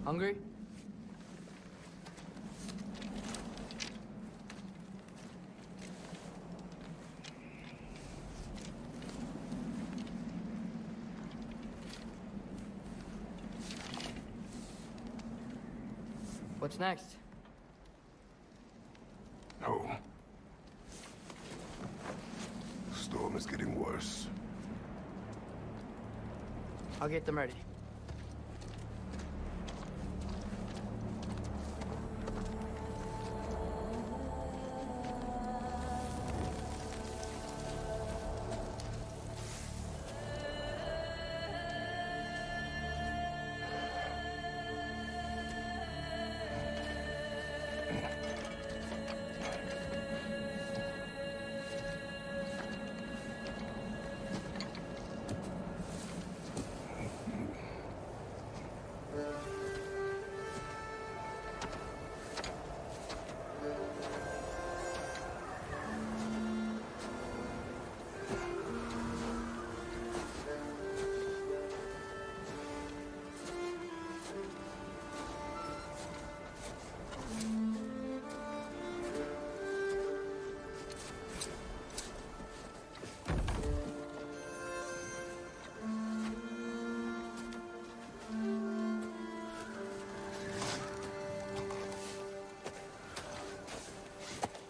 Hungry? What's next? No. The storm is getting worse. I'll get them ready.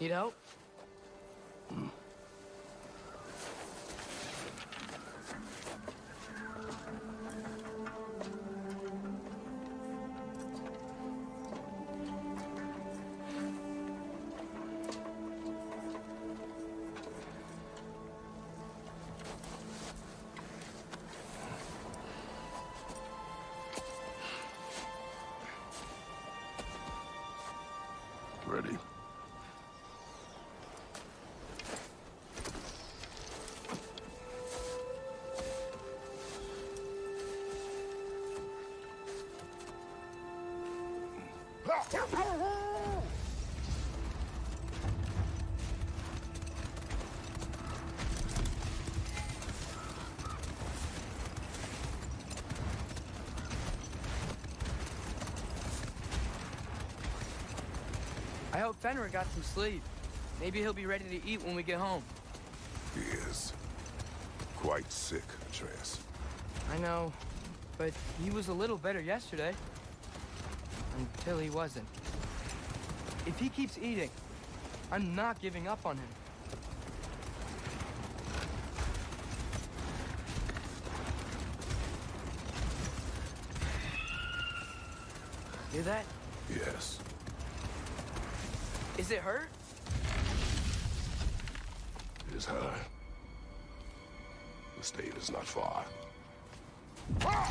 Need help? Ready? I hope Fenrir got some sleep. Maybe he'll be ready to eat when we get home. He is. Quite sick, Atreus. I know, but he was a little better yesterday. Until he wasn't. If he keeps eating, I'm not giving up on him. Hear that? Yes. Is it hurt? It is hard. The state is not far. Not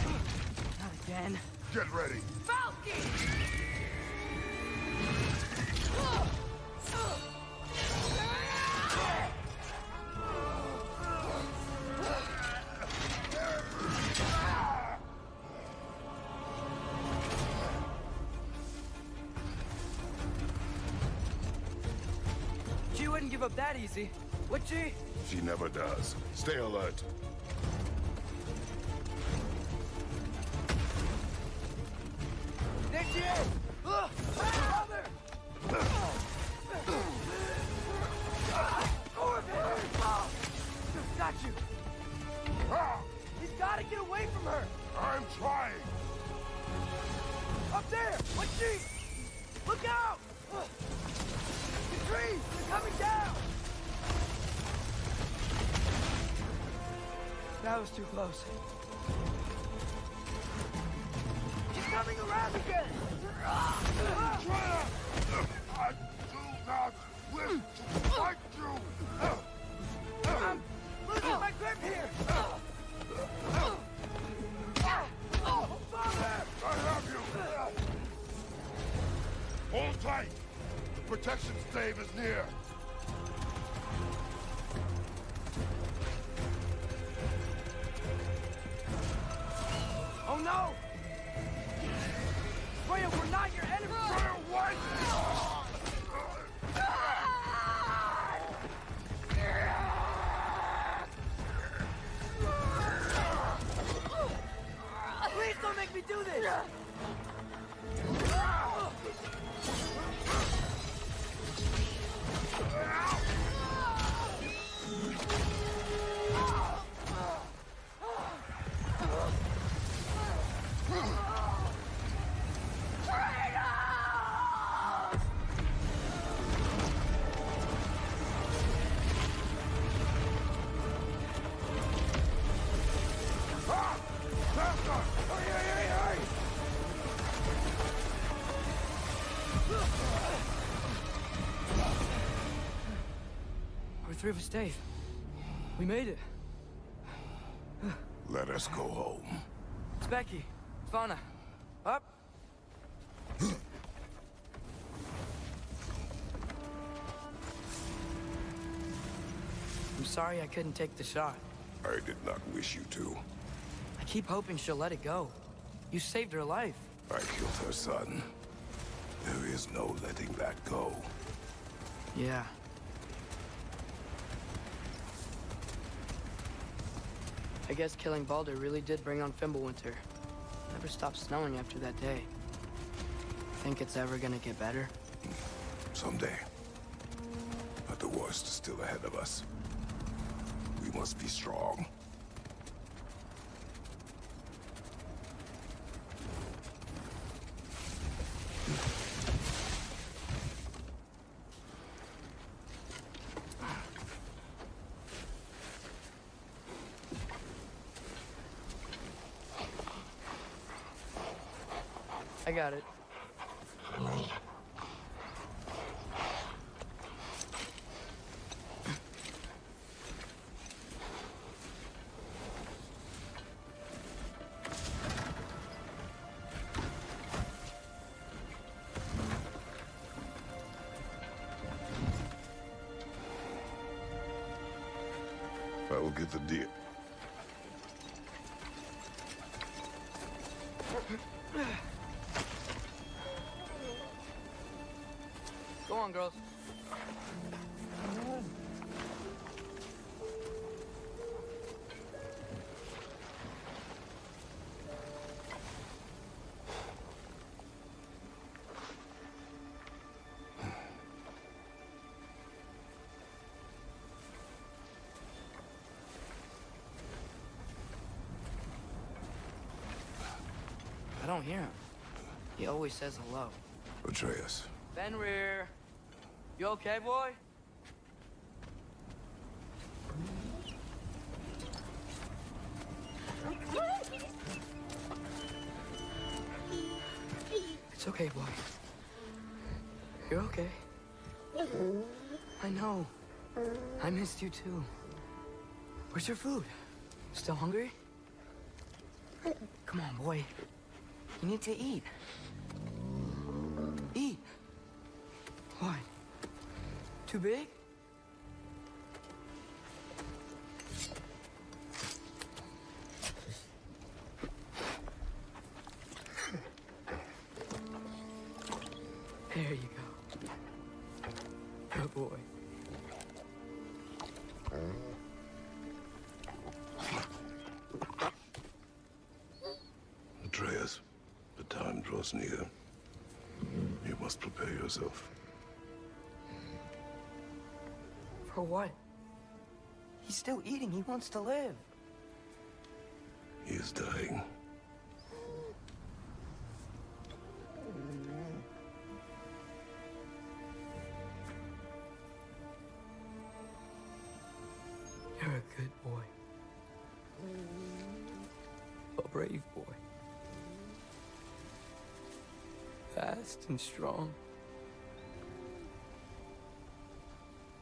again. Get ready! Falcon! She wouldn't give up that easy, would she? She never does. Stay alert. There she is! Brother! Got you! He's gotta get away from her! I'm trying! Up there! What's she? Look out! The trees! They're coming down! That was too close. She's coming around again! I do not wish to fight you! I'm losing my grip here! Father! I have you! Hold tight! The protection stave is near! Oh no! Freya, we're not your enemy! Freya, what? Please don't make me do this! We're through for Stave. We made it. Let us go home. It's Becky. Fauna. Up. I'm sorry I couldn't take the shot. I did not wish you to. I keep hoping she'll let it go. You saved her life. I killed her son. There is no letting that go. Yeah. I guess killing Baldur really did bring on Fimbulwinter. Never stopped snowing after that day. Think it's ever gonna get better? Someday. But the worst is still ahead of us. We must be strong. I got it. I will get the deer. Go on, girls. I don't hear him. He always says hello. Atreus. Fenrir. You okay, boy? It's okay, boy. You're okay. I know. I missed you too. Where's your food? Still hungry? Come on, boy. You need to eat. Eat. What? Too big? There you go. Good boy. Atreus, the time draws near. You must prepare yourself. For what? He's still eating. He wants to live. He is dying. You're a good boy. A brave boy. Fast and strong.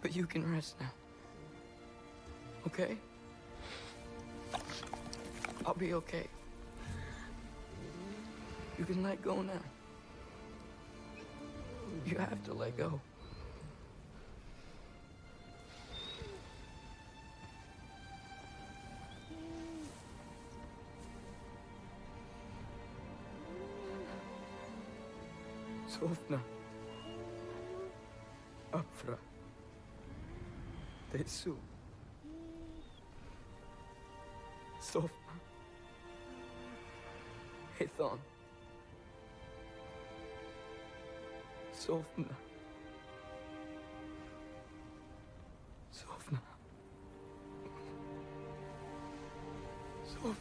But you can rest now. Okay? I'll be okay. You can let go now. You have to let go. Sofna. Apfra. Tesu. Sofna. Hethon. Sofna. Sofna. Sofna.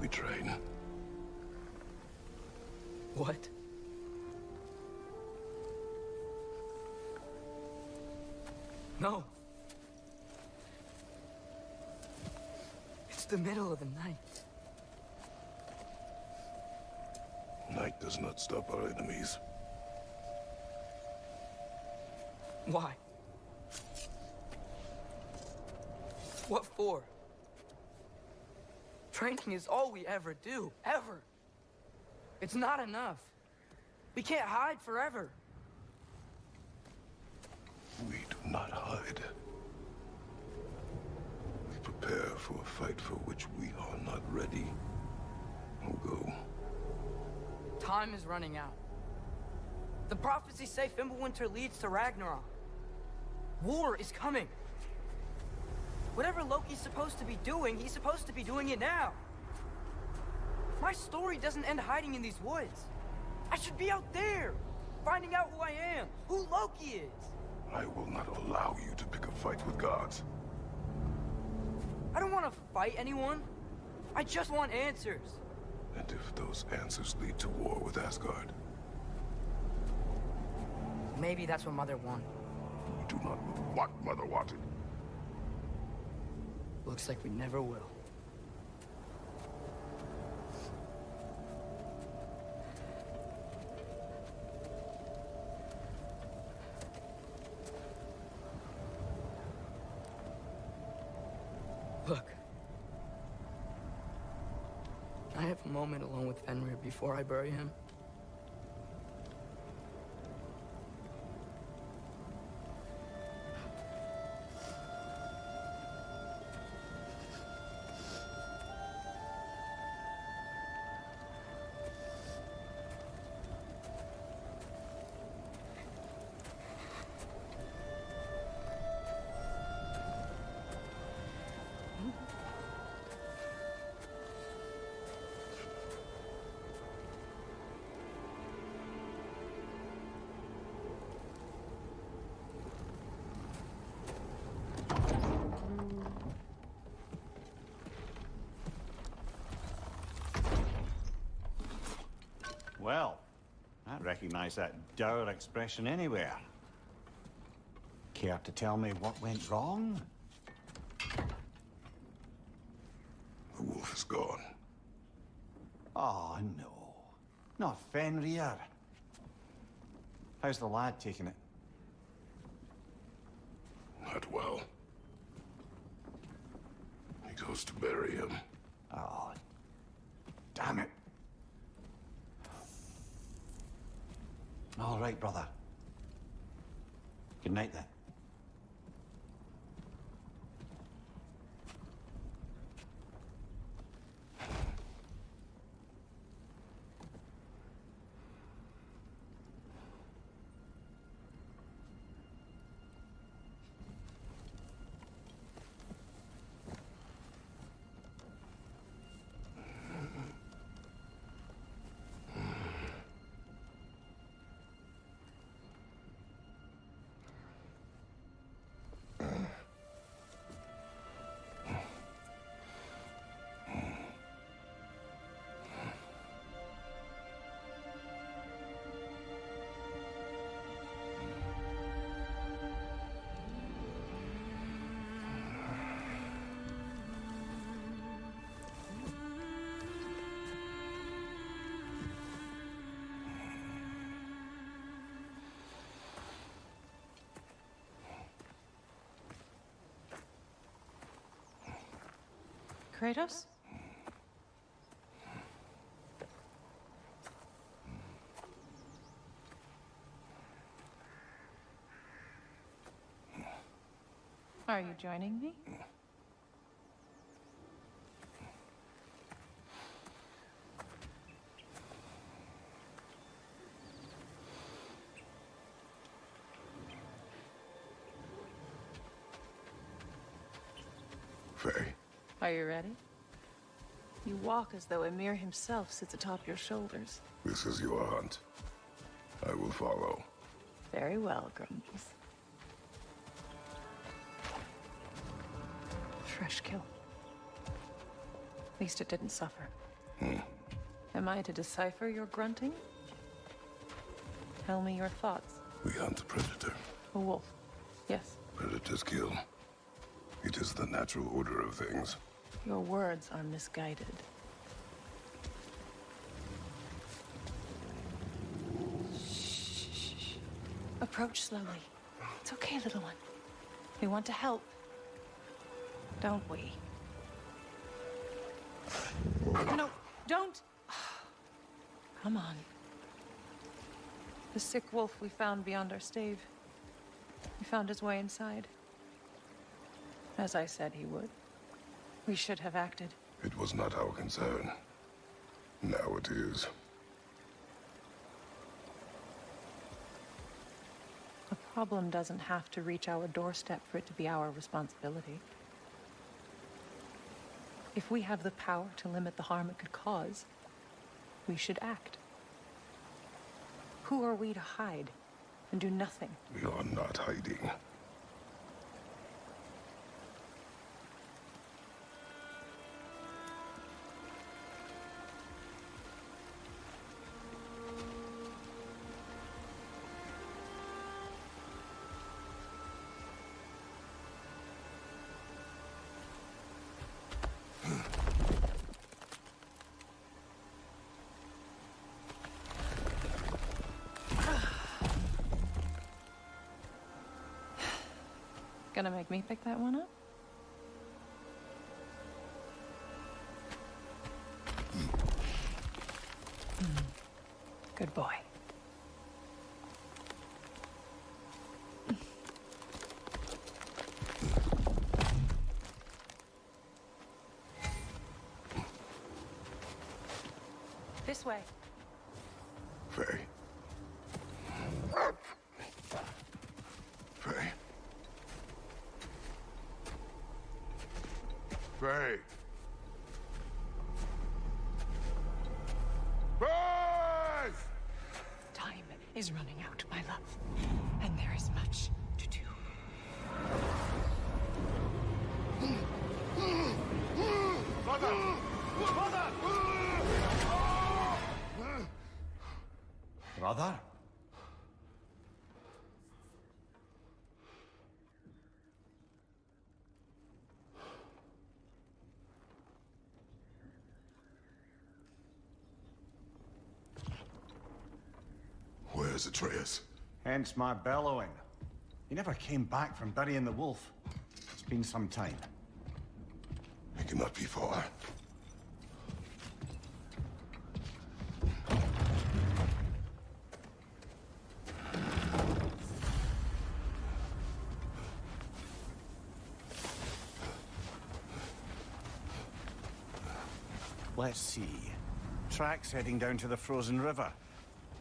We train. What? No. It's the middle of the night. Night does not stop our enemies. Why? What for? Training is all we ever do, ever. It's not enough. We can't hide forever. We do not hide. We prepare for a fight for which we are not ready. We'll go. Time is running out. The prophecies say Fimbulwinter leads to Ragnarok. War is coming. Whatever Loki's supposed to be doing, he's supposed to be doing it now. My story doesn't end hiding in these woods. I should be out there, finding out who I am, who Loki is. I will not allow you to pick a fight with gods. I don't want to fight anyone. I just want answers. And if those answers lead to war with Asgard? Maybe that's what Mother wanted. We do not know what Mother wanted. Looks like we never will. Look. Can I have a moment alone with Fenrir before I bury him? Well, I recognize that dour expression anywhere. Care to tell me what went wrong? The wolf is gone. Oh, no. Not Fenrir. How's the lad taking it? Not well. He goes to bury him. Oh, damn it. All right, brother. Good night, then. Kratos? Are you joining me? Faye. Are you ready? You walk as though Ymir himself sits atop your shoulders. This is your hunt. I will follow. Very well, Grumbles. fresh kill. At least it didn't suffer. Am I to decipher your grunting? Tell me your thoughts. We hunt the predator. A wolf. Yes. Predators kill. It is the natural order of things. Your words are misguided. Shh. Approach slowly. It's okay, little one. We want to help. Don't we? No, don't! Come on. The sick wolf we found beyond our stave. He found his way inside. As I said he would. We should have acted. It was not our concern. Now it is. A problem doesn't have to reach our doorstep for it to be our responsibility. If we have the power to limit the harm it could cause, we should act. Who are we to hide and do nothing? We are not hiding. Gonna make me pick that one up? Good boy. This way. Faye. Faye. Faye. Faye! Time is running out, my love. And there is much to do. Mother! Mother! Brother? Where's Atreus? Hence my bellowing. He never came back from burying the wolf. It's been some time. He cannot be far. Let's see. Tracks heading down to the frozen river.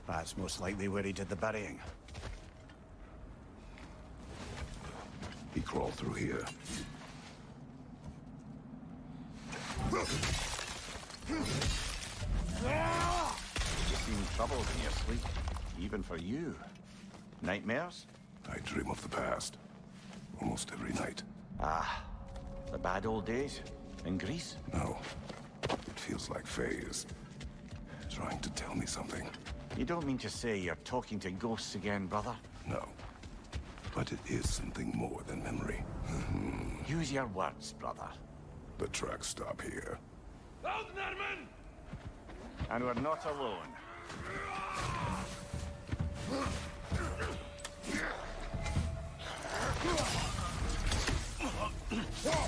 That's most likely where he did the burying. He crawled through here. You seem troubled in your sleep. Even for you. Nightmares? I dream of the past. Almost every night. Ah, the bad old days? In Greece? No. It feels like Faye is trying to tell me something. You don't mean to say you're talking to ghosts again, brother? No. But it is something more than memory. Use your words, brother. The tracks stop here. And we're not alone.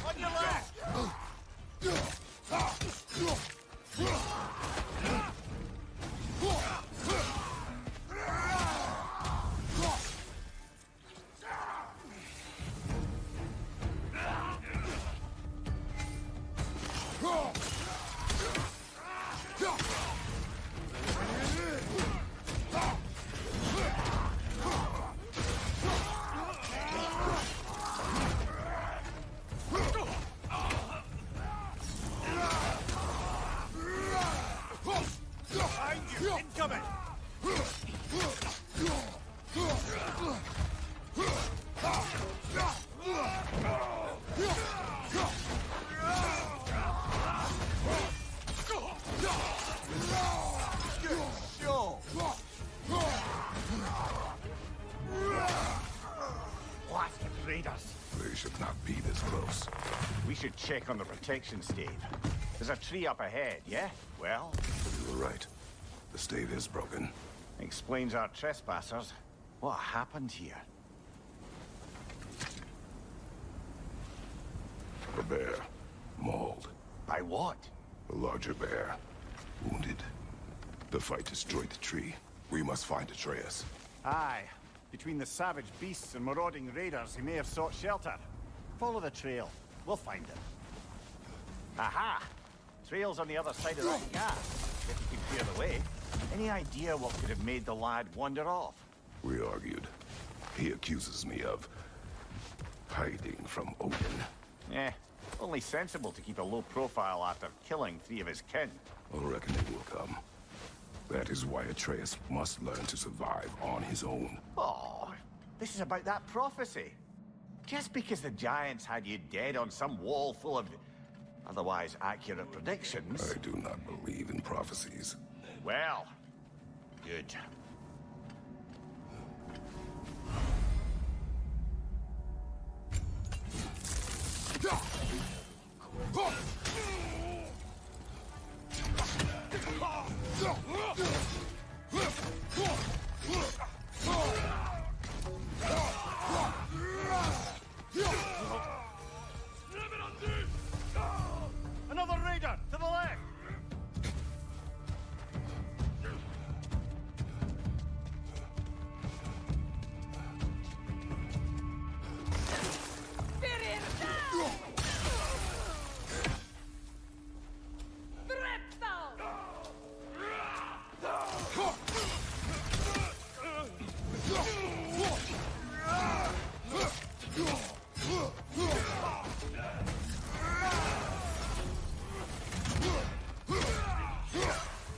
On your left! raiders. They should not be this close. We should check on the protection stave. There's a tree up ahead, yeah? Well, You were right. The stave is broken. explains our trespassers. What happened here? A bear. Mauled. By what? A larger bear. Wounded. The fight destroyed the tree. We must find Atreus. Aye. Between the savage beasts and marauding raiders, he may have sought shelter. Follow the trail. We'll find him. Aha! Trail's on the other side of that gap. If you can clear the way. Any idea what could have made the lad wander off? We argued. He accuses me of hiding from Odin. Eh, only sensible to keep a low profile after killing 3 of his kin. A reckoning will come. That is why Atreus must learn to survive on his own. Oh, this is about that prophecy. Just because the giants had you dead on some wall full of otherwise accurate predictions. I do not believe in prophecies. Well, good. Another raider to the left.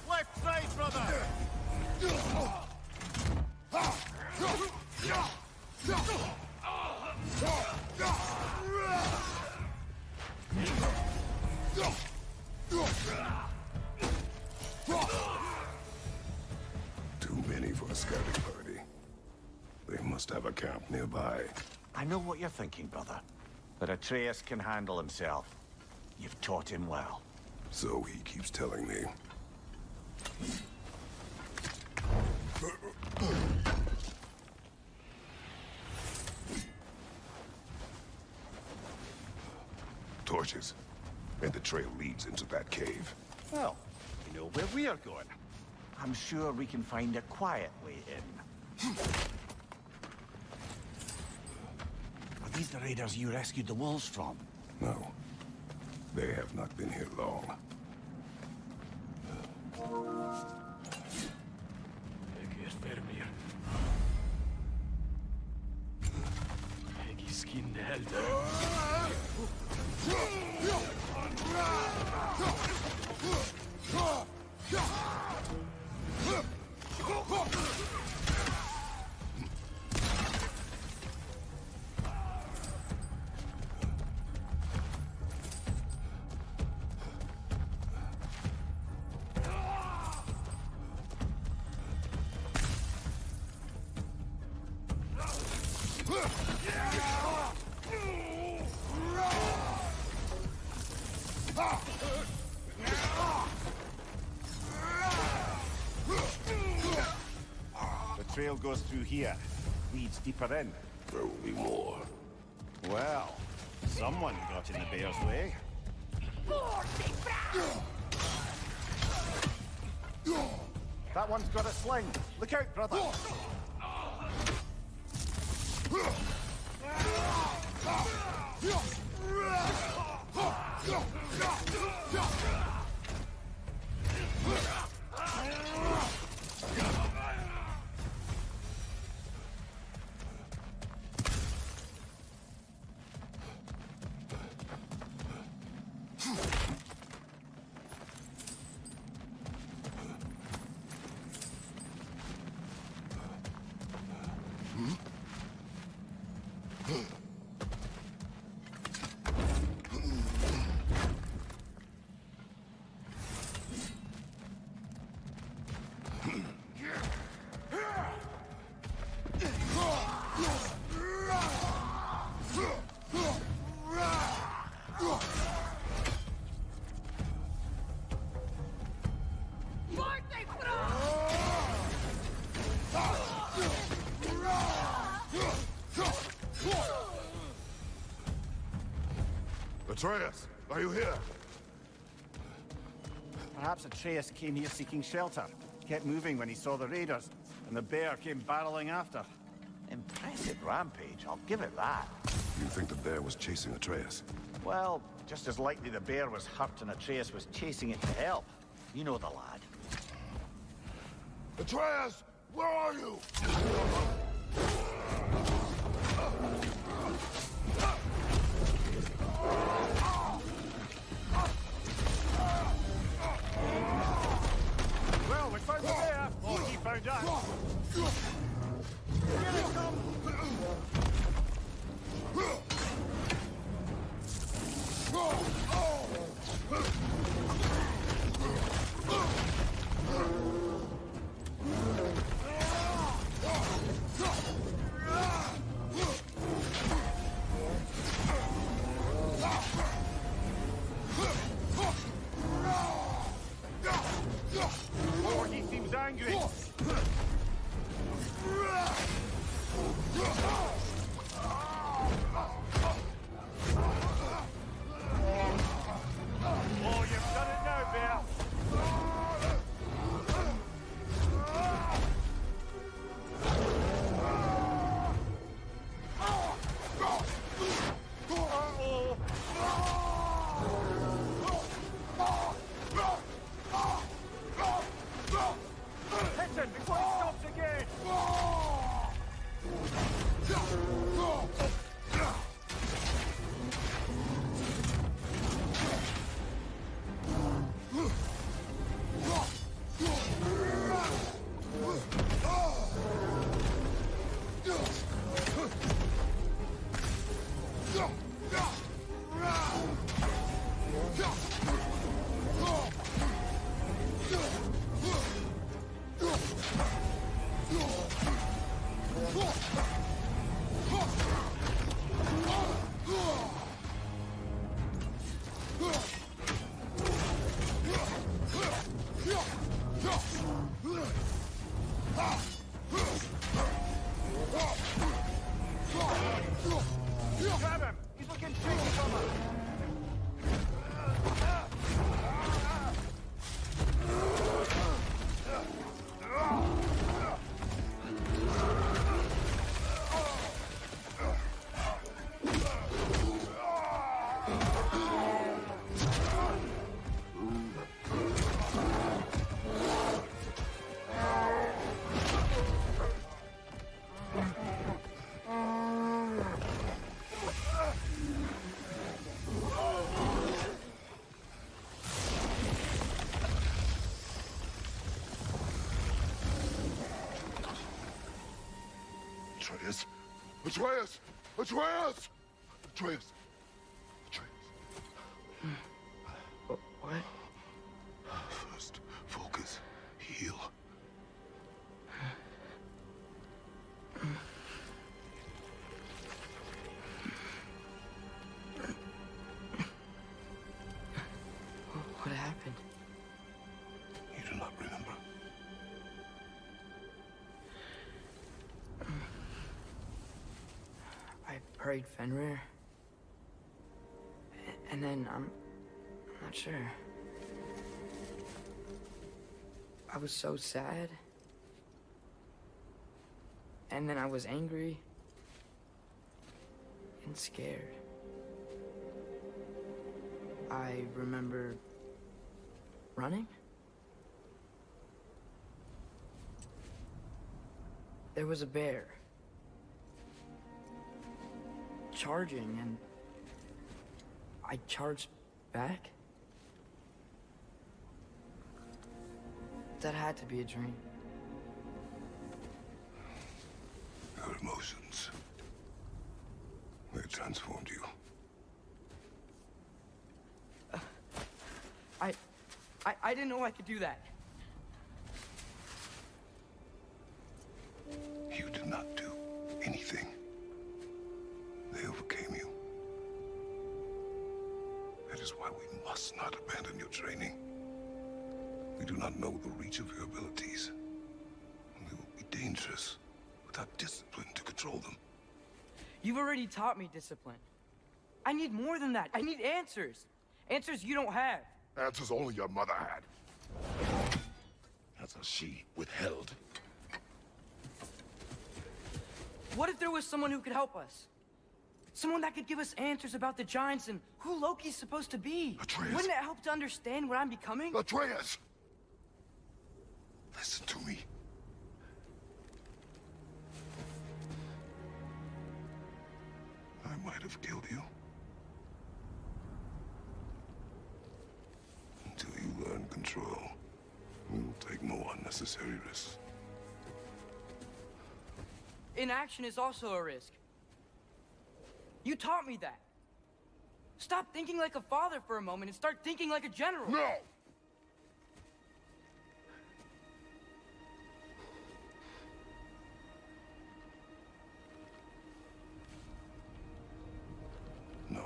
Left side, brother. Too many for a scouting party. They must have a camp nearby. I know what you're thinking, brother. But Atreus can handle himself. You've taught him well. So he keeps telling me. Torches. And the trail leads into that cave. Well, we know where we are going. I'm sure we can find a quiet way in. Are these the raiders you rescued the wolves from? No. They have not been here long. The trail goes through here. Leads deeper in. There will be more. Well, someone got in the bear's way. That one's got a sling. Look out, brother. Atreus, are you here? Perhaps Atreus came here seeking shelter. Kept moving when he saw the raiders, and the bear came barreling after. Impressive rampage, I'll give it that. You think the bear was chasing Atreus? Well, just as likely the bear was hurt and Atreus was chasing it to help. You know the lad. Atreus, where are you? Well, we found the bear, or he found us. Here it comes! Oh, he seems angry. Oh, you've done it now, bear. Hit him before he stops again! Grab him! He's looking shaky from us! Atreus! Atreus! Atreus! Atreus! Atreus! What? First, focus. Heal. What happened? You do not remember. I prayed Fenrir. And then I'm not sure. I was so sad. And then I was angry. And scared. I remember running. There was a bear. Charging, and I charged back. That had to be a dream. Your emotions. They transformed you. I didn't know I could do that. You did not do anything. They overcame is why we must not abandon your training. We do not know the reach of your abilities. We will be dangerous without discipline to control them. You've already taught me discipline. I need more than that. I need answers. Answers you don't have. Answers only your mother had. Answers she withheld. What if there was someone who could help us? Someone that could give us answers about the Giants and who Loki's supposed to be. Atreus. Wouldn't it help to understand what I'm becoming? Atreus! Listen to me. I might have killed you. Until you learn control, we will take no unnecessary risks. Inaction is also a risk. You taught me that. Stop thinking like a father for a moment and start thinking like a general. No! No.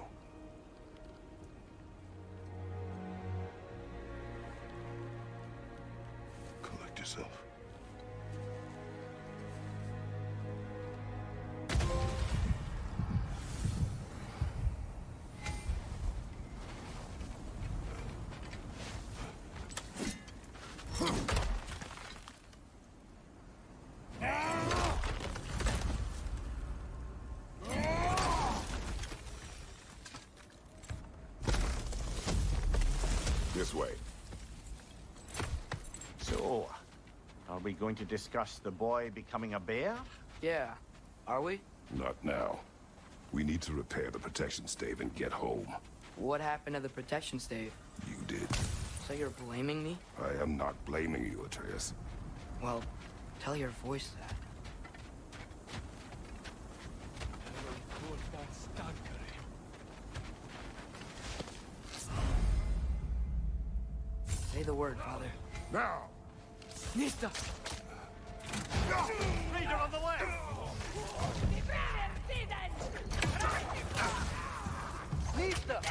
Collect yourself. This way. So, are we going to discuss the boy becoming a bear? Yeah. Are we? Not now. We need to repair the protection stave and get home. What happened to the protection stave? You did. So you're blaming me? I am not blaming you, Atreus. Well, tell your voice that. Say the word, Father. Now! Nista! Raider on the left! Nista!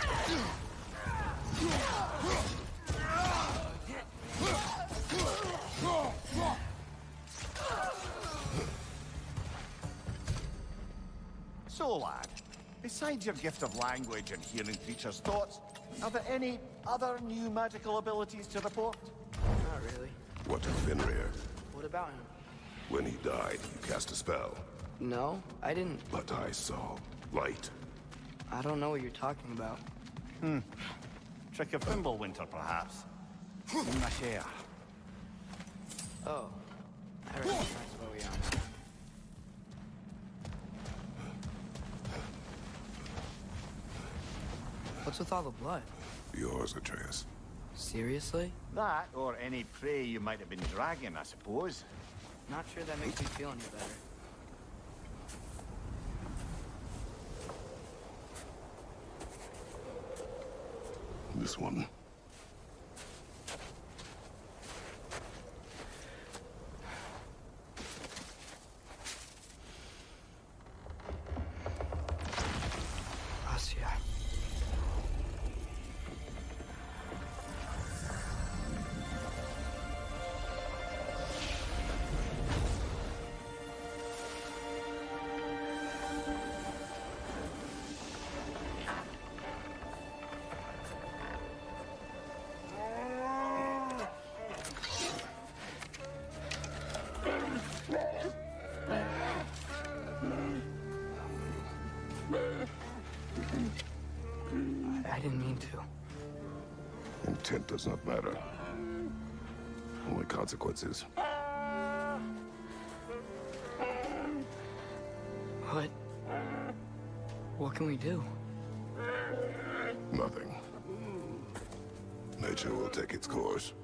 So, lad, besides your gift of language and hearing creatures' thoughts, are there any other new magical abilities to report? Not really. What of Fenrir? What about him? When he died, you cast a spell. No, I didn't. But I saw light. I don't know what you're talking about. Trick of Fimbulwinter, perhaps? In my share. Oh. I recognize where we are now. What's with all the blood? Yours, Atreus. Seriously? That, or any prey you might have been dragging, I suppose. Not sure that makes me feel any better. This one. Asya. I didn't mean to. Intent does not matter. Only consequences. What can we do? Nothing. Nature will take its course.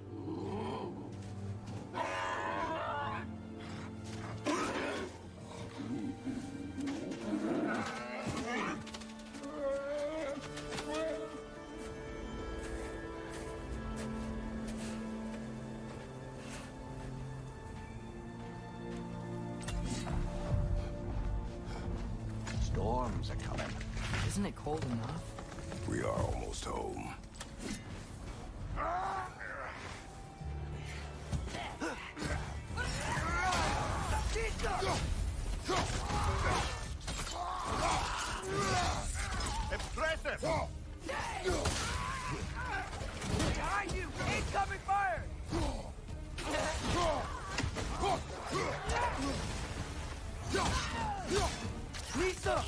Storms are coming. Isn't it cold enough? We are almost home. Impressive! Behind you! Incoming fire! Lisa!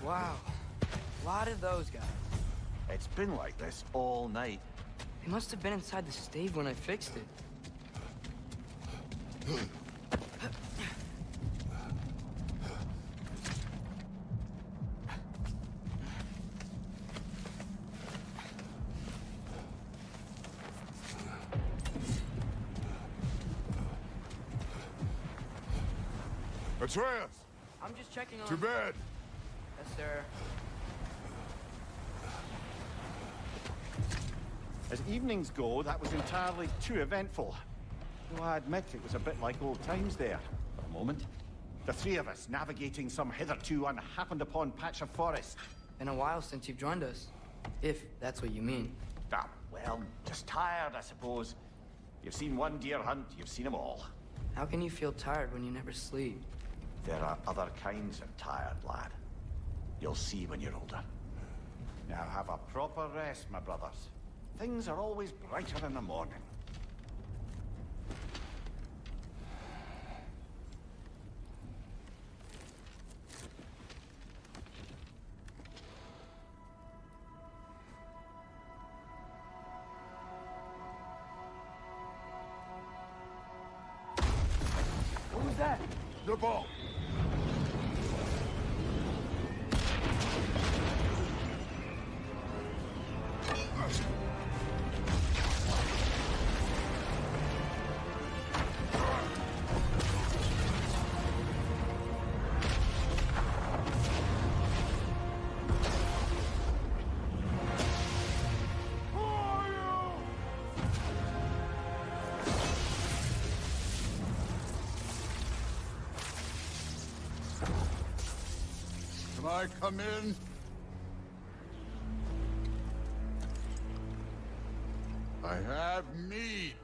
Wow. A lot of those guys. It's been like this all night. They must have been inside the stave when I fixed it. Atreus! I'm just checking on... To bed! Yes, sir. As evenings go, that was entirely too eventful. Though I admit it was a bit like old times there, for a moment. The three of us navigating some hitherto unhappened-upon patch of forest. Been a while since you've joined us. If that's what you mean. Ah, well, just tired, I suppose. You've seen one deer hunt, you've seen them all. How can you feel tired when you never sleep? There are other kinds of tired, lad. You'll see when you're older. Now have a proper rest, my brothers. Things are always brighter in the morning. What was that? The ball! Can I come in? I have need.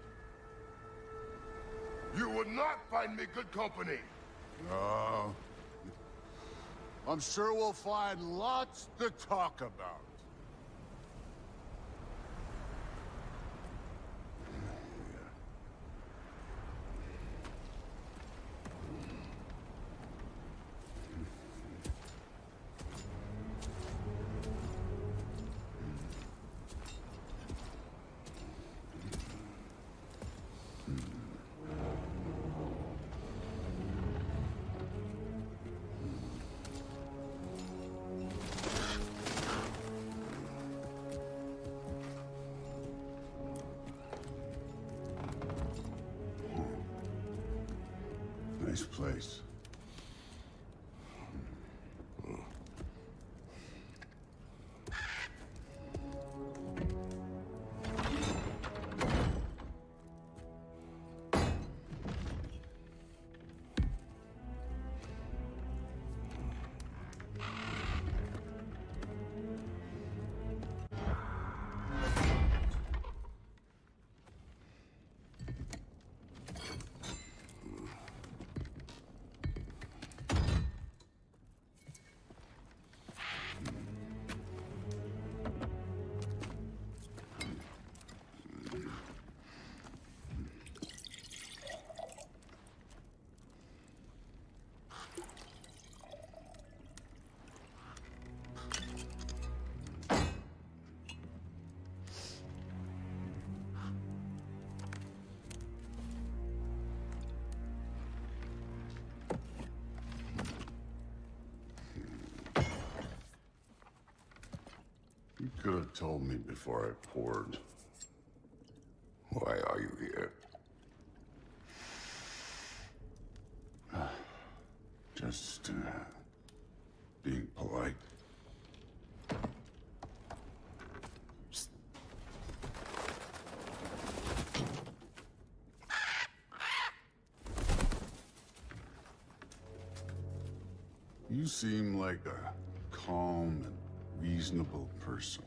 You would not find me good company. No. I'm sure we'll find lots to talk about. Nice place. You could have told me before I poured. Why are you here? Just, being polite. You seem like a calm and reasonable person.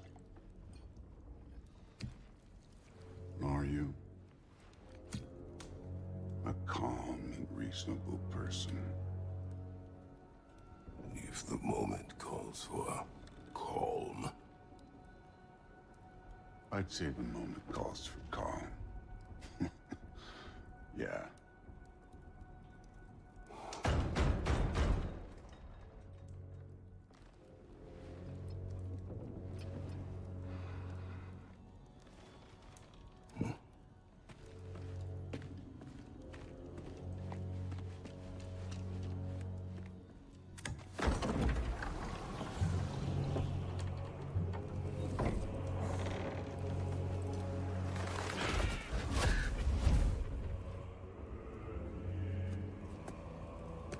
Are you? A calm and reasonable person. If the moment calls for calm. I'd say the moment calls for calm. Yeah.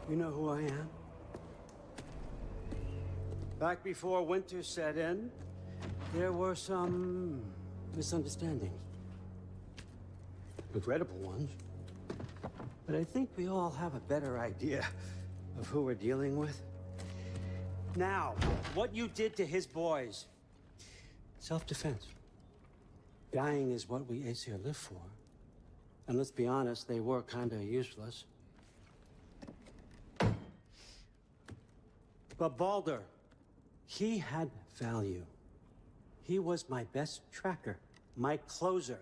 You know who I am? Back before winter set in, there were some misunderstandings. Regrettable ones. But I think we all have a better idea of who we're dealing with. Now, what you did to his boys. Self-defense. Dying is what we Aesir live for. And let's be honest, they were kinda useless. But Baldur, he had value. He was my best tracker, my closer.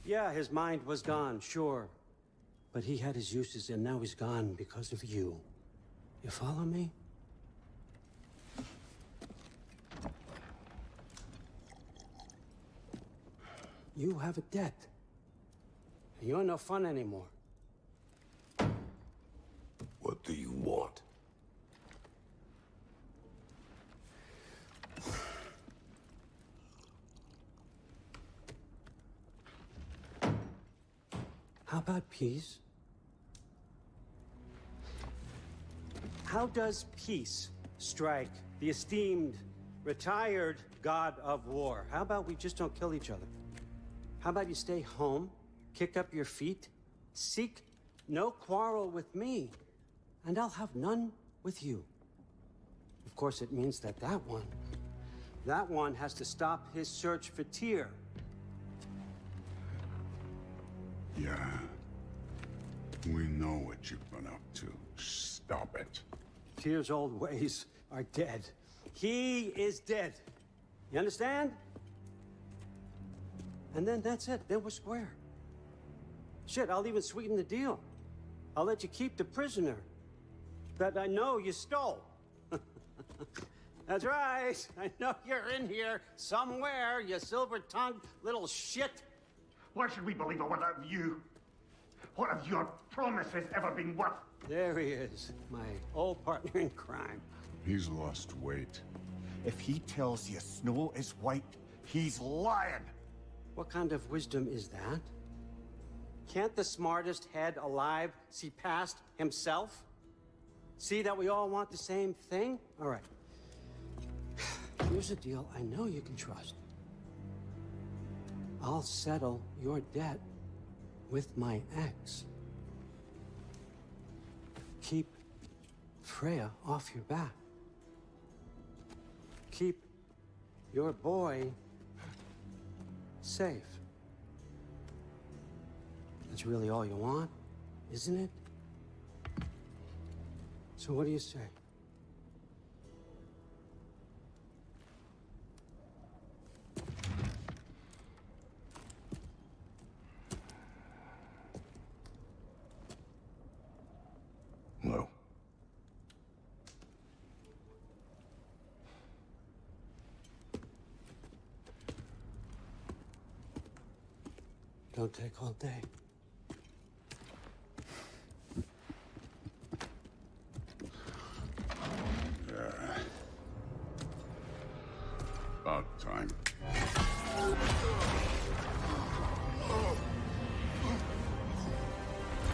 Yeah, his mind was gone, sure. But he had his uses, and now he's gone because of you. You follow me? You have a debt. You're no fun anymore. What do you want? How about peace? How does peace strike the esteemed, retired god of war? How about we just don't kill each other? How about you stay home, kick up your feet, seek no quarrel with me, and I'll have none with you. Of course, it means that that one has to stop his search for Tyr. Yeah. We know what you've been up to. Stop it. Tyr's old ways are dead. He is dead. You understand? And then that's it. Then we're square. Shit, I'll even sweeten the deal. I'll let you keep the prisoner that I know you stole. That's right. I know you're in here somewhere, you silver-tongued little shit. Why should we believe a word out of you? What have your promises ever been worth? There he is, my old partner in crime. He's lost weight. If he tells you snow is white, he's lying. What kind of wisdom is that? Can't the smartest head alive see past himself? See that we all want the same thing? All right. Here's a deal I know you can trust. I'll settle your debt with my ex. Keep Freya off your back. Keep your boy safe. That's really all you want, isn't it? So what do you say? No. Don't take all day. About time.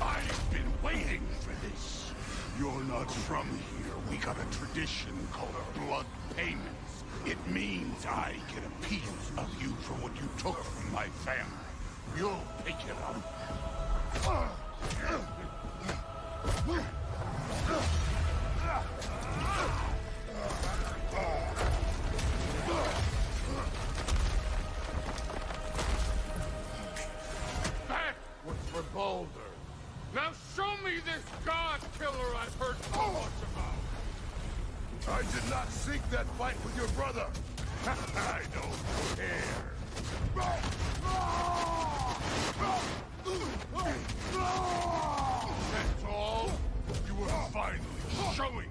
I've been waiting for this. You're not from here. We got a tradition called blood payments. It means I get a piece of you for what you took from my family. You'll pick it up. That was for Boulder. Now show me this god killer I've heard so much about. I did not seek that fight with your brother. I don't care. That's all? You were finally showing.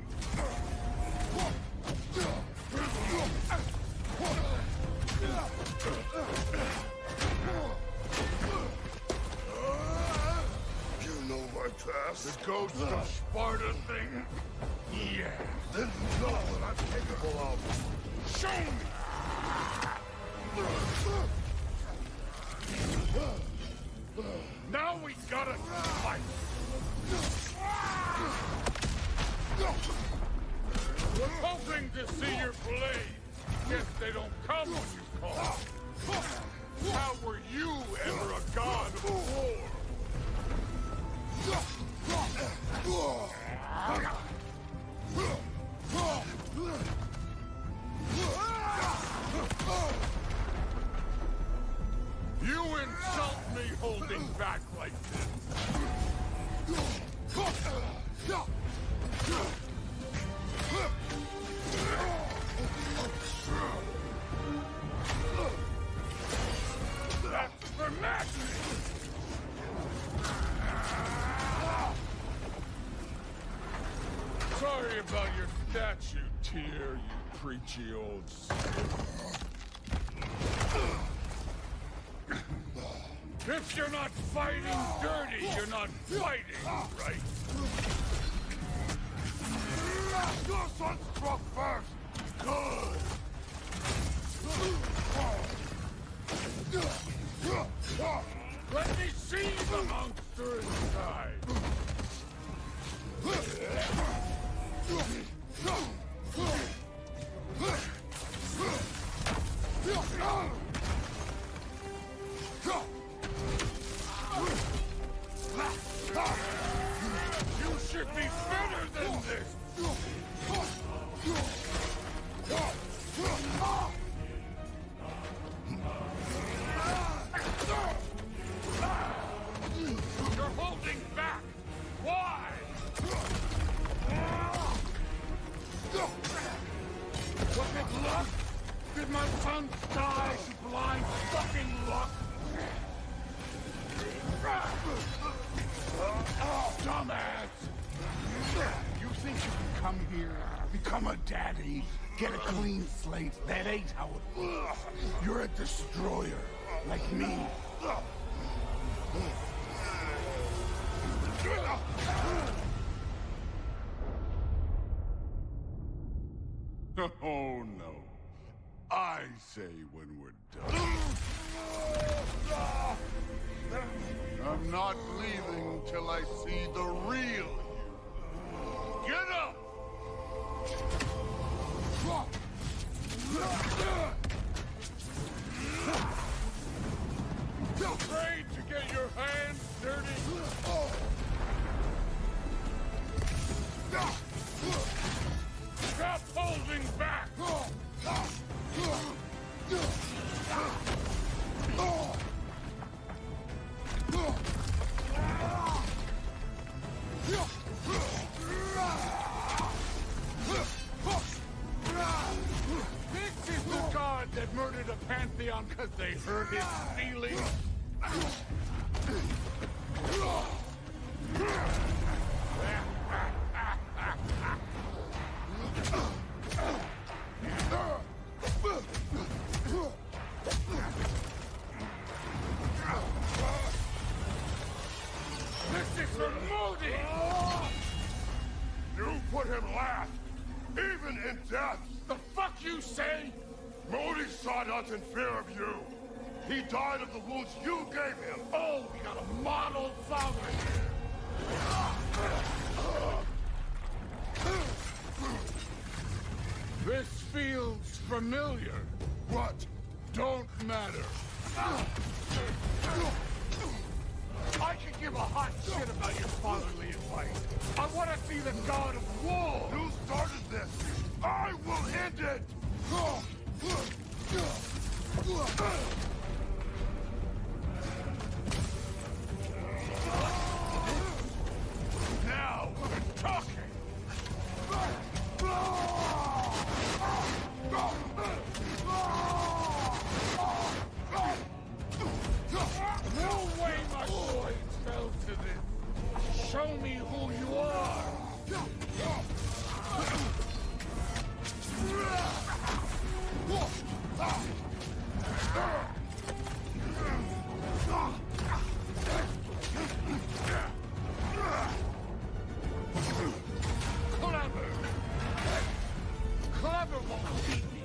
You know my past? The ghost of Sparta thing? Yeah. Then you know what I'm capable of. Show me! Now we gotta fight! Hoping to see your blade. Guess they don't come when you call. How were you ever a god of war? You insult me holding back like this. That's for madness! Sorry about your statue, Tyr, you preachy old If you're not fighting dirty, you're not fighting, right? Your son struck first! Good! Let me see the monster inside! You should be better than this! You're holding back! Why? Was it luck? Did my son die to blind fucking luck? Dumbass! You think you can come here, become a daddy, get a clean slate? That ain't how it works. You're a destroyer, like me. Oh no. I say when we're done. I'm not leaving till I see the real you. Get up! Afraid to get your hands dirty? Stop holding back! This is the god that murdered a pantheon because they hurt his feelings. This is for Modi! You put him last, even in death! The fuck you say? Modi saw us in fear of you. He died of the wounds you gave him. Oh, we got a model father here. This feels familiar. What? Don't matter. I can give a hot shit about your fatherly advice. I want to see the god of war. You started this. I will end it. Now we're talking. No way my boys fell to this. Show me who you are. Clever won't beat me.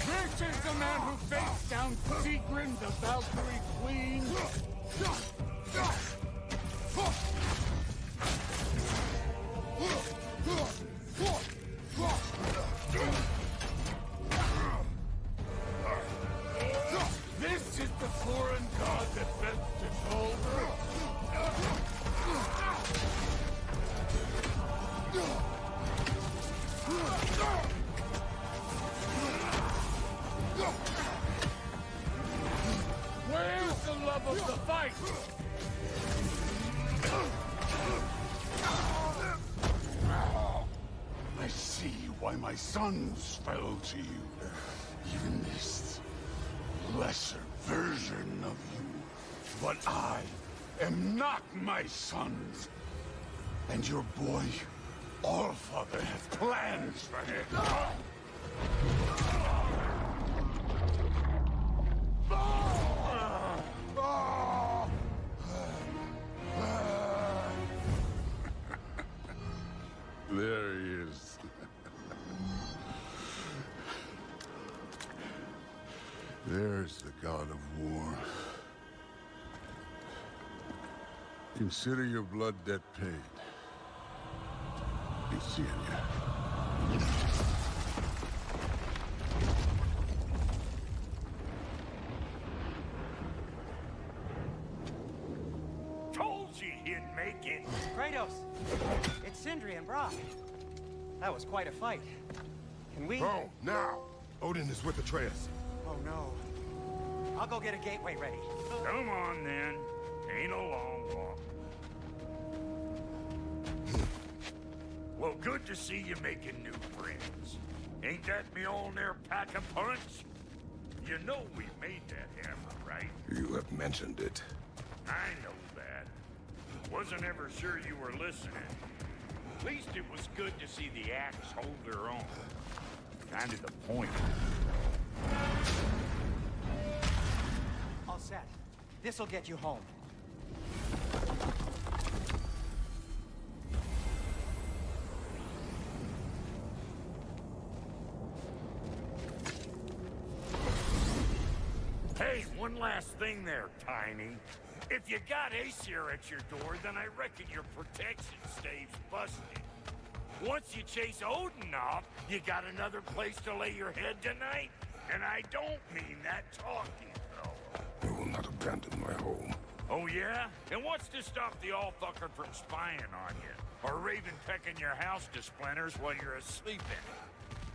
This is the man who faced down Sigrun, the Valkyrie Queen. This is the foreign god that bent to shoulder. Where's the love of the fight? I see why my sons fell to you. Even this lesser version of you. But I am not my sons. And your boy, Allfather, has plans for him. There he is. There's the god of war. Consider your blood debt paid. Be seeing ya. Told you he'd make it. Kratos! It's Sindri and Brock. That was quite a fight. Can we... Oh, now! Odin is with Atreus. Oh, no. I'll go get a gateway ready. Come on, then. Ain't a long walk. Well, good to see you making new friends. Ain't that me on there pack a punch? You know we made that hammer, right? You have mentioned it. I know that. Wasn't ever sure you were listening. At least it was good to see the axe hold their own. Kind of the point. All set. This'll get you home. Hey, one last thing there, Tiny. If you got Aesir at your door, then I reckon your protection stave's busted. Once you chase Odin off, you got another place to lay your head tonight? And I don't mean that talking, fella. You will not abandon my home. Oh, yeah? And what's to stop the all-fucker from spying on you? Or Raven pecking your house to splinters while you're asleep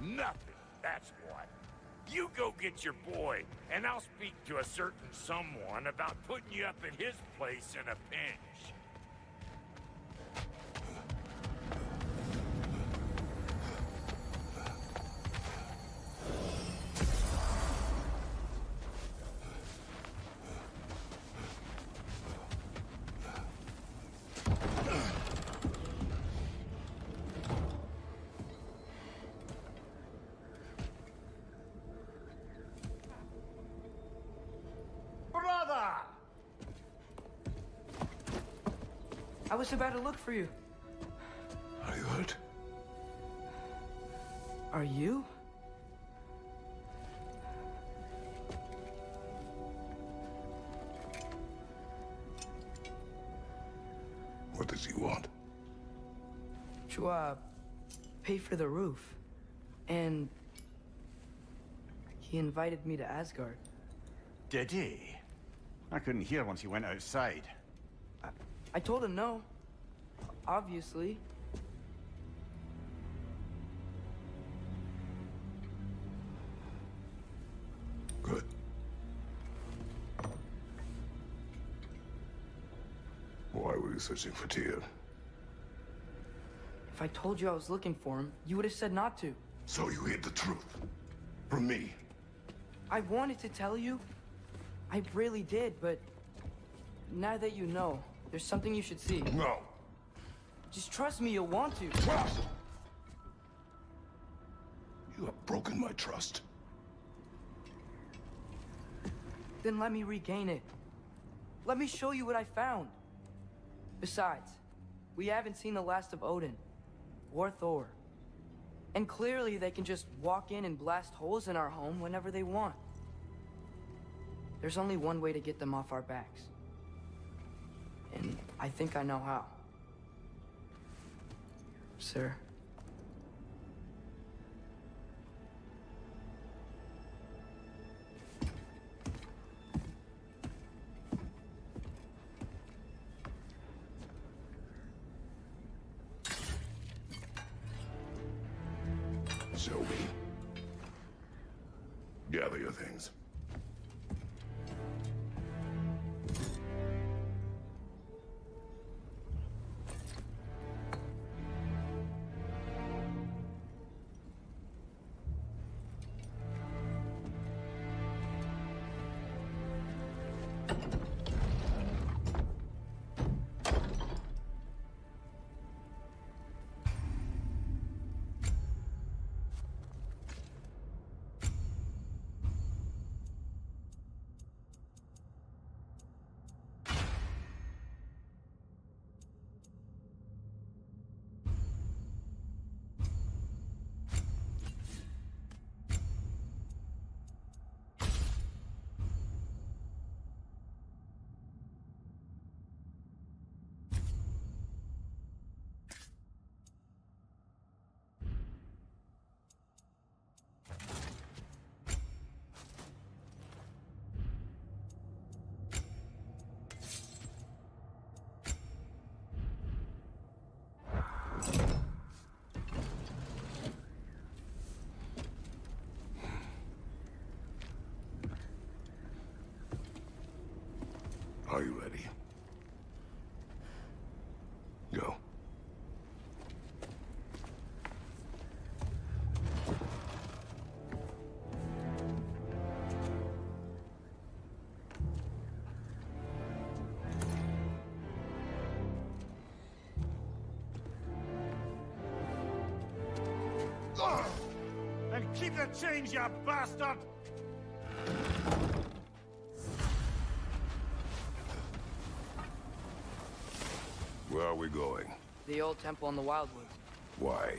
in it? Nothing, that's what. You go get your boy, and I'll speak to a certain someone about putting you up at his place in a pinch. I was about to look for you. Are you hurt? Are you? What does he want? To, pay for the roof. And he invited me to Asgard. Did he? I couldn't hear once he went outside. I told him no. Obviously. Good. Why were you searching for Tyr? If I told you I was looking for him, you would have said not to. So you hid the truth from me. I wanted to tell you. I really did, but now that you know, there's something you should see. No. Just trust me, you'll want to. Trust! You have broken my trust. Then let me regain it. Let me show you what I found. Besides, we haven't seen the last of Odin. Or Thor. And clearly they can just walk in and blast holes in our home whenever they want. There's only one way to get them off our backs. And I think I know how. Sir. Show me. Gather your things. Are you ready? Go. And keep the change, you bastard! Where are we going? The old temple in the Wildwoods. Why?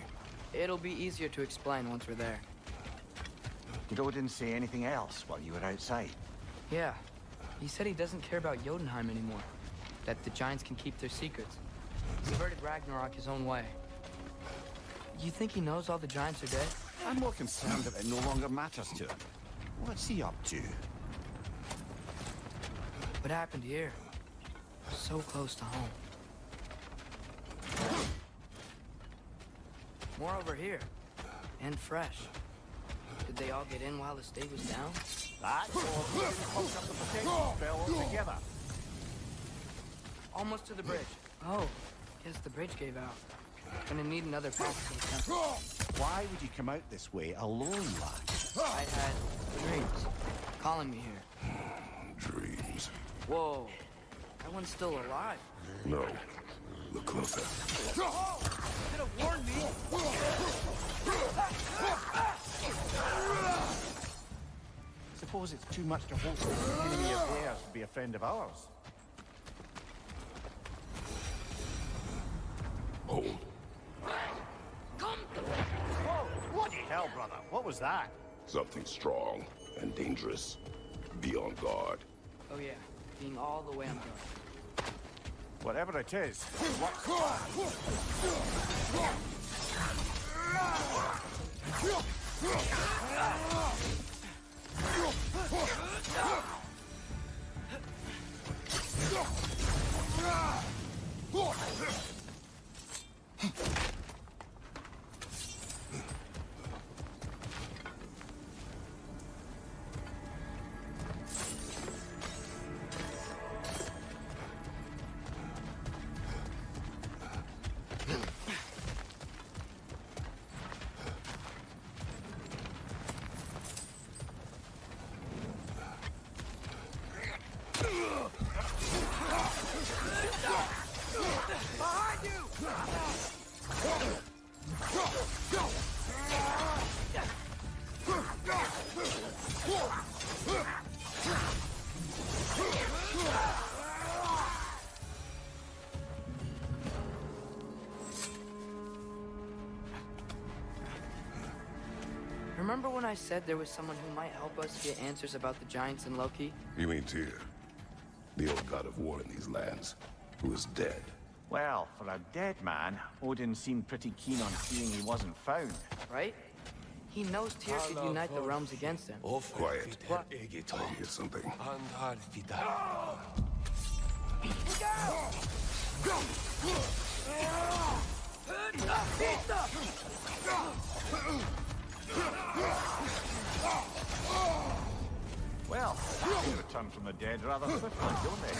It'll be easier to explain once we're there. Did Odin say anything else while you were outside? Yeah. He said he doesn't care about Jotunheim anymore. That the giants can keep their secrets. He's converted Ragnarok his own way. You think he knows all the giants are dead? I'm more concerned that it no longer matters to him. What's he up to? What happened here? So close to home. More over here. And fresh. Did they all get in while the state was down? That or we didn't fuck up the protection spell altogether. Almost to the bridge. Oh, guess the bridge gave out. Gonna need another path to the temple. Why would you come out this way alone, lad? I had dreams calling me here. Dreams. Whoa, that one's still alive. No. Look closer. You could have warned me. Suppose it's too much to hope that an enemy of theirs would be a friend of ours. Hold. Whoa! Bloody hell, brother. What was that? Something strong and dangerous. Be on guard. Oh yeah, being all the way on guard. Whatever it is. Remember when I said there was someone who might help us get answers about the giants and Loki? You mean Tyr? The old god of war in these lands, who is dead. Well, for a dead man, Odin seemed pretty keen on seeing he wasn't found. Right? He knows Tyr could unite the realms against him. Quiet. What? I hear something. Well, they return from the dead rather swiftly, don't they?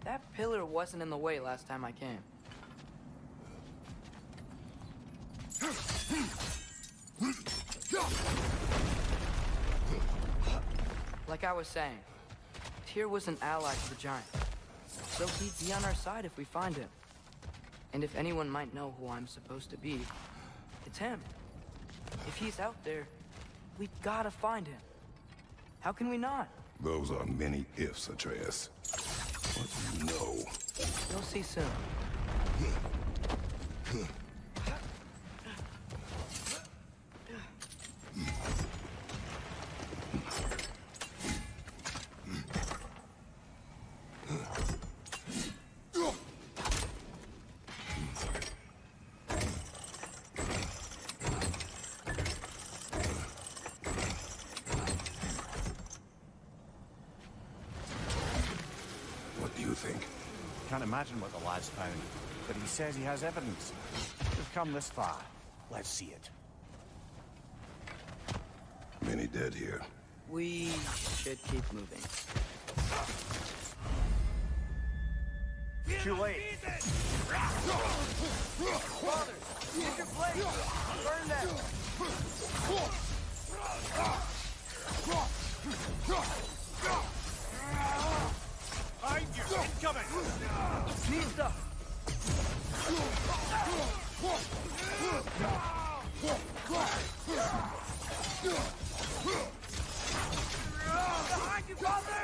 That pillar wasn't in the way last time I came. Like I was saying, Tyr was an ally to the giant. So he'd be on our side if we find him. And if anyone might know who I'm supposed to be, it's him. If he's out there, we gotta find him. How can we not? Those are many ifs, Atreus. What do you know? You'll see soon. What do you think? Can't imagine what the lad's found, but he says he has evidence. We've come this far. Let's see it. Many dead here. We should keep moving. Too late. Father, get your blade! Burn that! Behind you! Incoming! Pizza! Behind you, father!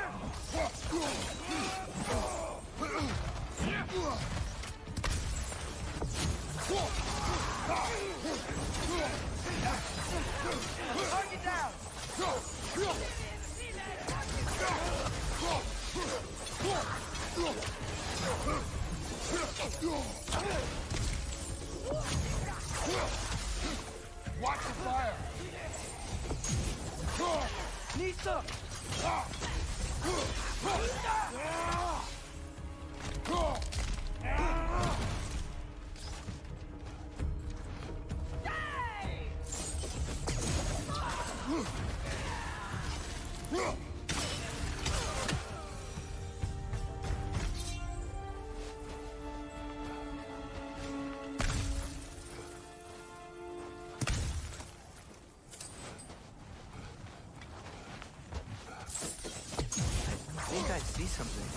I think I see something.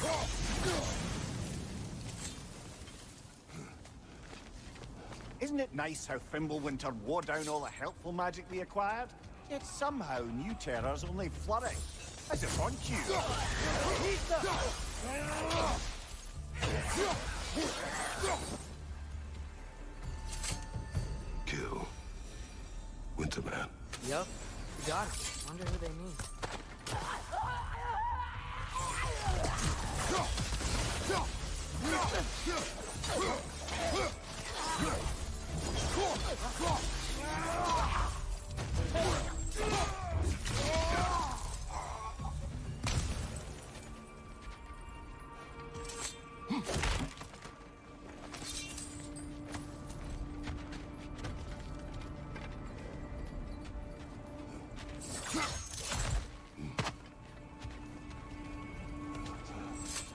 Isn't it nice how Fimbulwinter wore down all the helpful magic we acquired? Yet somehow new terrors only flourish. As if on cue. Kill Winterman. Yup, you got it. Wonder who they mean.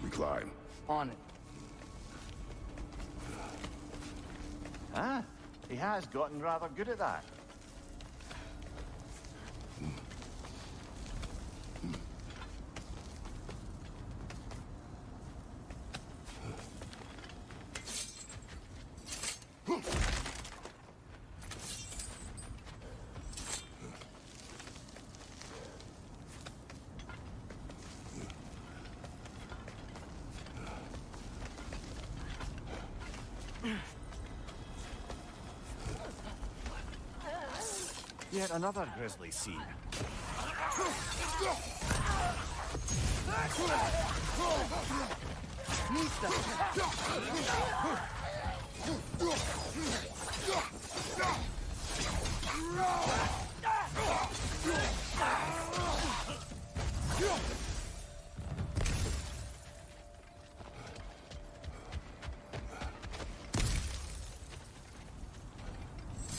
We climb. On it. Ah, he has gotten rather good at that. Yet another grisly scene.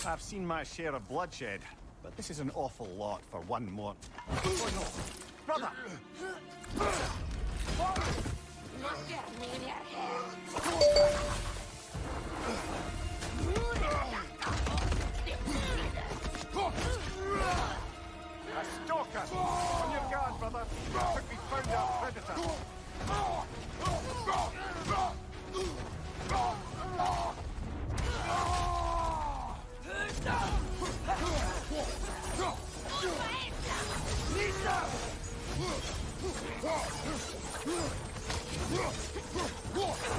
I've seen my share of bloodshed, but this is an awful lot for one more. Oh no! Brother! A stalker! On your guard, brother! Could be found out predator!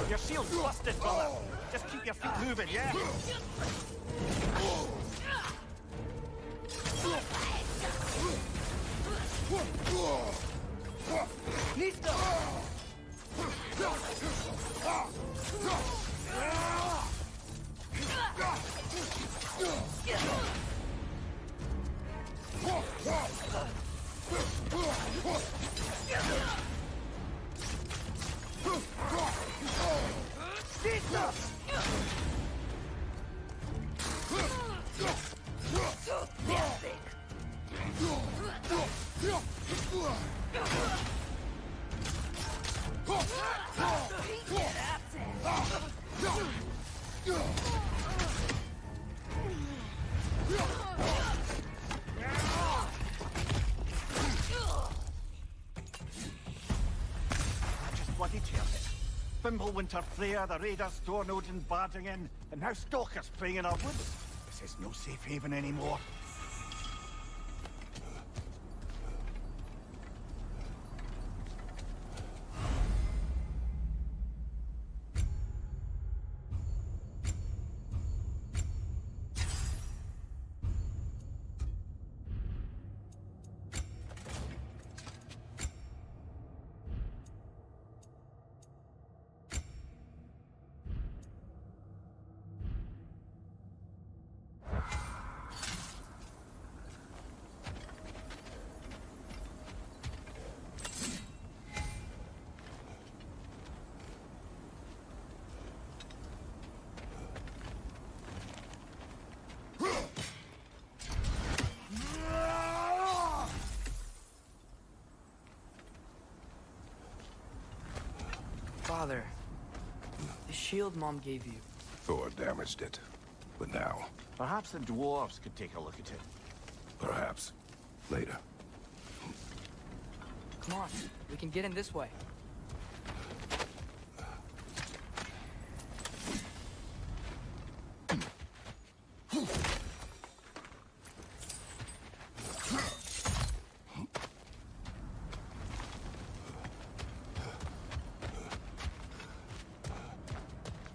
Your shield's busted, brother. Just keep your feet moving, yeah? Bloody teared it. Fimbulwinter Freya, the raiders, Stornodin barging in, and now stalkers playing in our woods. This is no safe haven anymore. father. The shield Mom gave you. Thor damaged it. But now, Perhaps the dwarves could take a look at it. perhaps, later. Come on, we can get in this way.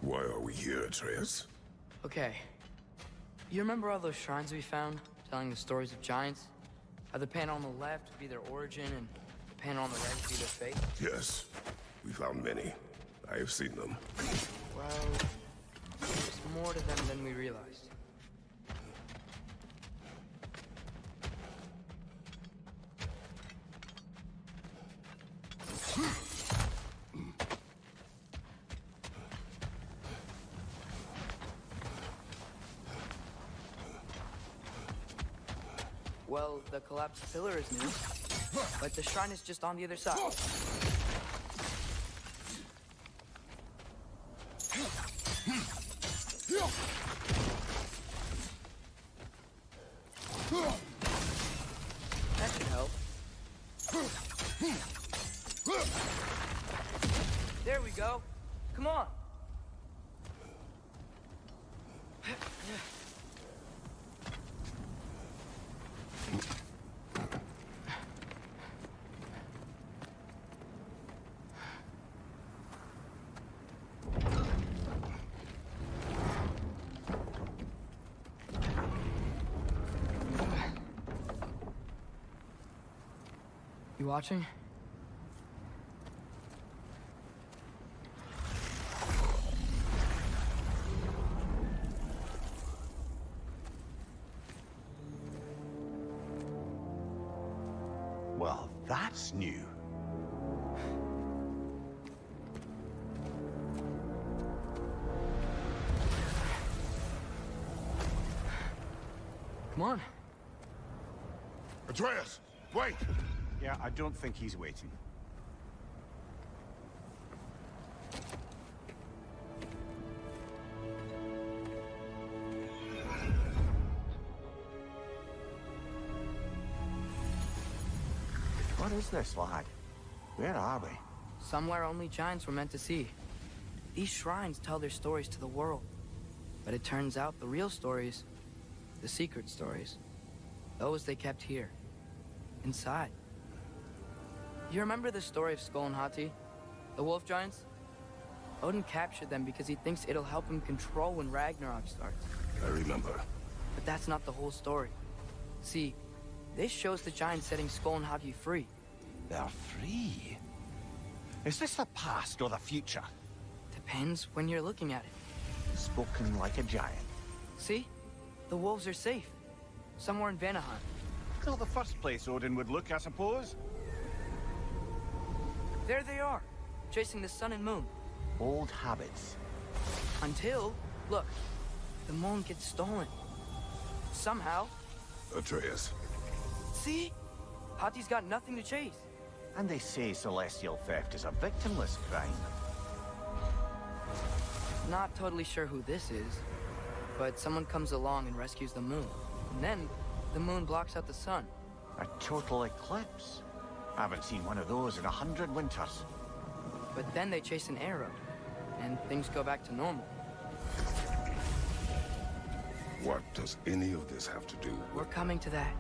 Why are we here, Atreus? Okay. You remember all those shrines we found, telling the stories of giants? How the panel on the left would be their origin, and the panel on the right would be their fate? Yes. We found many. I have seen them. Well, there's more to them than we realized. Well, the collapsed pillar is new, but the shrine is just on the other side. That should help. There we go. Come on. You watching? Well, that's new. Come on. Atreus, wait! Yeah, I don't think he's waiting. What is this, lad? Where are we? Somewhere only giants were meant to see. These shrines tell their stories to the world. But it turns out the real stories, the secret stories, those they kept here, inside. You remember the story of Skull and Hati, the wolf giants? Odin captured them because he thinks it'll help him control when Ragnarok starts. I remember. But that's not the whole story. See, this shows the giants setting Skull and Hati free. They're free. Is this the past or the future? Depends when you're looking at it. Spoken like a giant. See? The wolves are safe. Somewhere in Vanaheim. Not the first place Odin would look, I suppose. There they are, chasing the sun and moon. Old habits. Until, look, the moon gets stolen. Somehow. Atreus. See? Hati's got nothing to chase. And they say celestial theft is a victimless crime. Not totally sure who this is, but someone comes along and rescues the moon. And then, the moon blocks out the sun. A total eclipse. I haven't seen one of those in 100 winters. But then they chase an arrow, and things go back to normal. What does any of this have to do We're with... coming to that.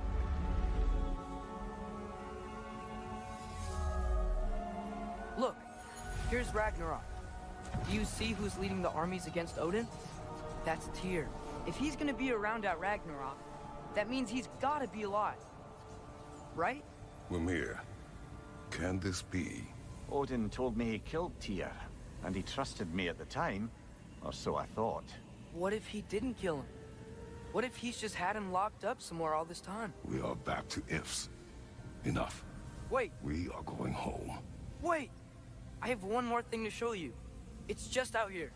Look, here's Ragnarok. Do you see who's leading the armies against Odin? That's Tyr. If he's gonna be around at Ragnarok, that means he's gotta be alive. Right? Mimir? Can this be? Odin told me he killed Tyr, and he trusted me at the time, or so I thought. What if he didn't kill him? What if he's just had him locked up somewhere all this time? We are back to ifs. Enough. Wait, We are going home. wait! I have one more thing to show you. It's just out here.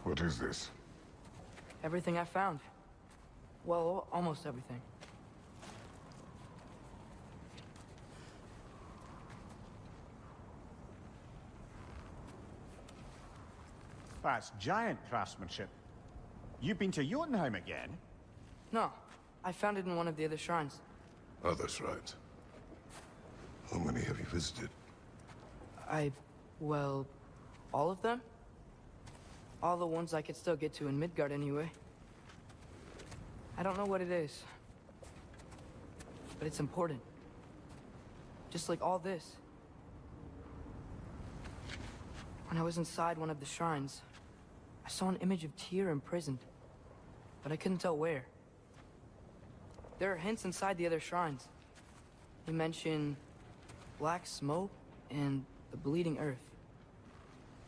What is this? Everything I found. Well, almost everything. That's giant craftsmanship. You've been to Jotunheim again? No, I found it in one of the other shrines. Other shrines. How many have you visited? Well, all of them? All the ones I could still get to in Midgard anyway. I don't know what it is, but it's important. Just like all this. When I was inside one of the shrines, I saw an image of Tyr imprisoned, but I couldn't tell where. There are hints inside the other shrines. They mention black smoke and the bleeding earth.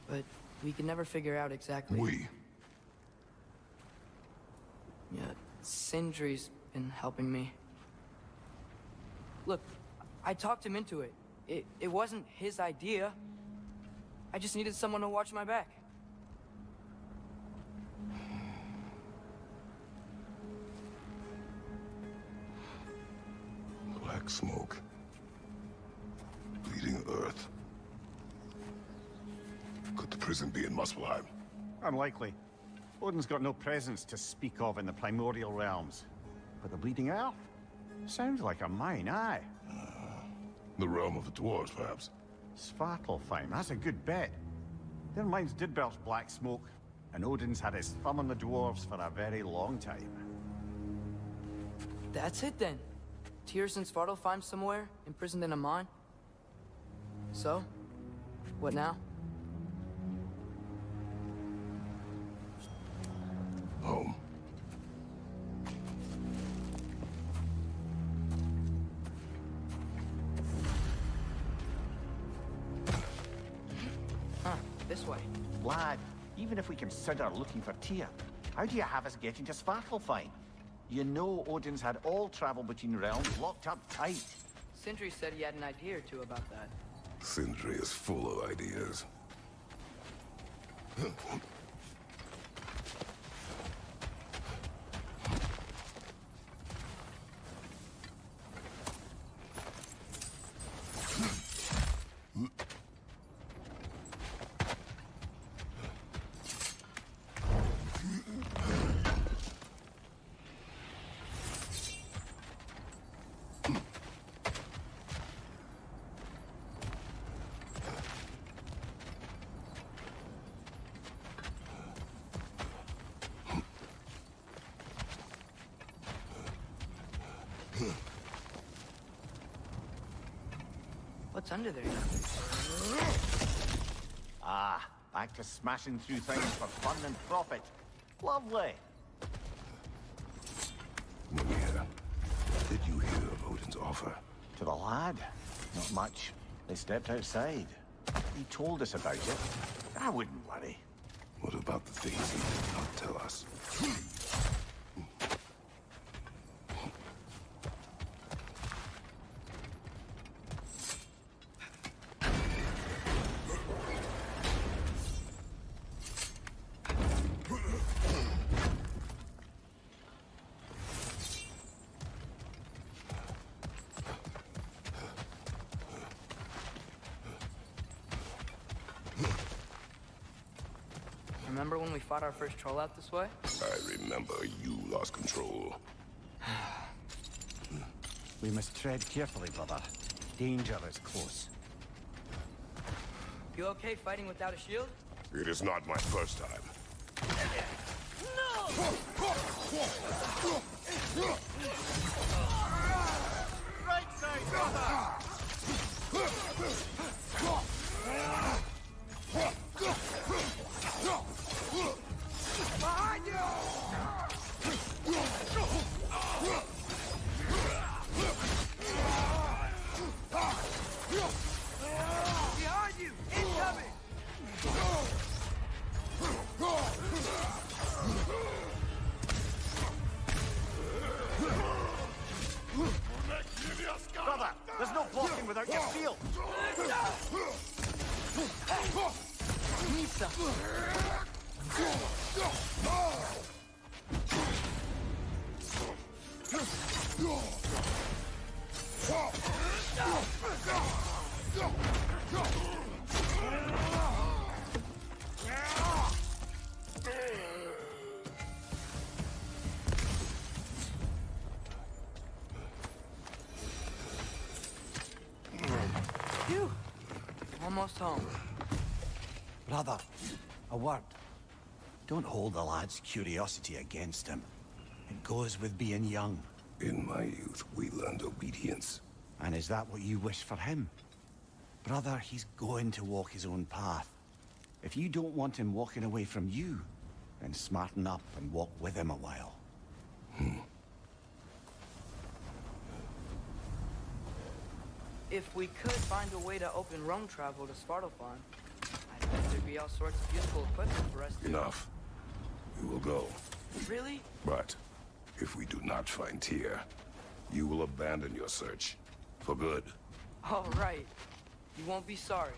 But we could never figure out exactly. We? Yeah, Sindri's been helping me. Look, I talked him into it. It wasn't his idea. I just needed someone to watch my back. Black smoke. Bleeding earth. Could the prison be in Muspelheim? Unlikely. Odin's got no presence to speak of in the primordial realms. But the Bleeding Earth? Sounds like a mine, aye. The realm of the dwarves, perhaps? Svartalfheim, that's a good bet. Their mines did belch black smoke, and Odin's had his thumb on the dwarves for a very long time. That's it then. Tyr's in Svartalfheim somewhere, imprisoned in a mine. So, what now? Home. This way. Lad, even if we consider looking for Tyr, how do you have us getting to Svartalfheim? You know Odin's had all travel between realms locked up tight. Sindri said he had an idea or two about that. Sindri is full of ideas. What's under there? Ah, back to smashing through things for fun and profit. Lovely. Mimir, did you hear of Odin's offer? To the lad? Not much. They stepped outside. He told us about it. I wouldn't worry. What about the things he did not tell us? Remember when we fought our first troll out this way? I remember you lost control. We must tread carefully, brother. Danger is close. You okay fighting without a shield? It is not my first time. Right side, brother! Behind you! Behind you! Incoming! Almost home. Brother, a word. Don't hold the lad's curiosity against him. It goes with being young. In my youth, we learned obedience. And is that what you wish for him? Brother, he's going to walk his own path. If you don't want him walking away from you, then smarten up and walk with him a while. If we could find a way to open roam travel to Svartalfheim, I bet there'd be all sorts of useful equipment for us to... Enough. We will go. Really? But if we do not find Tyr, you will abandon your search. For good. All right. You won't be sorry.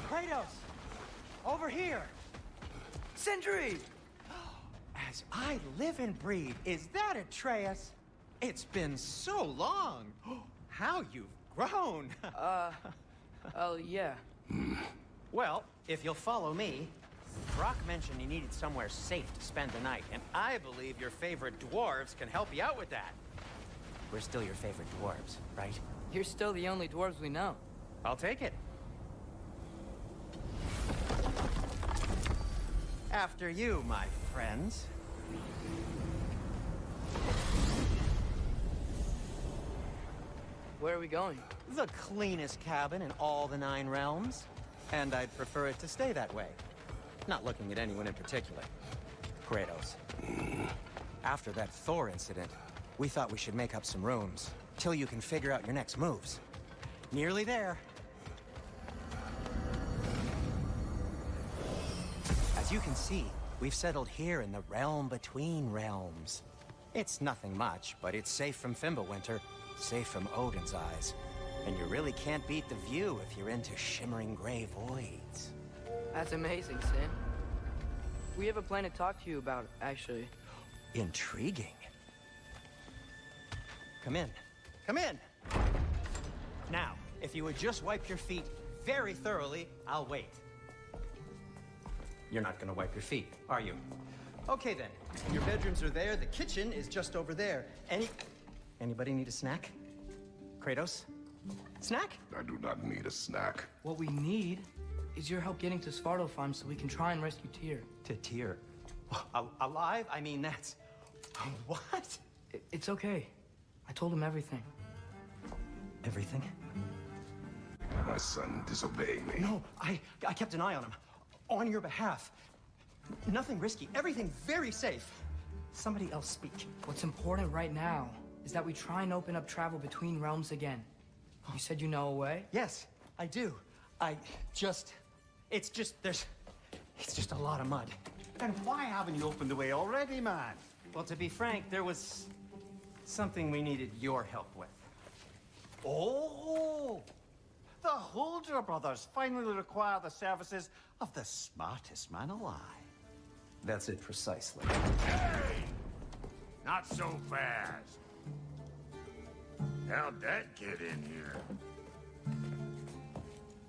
Kratos! Over here! Sindri! As I live and breathe, is that Atreus? It's been so long! How you've grown! Oh, yeah. Well, if you'll follow me, Brock mentioned he needed somewhere safe to spend the night, and I believe your favorite dwarves can help you out with that. We're still your favorite dwarves, right? You're still the only dwarves we know. I'll take it. After you, my friends. Where are we going? The cleanest cabin in all the 9 realms. And I'd prefer it to stay that way. Not looking at anyone in particular. Kratos. After that Thor incident, we thought we should make up some rooms, till you can figure out your next moves. Nearly there. As you can see, we've settled here in the realm between realms. It's nothing much, but it's safe from Fimbulwinter, safe from Odin's eyes. And you really can't beat the view if you're into shimmering gray voids. That's amazing, Sin. We have a plan to talk to you about, actually. Intriguing. Come in. Come in! Now, if you would just wipe your feet very thoroughly, I'll wait. You're not gonna wipe your feet, are you? Okay then. Your bedrooms are there, the kitchen is just over there. Anybody need a snack? Kratos? Snack? I do not need a snack. What we need is your help getting to Svartalfheim so we can try and rescue Tyr. To Tyr? Alive? I mean, that's... What? It's okay. I told him everything. Everything? My son disobeying me. No, I kept an eye on him. On your behalf. Nothing risky. Everything very safe. Somebody else speak. What's important right now is that we try and open up travel between realms again. You said you know a way? Yes, I do. It's just a lot of mud. And why haven't you opened the way already, man? Well, to be frank, there was something we needed your help with. Oh! The Holder brothers finally require the services of the smartest man alive. That's it precisely. Hey! Not so fast. How'd that get in here?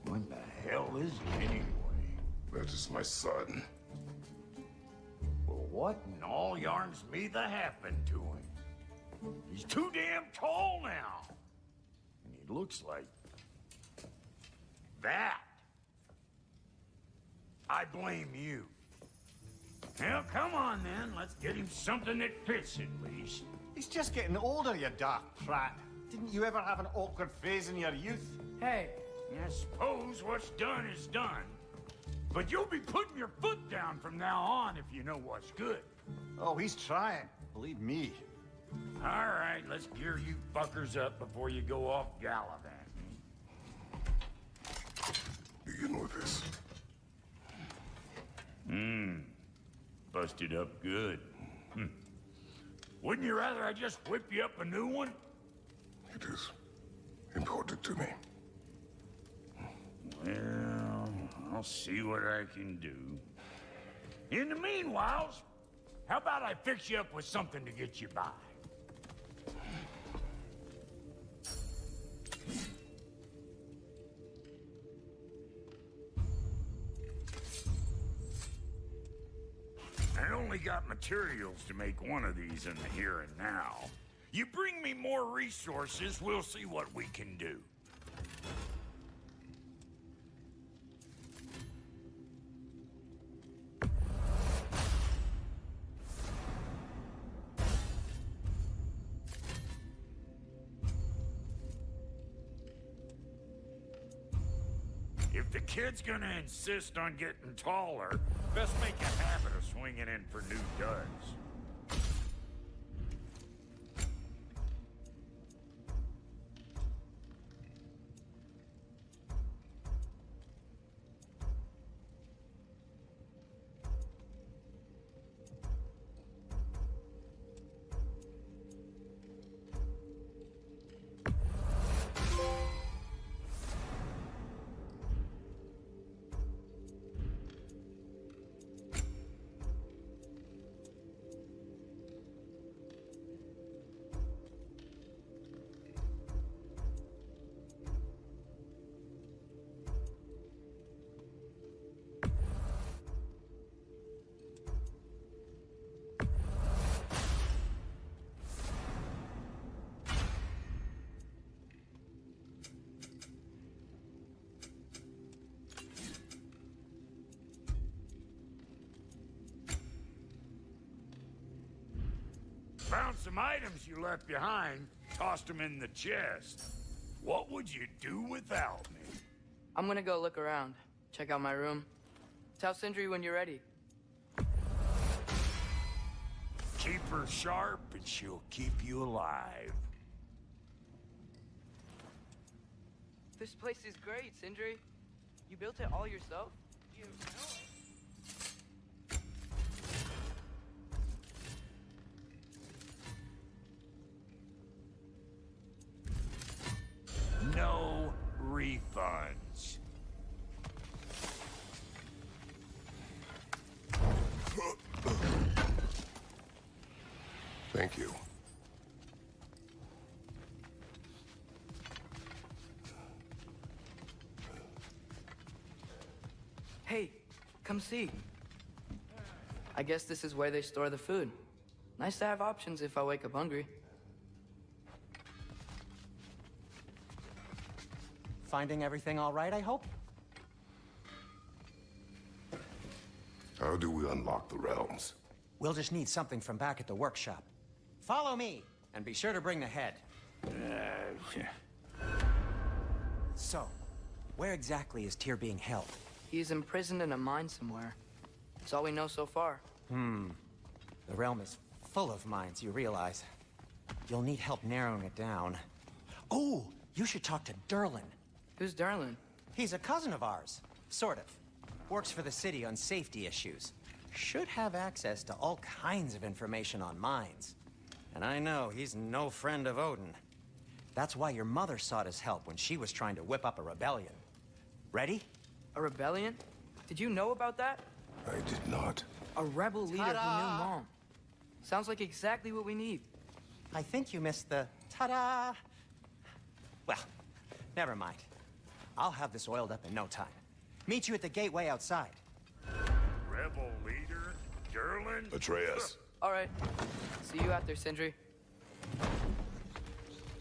What the hell is he anyway? That is my son. Well, what in all yarns me that happened to him? He's too damn tall now. And he looks like... that. I blame you. Well, come on then. Let's get him something that fits at least. He's just getting older, you dark prat. Didn't you ever have an awkward phase in your youth? Hey, I suppose what's done is done. But you'll be putting your foot down from now on if you know what's good. Oh, he's trying. Believe me. All right, let's gear you fuckers up before you go off gallivanting. Begin with this. Busted up good. Wouldn't you rather I just whip you up a new one? It is important to me. Well, I'll see what I can do. In the meanwhile, how about I fix you up with something to get you by? I only got materials to make one of these in the here and now. You bring me more resources, we'll see what we can do. If the kid's gonna insist on getting taller, best make a habit of swinging in for new duds. Found some items you left behind, tossed them in the chest. What would you do without me? I'm gonna go look around. Check out my room. Tell Sindri when you're ready. Keep her sharp and she'll keep you alive. This place is great, Sindri. You built it all yourself? You know it. No refunds. Thank you. Hey, come see. I guess this is where they store the food. Nice to have options if I wake up hungry. Finding everything all right, I hope? How do we unlock the realms? We'll just need something from back at the workshop. Follow me, and be sure to bring the head. So, where exactly is Tyr being held? He's imprisoned in a mine somewhere. That's all we know so far. The realm is full of mines, you realize. You'll need help narrowing it down. Oh, you should talk to Durlin. Who's Darlin? He's a cousin of ours, sort of. Works for the city on safety issues. Should have access to all kinds of information on mines. And I know he's no friend of Odin. That's why your mother sought his help when she was trying to whip up a rebellion. Ready? A rebellion? Did you know about that? I did not. A rebel leader who knew Mom. Sounds like exactly what we need. I think you missed the ta-da. Well, never mind. I'll have this oiled up in no time. Meet you at the gateway outside. Rebel leader, Durlin? Atreus. All right. See you out there, Sindri.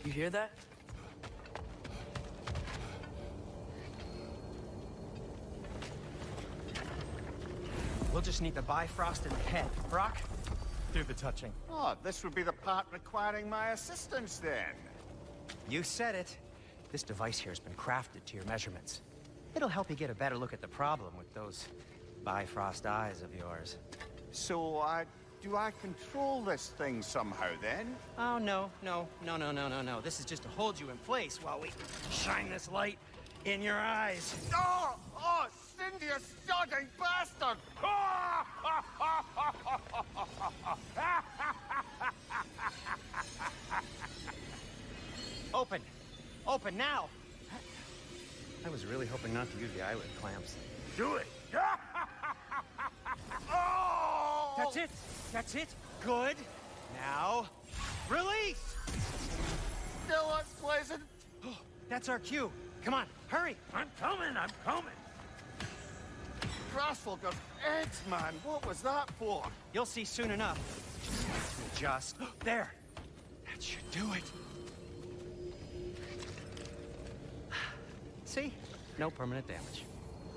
You hear that? We'll just need the Bifrost in the head. Brock, do the touching. Oh, this would be the part requiring my assistance then. You said it. This device here has been crafted to your measurements. It'll help you get a better look at the problem with those Bifrost eyes of yours. So, do I control this thing somehow then? Oh, no. This is just to hold you in place while we shine this light in your eyes. Oh, Cindy, you sodding bastard! Open! Open now! I was really hoping not to use the eyelid clamps. Do it! Oh! That's it! That's it! Good! Now, release! Still unpleasant. That's our cue. Come on, hurry! I'm coming! Grassful eggs, man. What was that for? You'll see soon enough. Just there. That should do it. See? No permanent damage.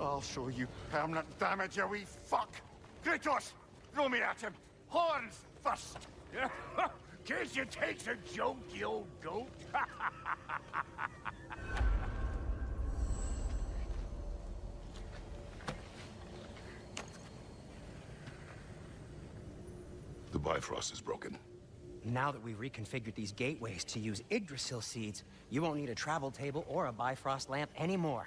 I'll show you permanent damage, you wee fuck! Kratos! Throw me at him! Horns first! Guess you takes a joke, you old goat. The Bifrost is broken. Now that we've reconfigured these gateways to use Yggdrasil seeds, you won't need a travel table or a Bifrost lamp anymore.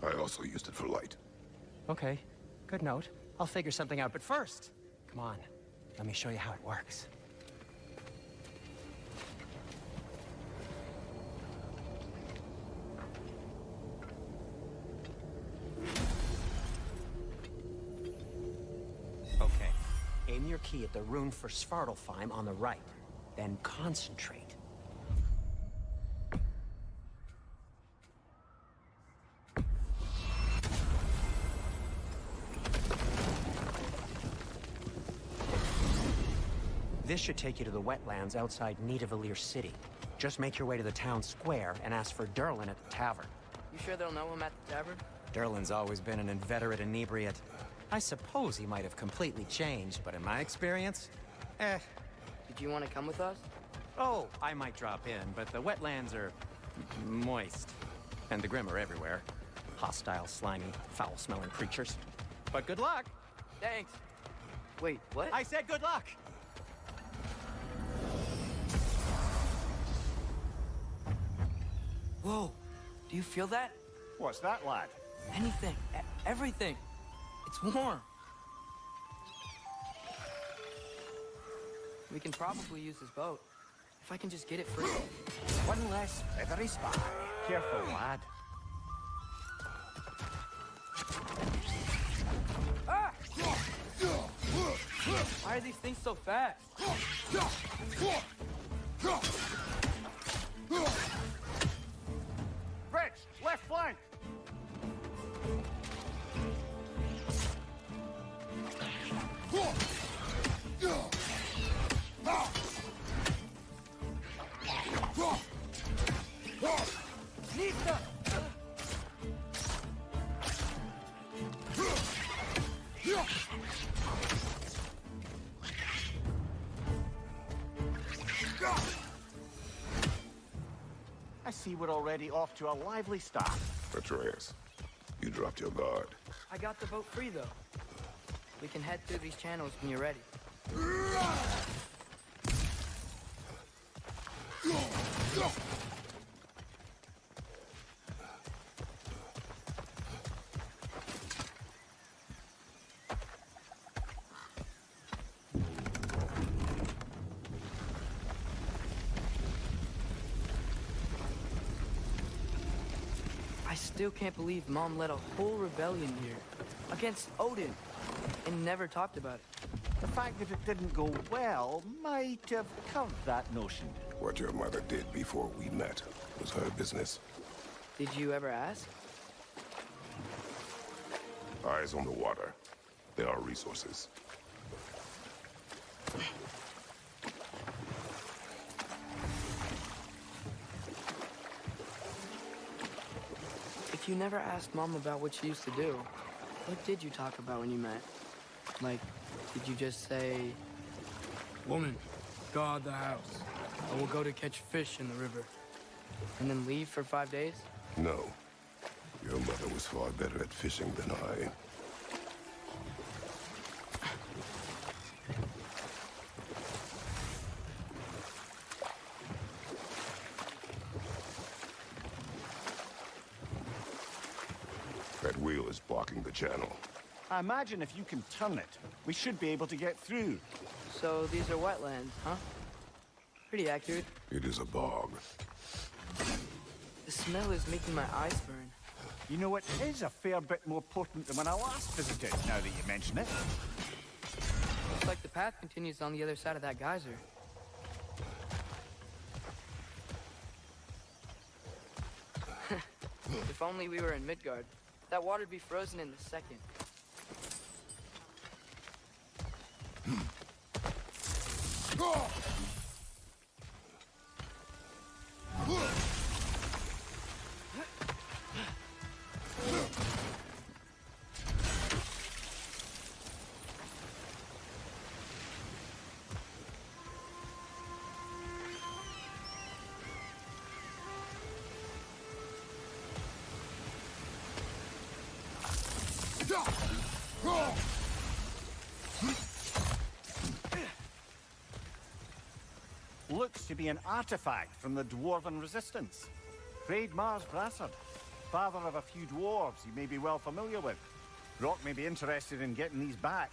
I also used it for light. Okay, good note. I'll figure something out, but first, come on, let me show you how it works. Okay, aim your key at the rune for Svartalfheim on the right, then concentrate. This should take you to the wetlands outside Nidavellir City. Just make your way to the town square and ask for Derlin at the tavern. You sure they'll know him at the tavern? Derlin's always been an inveterate inebriate. I suppose he might have completely changed, but in my experience, Did you want to come with us? Oh, I might drop in, but the wetlands are moist. And the Grim are everywhere. Hostile, slimy, foul-smelling creatures. But good luck! Thanks. Wait, what? I said good luck! Whoa, do you feel that? What's that, lad? Anything, everything. It's warm. We can probably use this boat. If I can just get it free. One less feathery spy. Careful, lad. Ah! Why are these things so fast? Rich, left flank! Nista! I see we're already off to a lively start. Atreus, you dropped your guard. I got the boat free, though. We can head through these channels when you're ready. I still can't believe Mom led a whole rebellion here against Odin and never talked about it. The fact that it didn't go well might have curved that notion. What your mother did before we met was her business. Did you ever ask? Eyes on the water. There are resources. If you never asked Mom about what she used to do, what did you talk about when you met? Like, did you just say, "Woman, guard the house. I will go to catch fish in the river," and then leave for 5 days? No. Your mother was far better at fishing than I. That wheel is blocking the channel. I imagine if you can turn it, we should be able to get through. So these are wetlands, huh? Pretty accurate. It is a bog. The smell is making my eyes burn. You know, it is a fair bit more potent than when I last visited, now that you mention it. Looks like the path continues on the other side of that geyser. If only we were in Midgard. That water'd be frozen in a second. Looks to be an artifact from the Dwarven Resistance. Craig Mars Brassard, father of a few dwarves you may be well familiar with. Rock may be interested in getting these back.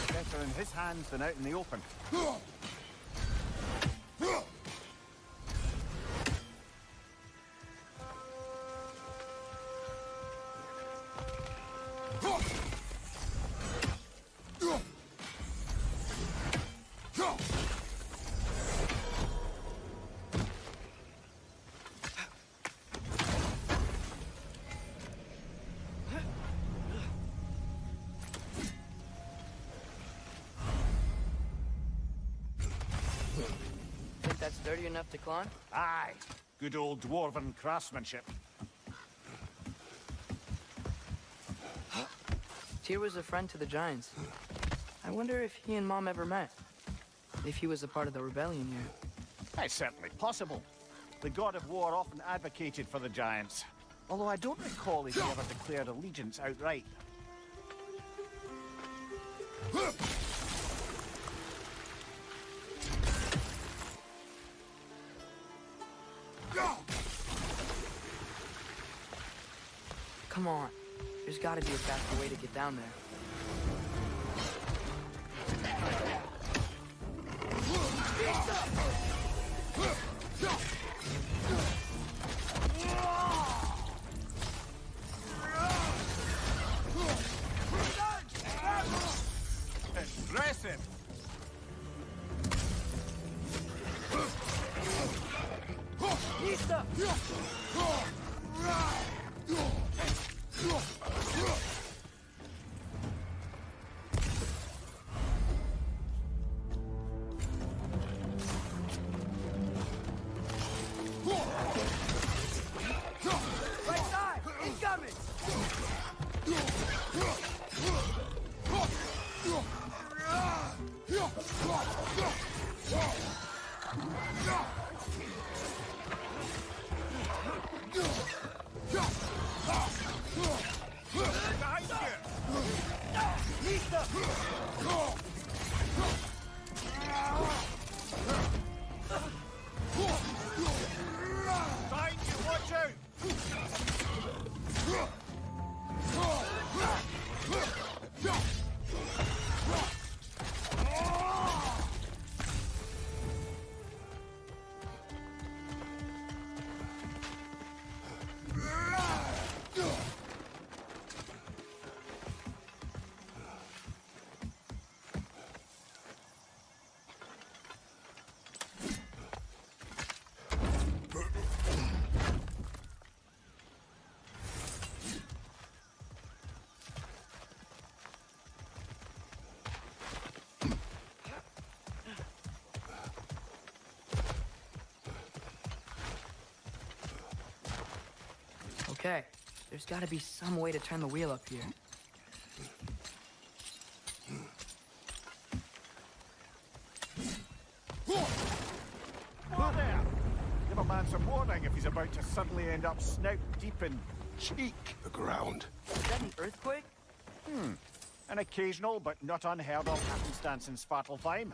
Better in his hands than out in the open. Think that's sturdy enough to climb? Aye, good old Dwarven craftsmanship. Tyr was a friend to the Giants. I wonder if he and Mom ever met. If he was a part of the rebellion here. It's certainly possible. The god of war often advocated for the Giants. Although I don't recall if he ever declared allegiance outright. Come on. There's gotta be a faster way to get down there. Impressive! Right side! Incoming! Behind you, watch out! There's gotta be some way to turn the wheel up here. Whoa there! Give a man some warning if he's about to suddenly end up snout deep in cheek. The ground. Is that an earthquake? An occasional but not unheard of happenstance in Svartalfheim.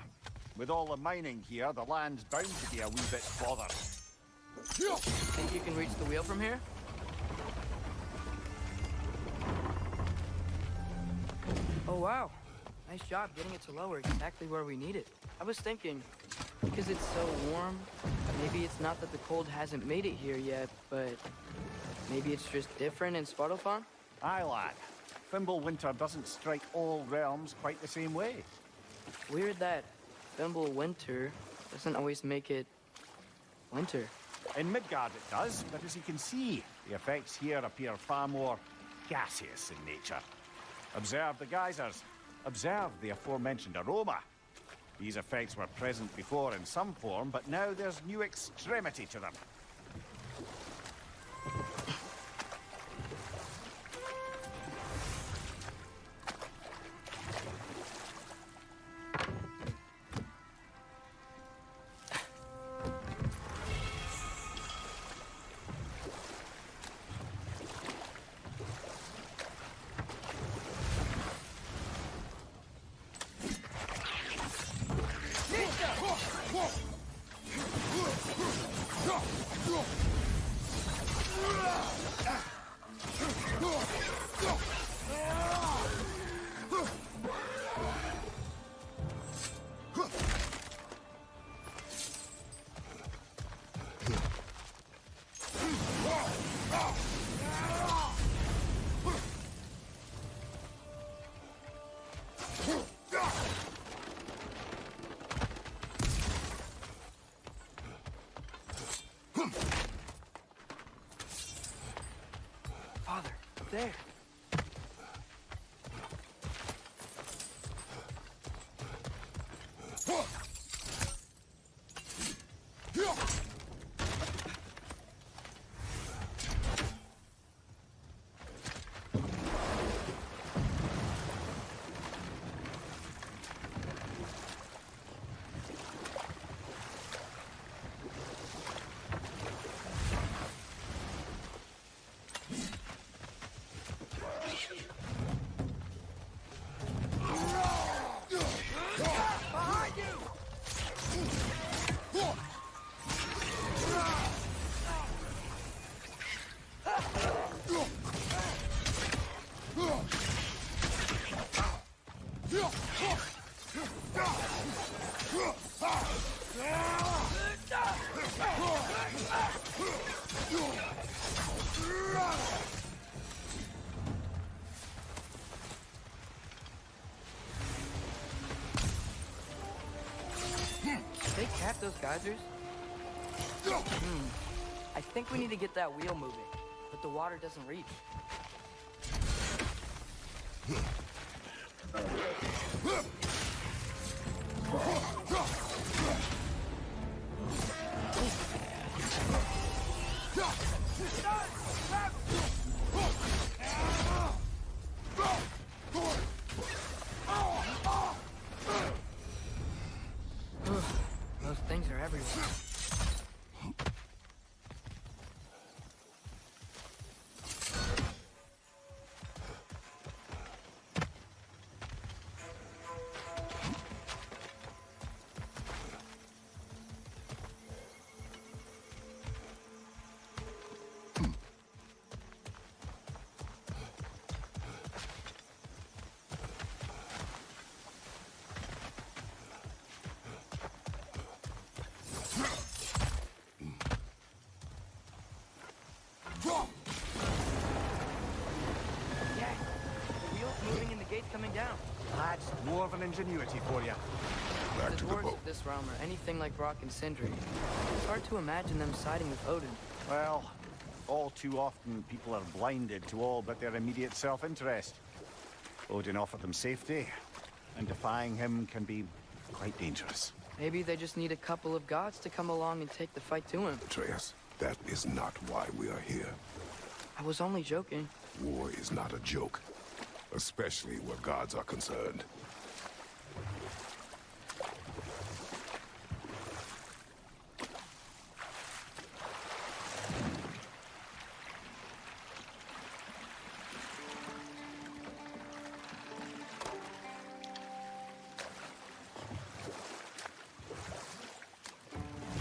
With all the mining here, the land's bound to be a wee bit bothered. Think you can reach the wheel from here? Oh wow. Nice job getting it to lower exactly where we need it. I was thinking, because it's so warm, maybe it's not that the cold hasn't made it here yet, but maybe it's just different in Svartalfheim? Aye, lad. Fimbulwinter doesn't strike all realms quite the same way. Weird that Fimbulwinter doesn't always make it winter. In Midgard it does, but as you can see, the effects here appear far more gaseous in nature. Observe the geysers. Observe the aforementioned aroma. These effects were present before in some form, but now there's new extremity to them. Father, up there. They cap those geysers? I think we need to get that wheel moving, but the water doesn't reach. Those things are everywhere. Yeah, the wheel's moving and the gate's coming down. That's dwarven ingenuity for you. Back The to the dwarves boat. of this realm are anything like Rock and Sindri. It's hard to imagine them siding with Odin. Well, all too often people are blinded to all but their immediate self-interest. Odin offered them safety, and defying him can be quite dangerous. Maybe they just need a couple of gods to come along and take the fight to him. Atreus, that is not why we are here. I was only joking. War is not a joke, especially where gods are concerned.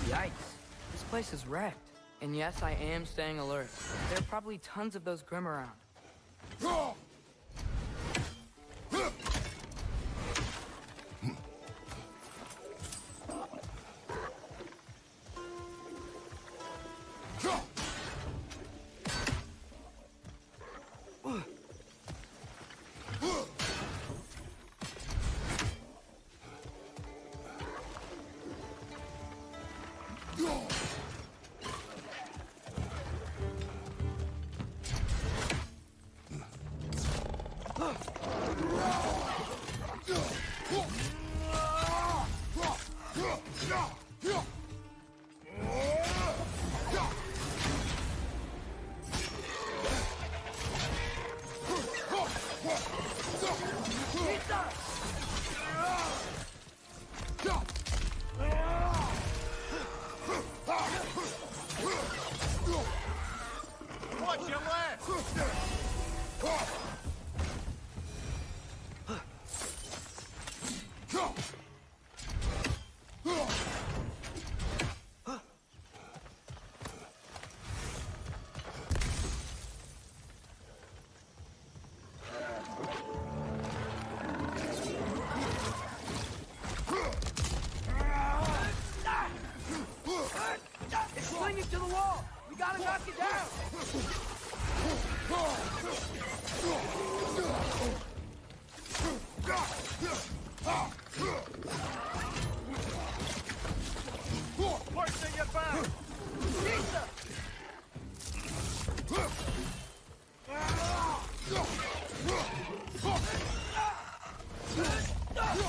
Yikes. This place is wrecked. And yes, I am staying alert. There are probably tons of those Grim around. Watch your left! It's clinging to the wall! We gotta knock it down! Forcing your back!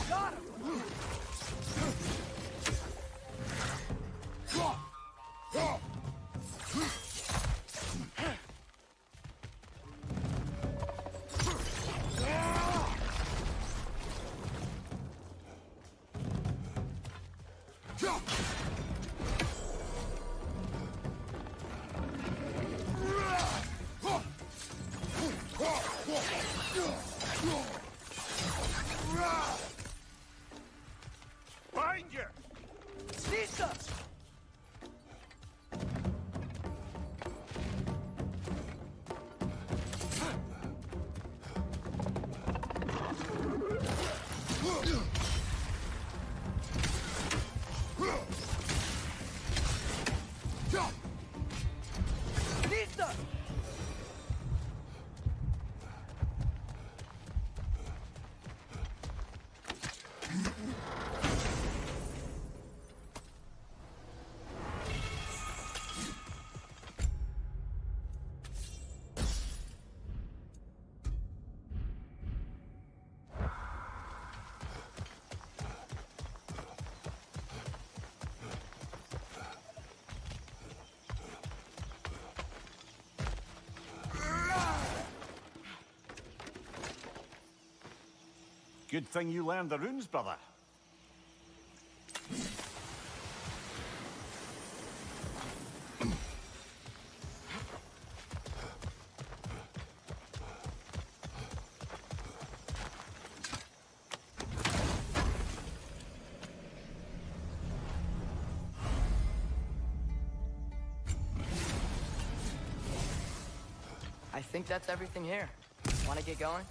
Got him! Find you! Lisa! Lisa! Good thing you learned the runes, brother. I think that's everything here. Wanna get going?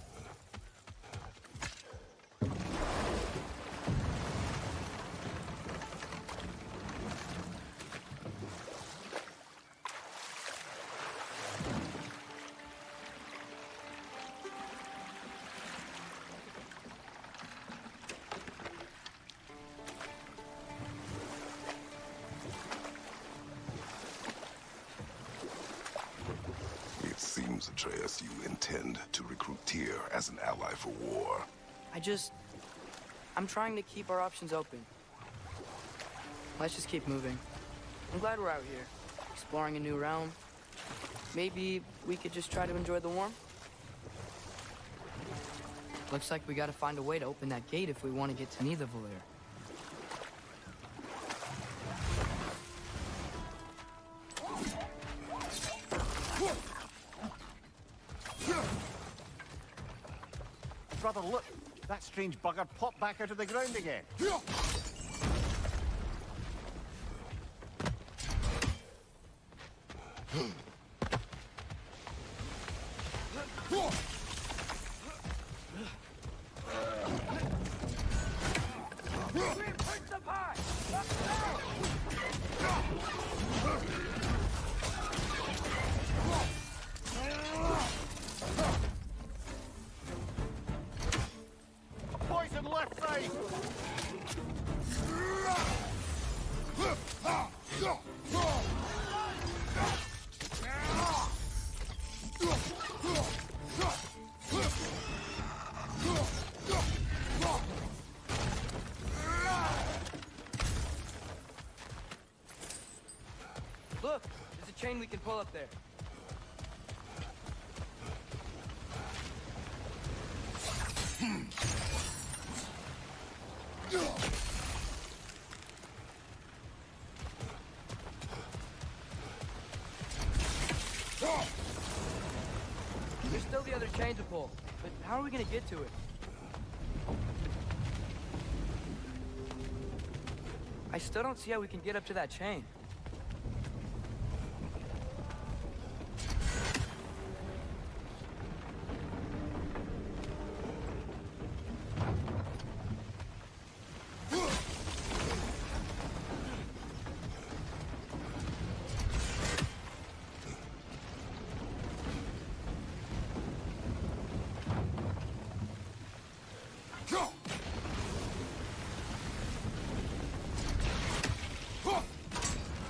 It seems, Atreus, you intend to recruit Tyr as an ally for war. I'm trying to keep our options open. Let's just keep moving. I'm glad we're out here, exploring a new realm. Maybe we could just try to enjoy the warmth? Looks like we gotta find a way to open that gate if we want to get to Nidavellir. Brother, look! That strange bugger popped back out of the ground again. Poison left side! Look, there's a chain we can pull up there. There's still the other chain to pull, but how are we gonna get to it? I still don't see how we can get up to that chain.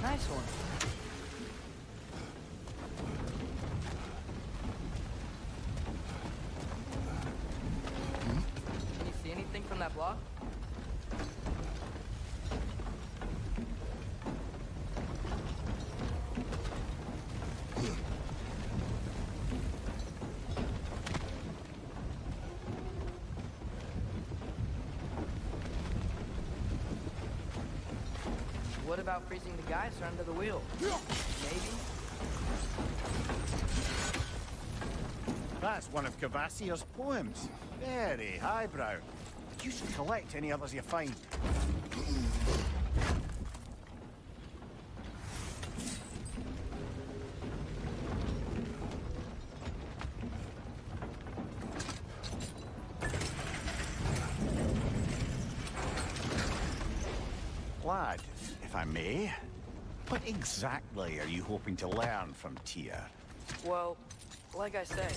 Nice one. Can you see anything from that block? What about freezing the guys under the wheel? Maybe? That's one of Cavassier's poems. Very highbrow. You should collect any others you find. Lad, if I may, what exactly are you hoping to learn from Tyr? Well, like I said,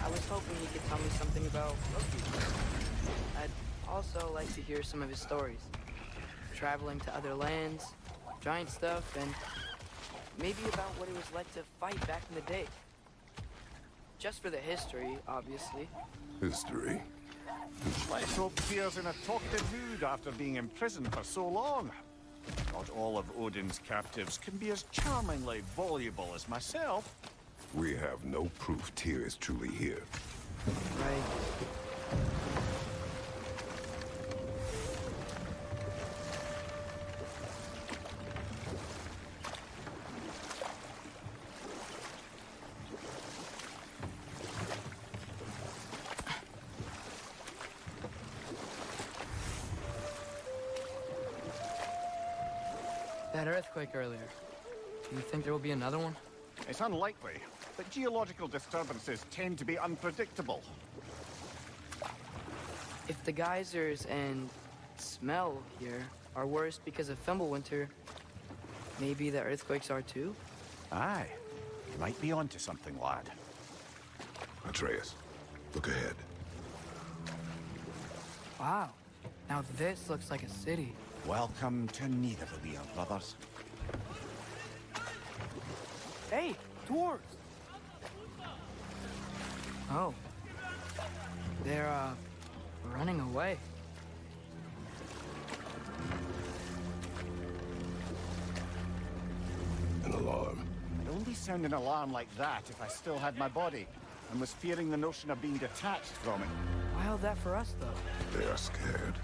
I was hoping he could tell me something about Loki. I'd also like to hear some of his stories. Traveling to other lands, giant stuff, and maybe about what it was like to fight back in the day. Just for the history, obviously. History? Let's hope Tyr's in a talkative mood after being imprisoned for so long. Not all of Odin's captives can be as charmingly voluble as myself. We have no proof Tyr is truly here. Right. That earthquake earlier. Do you think there will be another one? It's unlikely, but geological disturbances tend to be unpredictable. If the geysers and smell here are worse because of Fimbulwinter, maybe the earthquakes are too? Aye, you might be onto something, lad. Atreus, look ahead. Wow. Now this looks like a city. Welcome to Nidavellir, brothers. Hey, dwarves! Oh. They're, running away. An alarm. Only only sound an alarm like that if I still had my body and was fearing the notion of being detached from it. Why all that for us, though? They are scared.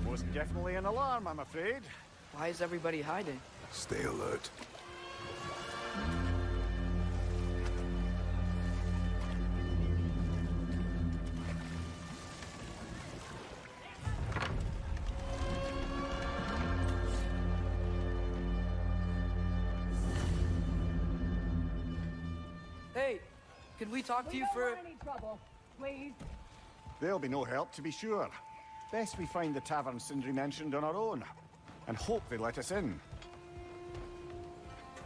Most definitely an alarm, I'm afraid. Why is everybody hiding? Stay alert. Hey, could we talk to you for... any trouble, please. There'll be no help, to be sure. Best we find the tavern Sindri mentioned on our own, and hope they let us in.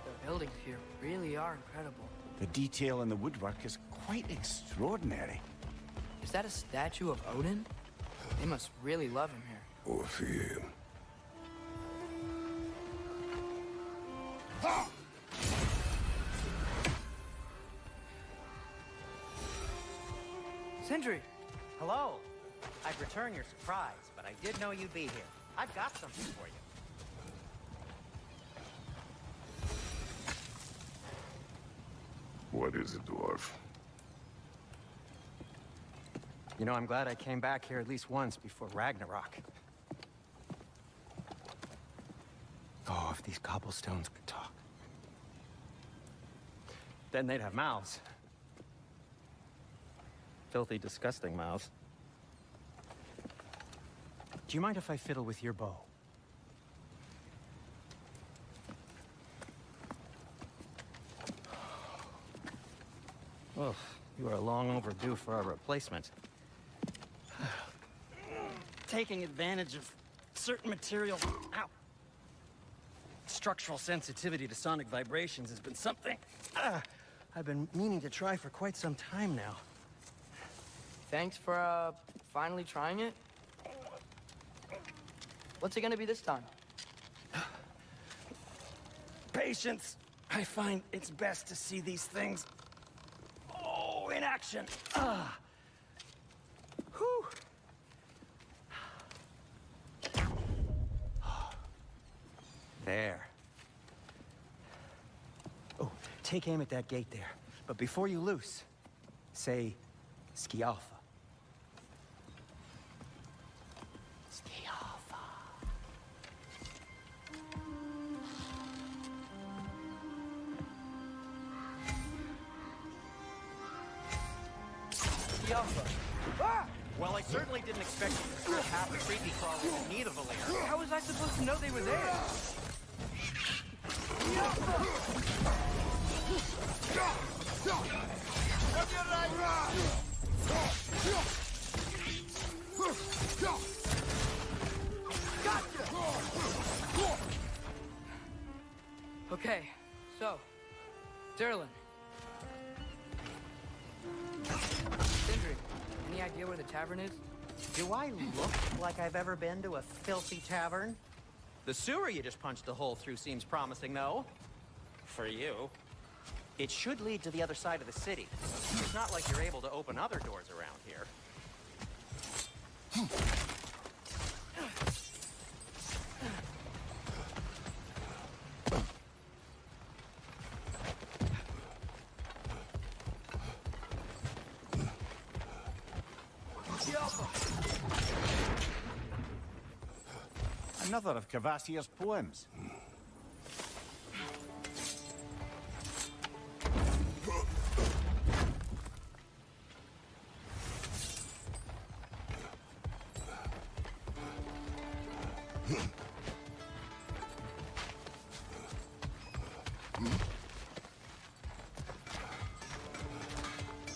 The buildings here really are incredible. The detail in the woodwork is quite extraordinary. Is that a statue of Odin? They must really love him here. Or fear him. Sindri! Hello. I'd return your surprise, but I did know you'd be here. I've got something for you. What is it, dwarf? You know, I'm glad I came back here at least once before Ragnarok. Oh, if these cobblestones could talk. Then they'd have mouths. Filthy, disgusting mouths. Do you mind if I fiddle with your bow? Oh, you are long overdue for a replacement. Taking advantage of certain materials. Ow. Structural sensitivity to sonic vibrations has been something I've been meaning to try for quite some time now. Thanks for, finally trying it. What's it gonna be this time? Patience. I find it's best to see these things, in action. Whew. There. Oh, take aim at that gate there. But before you loose, say, Ski Alpha. Ski Alpha. Alpha. Ah! Well, I certainly didn't expect you to start half the creepy crawlers in need of a lair. How was I supposed to know they were there? Okay, so, Derlin. Sindri, any idea where the tavern is? Do I look like I've ever been to a filthy tavern? The sewer you just punched a hole through seems promising, though. For you. It should lead to the other side of the city. It's not like you're able to open other doors around here. Another of Kvasir's poems.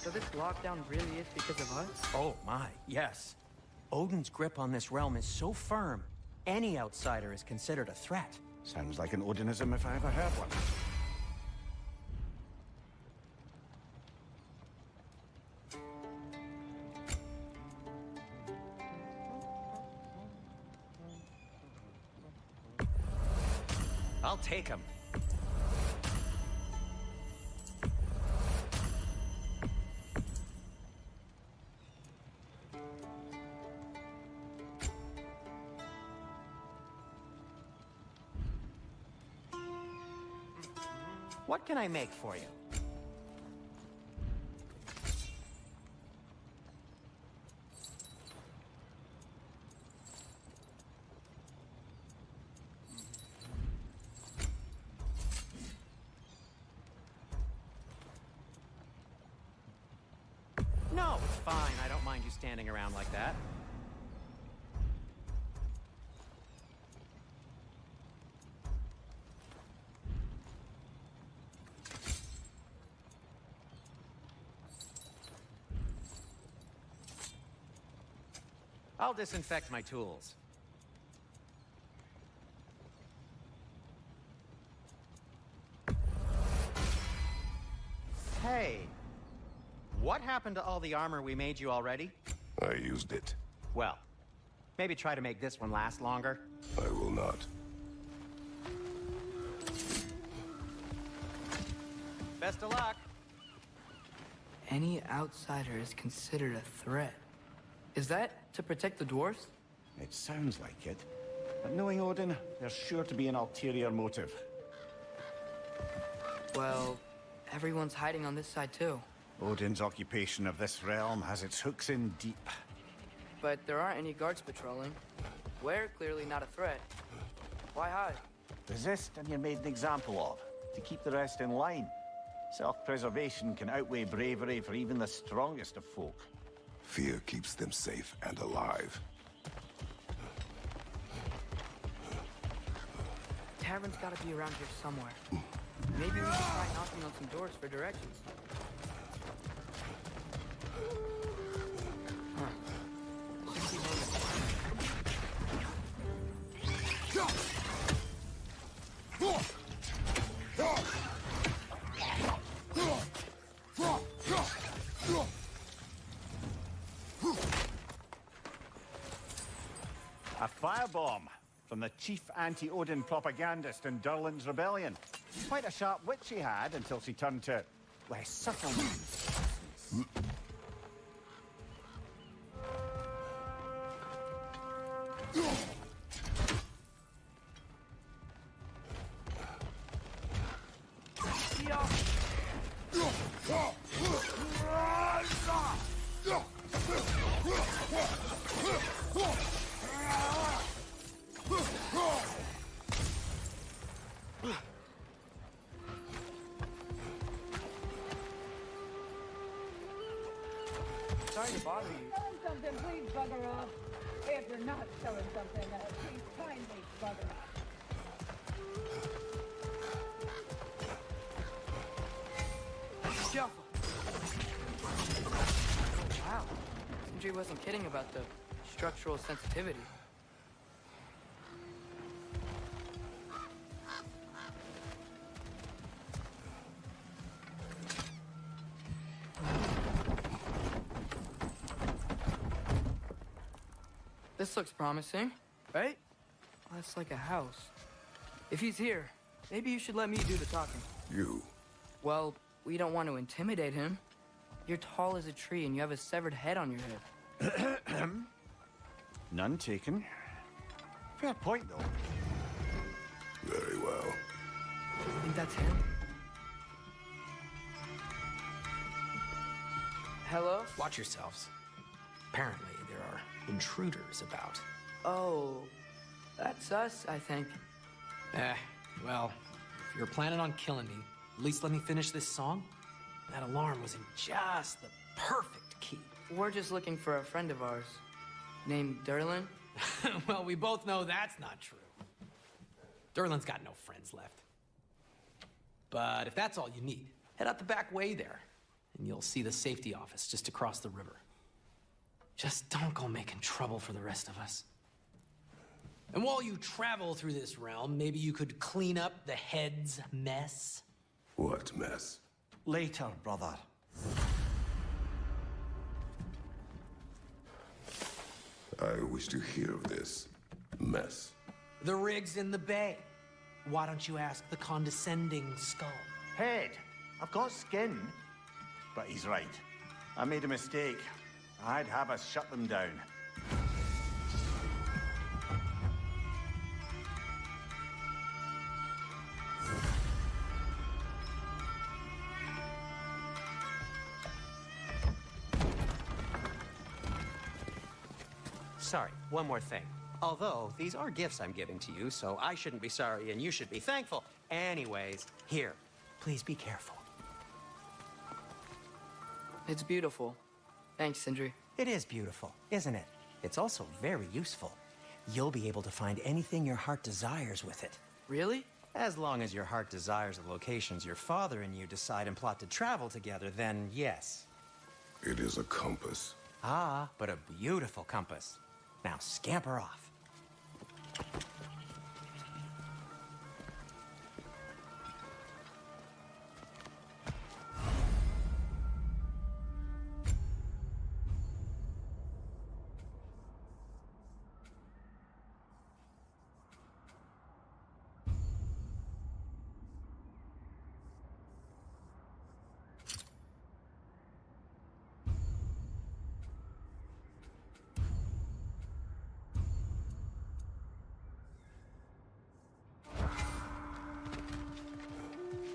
So this lockdown really is because of us? Oh my, yes. Odin's grip on this realm is so firm, any outsider is considered a threat. Sounds like an Odinism if I ever heard one. I'll take him. What can I make for you? No, it's fine. I don't mind you standing around like that. I'll disinfect my tools. Hey, what happened to all the armor we made you already? I used it. Well, maybe try to make this one last longer. I will not. Best of luck. Any outsider is considered a threat. Is that to protect the dwarves? It sounds like it. But knowing Odin, there's sure to be an ulterior motive. Well, everyone's hiding on this side too. Odin's occupation of this realm has its hooks in deep. But there aren't any guards patrolling. We're clearly not a threat. Why hide? Resist and you're made an example of, to keep the rest in line. Self-preservation can outweigh bravery for even the strongest of folk. Fear keeps them safe and alive. Tavern's gotta be around here somewhere. Maybe we can try knocking on some doors for directions. A firebomb from the chief anti-Odin propagandist in Durlin's rebellion. Quite a sharp wit she had until she turned to less subtle means. Sorry to bother you. Selling something, please bugger off. If you're not selling something, please kindly bugger off. Shuffle. Wow. Sindri wasn't kidding about the structural sensitivity. This looks promising, right? Well, that's like a house. If he's here, maybe you should let me do the talking. You. Well, we don't want to intimidate him. You're tall as a tree and you have a severed head on your head. None taken. Fair point, though. Very well. You think that's him? Hello? Watch yourselves. Apparently, there are intruders about. Oh, that's us, I think. Well, if you're planning on killing me, at least let me finish this song. That alarm was in just the perfect key. We're just looking for a friend of ours named Durlin. Well, we both know that's not true. Durlin's got no friends left. But if that's all you need, head out the back way there, and you'll see the safety office just across the river. Just don't go making trouble for the rest of us. And while you travel through this realm, maybe you could clean up the head's mess. What mess? Later, brother. I wish to hear of this mess. The rig's in the bay. Why don't you ask the condescending skull? Head, I've got skin. But he's right. I made a mistake. I'd have us shut them down. sorry, one more thing. Although, these are gifts I'm giving to you, so I shouldn't be sorry and you should be thankful. Anyways, here, please be careful. It's beautiful. Thanks, Sindri. It is beautiful, isn't it? It's also very useful. You'll be able to find anything your heart desires with it. Really? As long as your heart desires the locations your father and you decide and plot to travel together, then yes. It is a compass. Ah, but a beautiful compass. Now scamper off.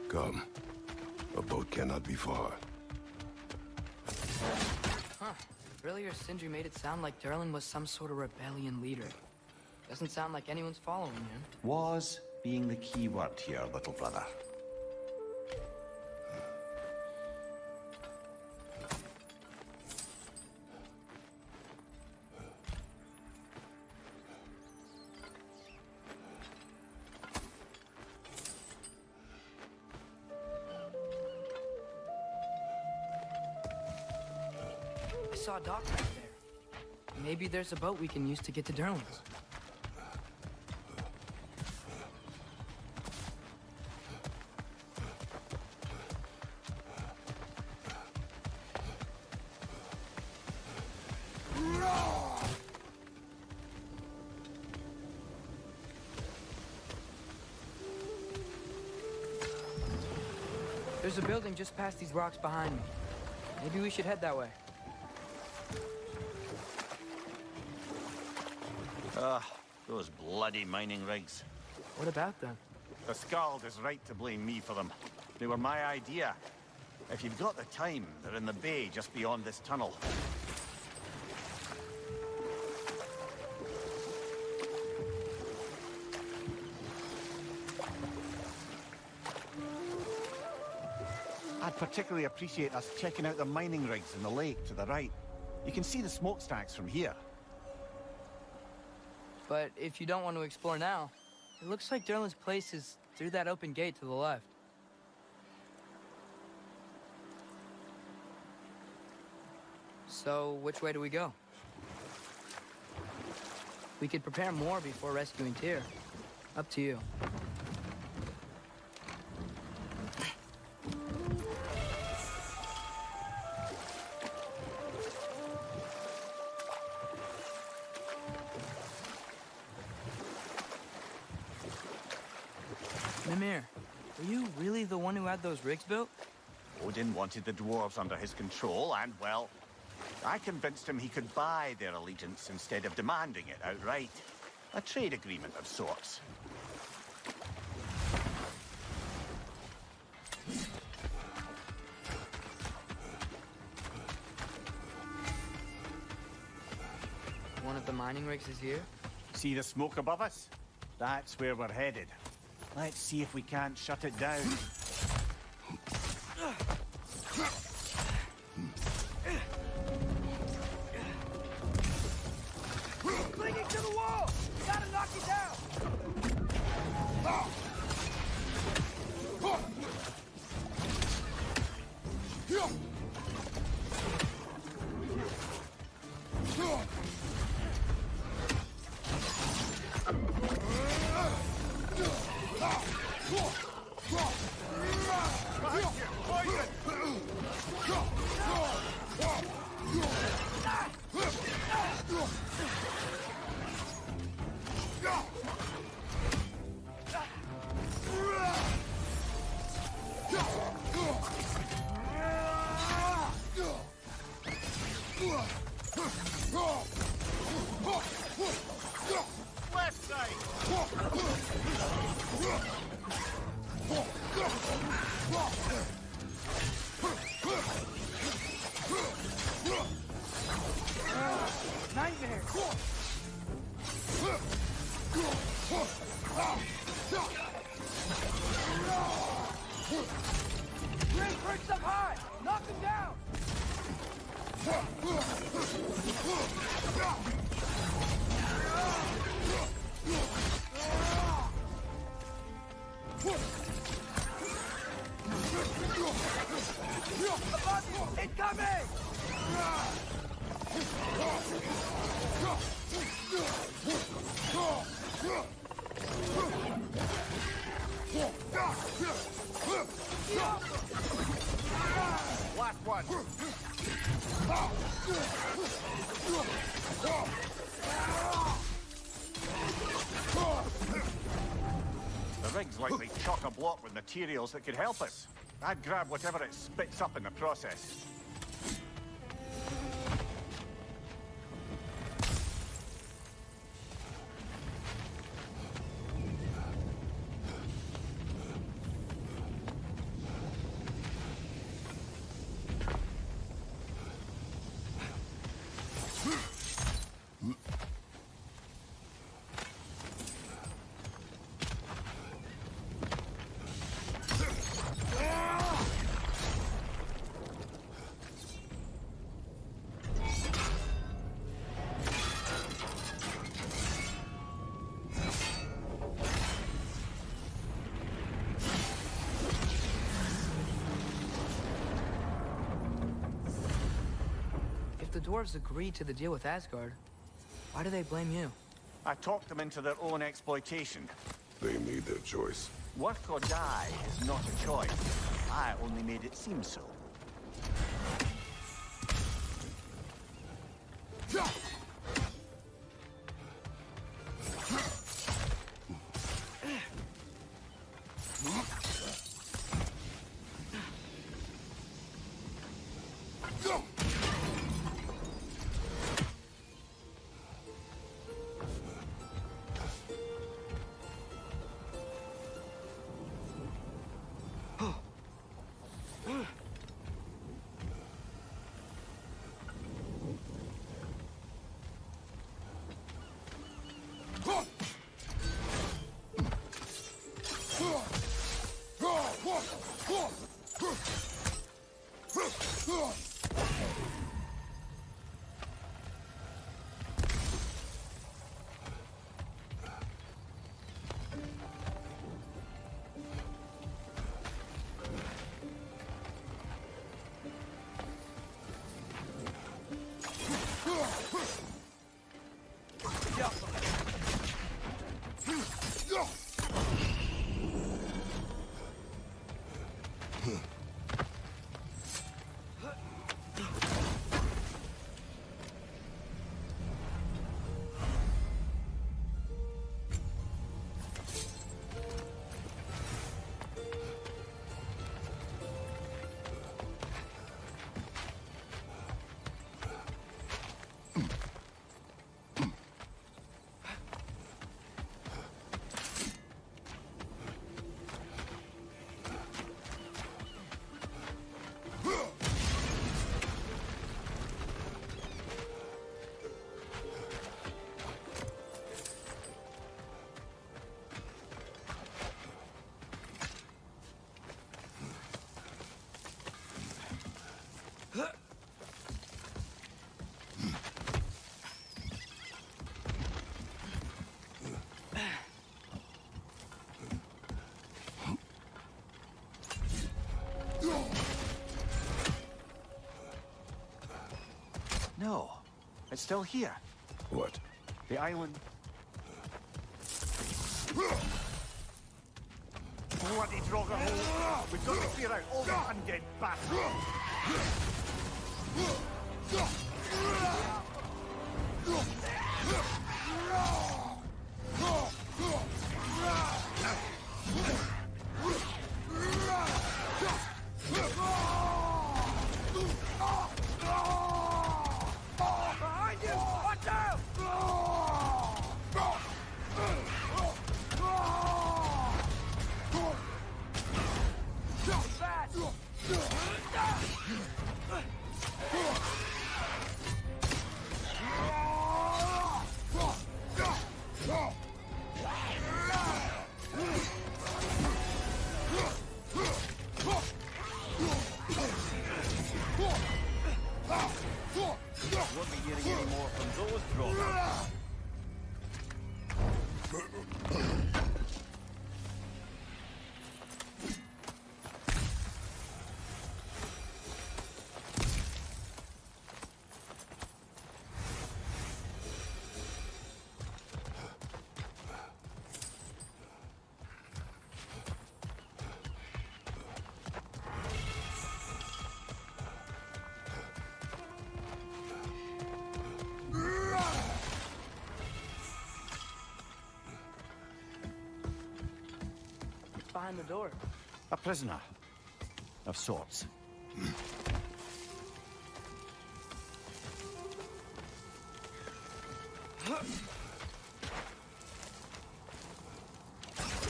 Come. A boat cannot be far. Huh. Earlier, Sindri made it sound like Durlin was some sort of rebellion leader. Doesn't sound like anyone's following him. Was being the key word here, little brother. I saw a dock right there. Maybe there's a boat we can use to get to Durlin's. There's a building just past these rocks behind me. Maybe we should head that way. Those bloody mining rigs. What about them? The Skald is right to blame me for them. They were my idea. If you've got the time, they're in the bay just beyond this tunnel. I'd particularly appreciate us checking out the mining rigs in the lake to the right. You can see the smokestacks from here. But if you don't want to explore now, it looks like Durlin's place is through that open gate to the left. So, which way do we go? We could prepare more before rescuing Tyr. Up to you. Mimir, were you really the one who had those rigs built? Odin wanted the dwarves under his control, and, well, I convinced him he could buy their allegiance instead of demanding it outright. A trade agreement of sorts. One of the mining rigs is here? See the smoke above us? That's where we're headed. Let's see if we can't shut it down. Clinging to the wall! Gotta knock it down! Left side! Nightmare! Incoming! Last one. The rig's likely chock-a-block with materials that could help us. I'd grab whatever it spits up in the process. The dwarves agreed to the deal with Asgard. Why do they blame you? I talked them into their own exploitation. They made their choice. Work or die is not a choice. I only made it seem so. No, it's still here. What? The island. Bloody Draugr! We've got to clear out all the undead bastards! Behind you! Watch out! Fast! Won't be hearing any more from those drawbacks. Behind the door. A prisoner. Of sorts.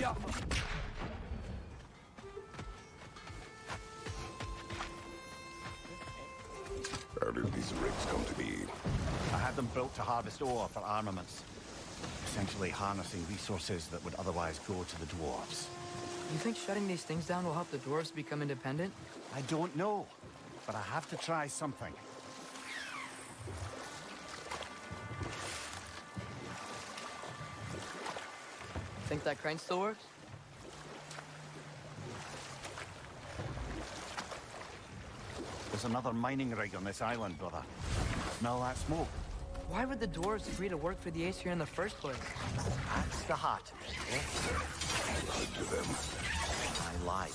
Yeah. How did these rigs come to be? I had them built to harvest ore for armaments. Essentially harnessing resources that would otherwise go to the dwarves. You think shutting these things down will help the dwarves become independent? I don't know, but I have to try something. Think that crane still works? There's another mining rig on this island, brother. Smell that smoke? Why would the dwarves agree to work for the Ace here in the first place? That's the heart. Lied to them. I lied.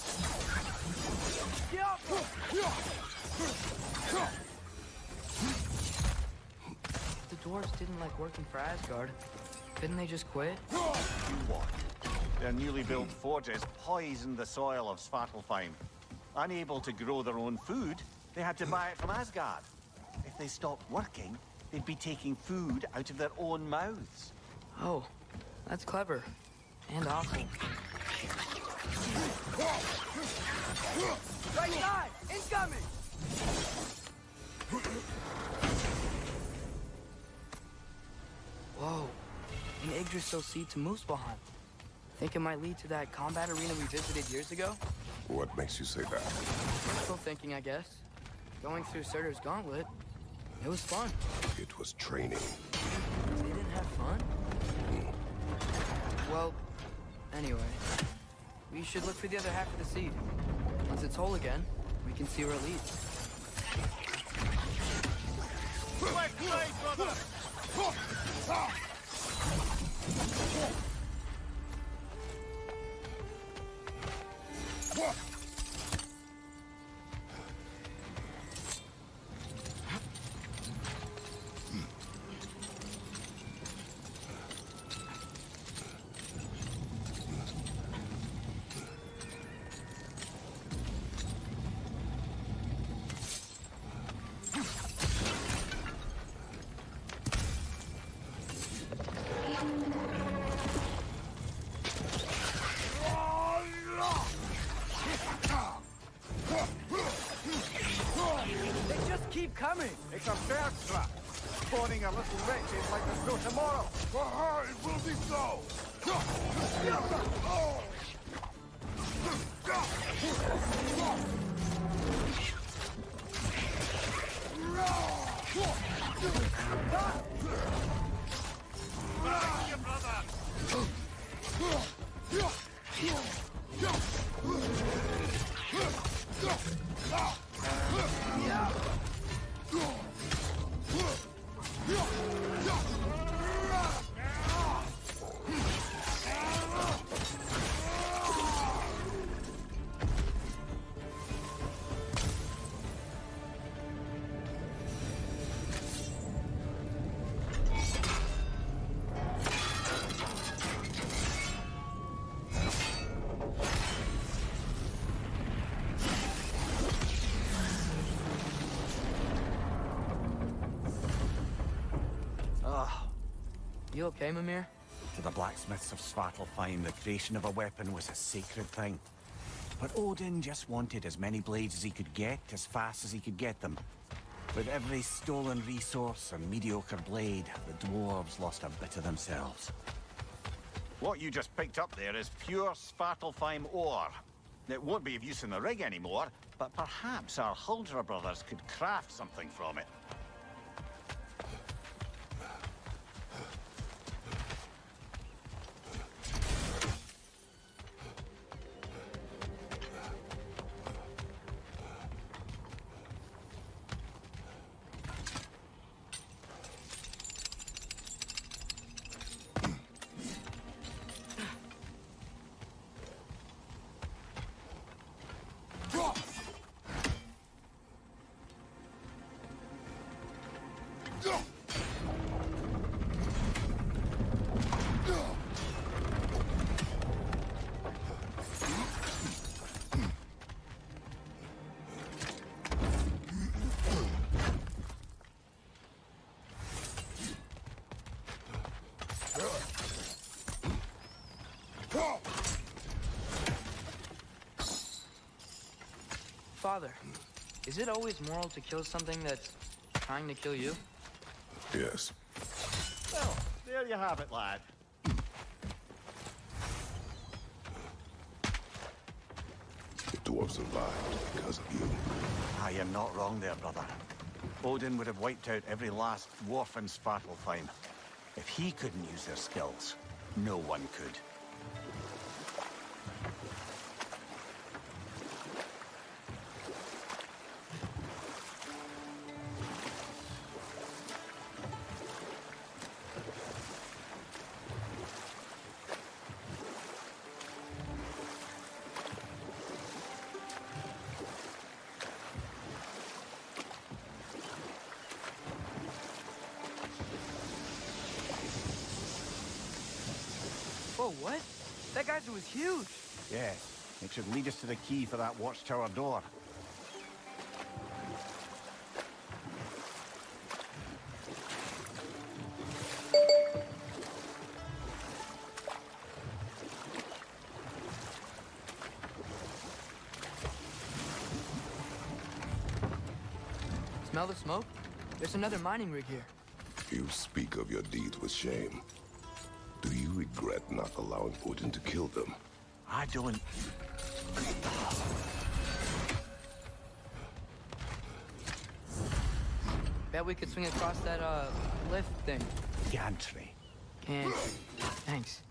The dwarves didn't like working for Asgard. Couldn't they just quit? You what? Their newly built forges poisoned the soil of Svartalfheim. Unable to grow their own food, they had to buy it from Asgard. If they stopped working, they'd be taking food out of their own mouths. Oh, that's clever. And awful. Right side! Incoming! Whoa. An Yggdrasil seed to Muspelheim. Think it might lead to that combat arena we visited years ago? What makes you say that? Wishful thinking, I guess. Going through Surtur's gauntlet, it was fun. It was training. They didn't have fun? Well, anyway, we should look for the other half of the seed. Once it's whole again, we can see where it leads. Quick, brother! They just keep coming! It's a bear trap! Spawning a little wretches like there's no tomorrow! It will be so! You okay, Mimir? To the blacksmiths of Svartalfheim, the creation of a weapon was a sacred thing. But Odin just wanted as many blades as he could get, as fast as he could get them. With every stolen resource and mediocre blade, the dwarves lost a bit of themselves. What you just picked up there is pure Svartalfheim ore. It won't be of use in the rig anymore, but perhaps our Huldra brothers could craft something from it. Father, is it always moral to kill something that's trying to kill you? Yes. Well, there you have it, lad. The dwarf survived because of you. I am not wrong there, brother. Odin would have wiped out every last dwarf in Svartalfheim. If he couldn't use their skills, no one could. Whoa, what? That geyser was huge. Yes, it should lead us to the key for that watchtower door. Smell the smoke? There's another mining rig here. You speak of your deeds with shame. Do you regret not allowing Odin to kill them? I don't... Bet we could swing across that, lift thing. Gantry. Can't. Thanks.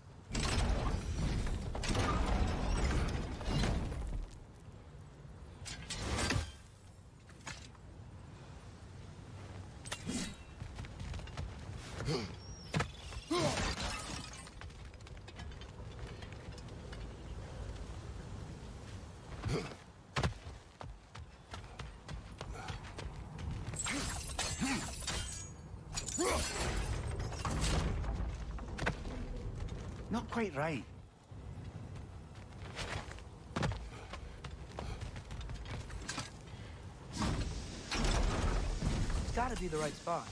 Not quite right. It's gotta be the right spot.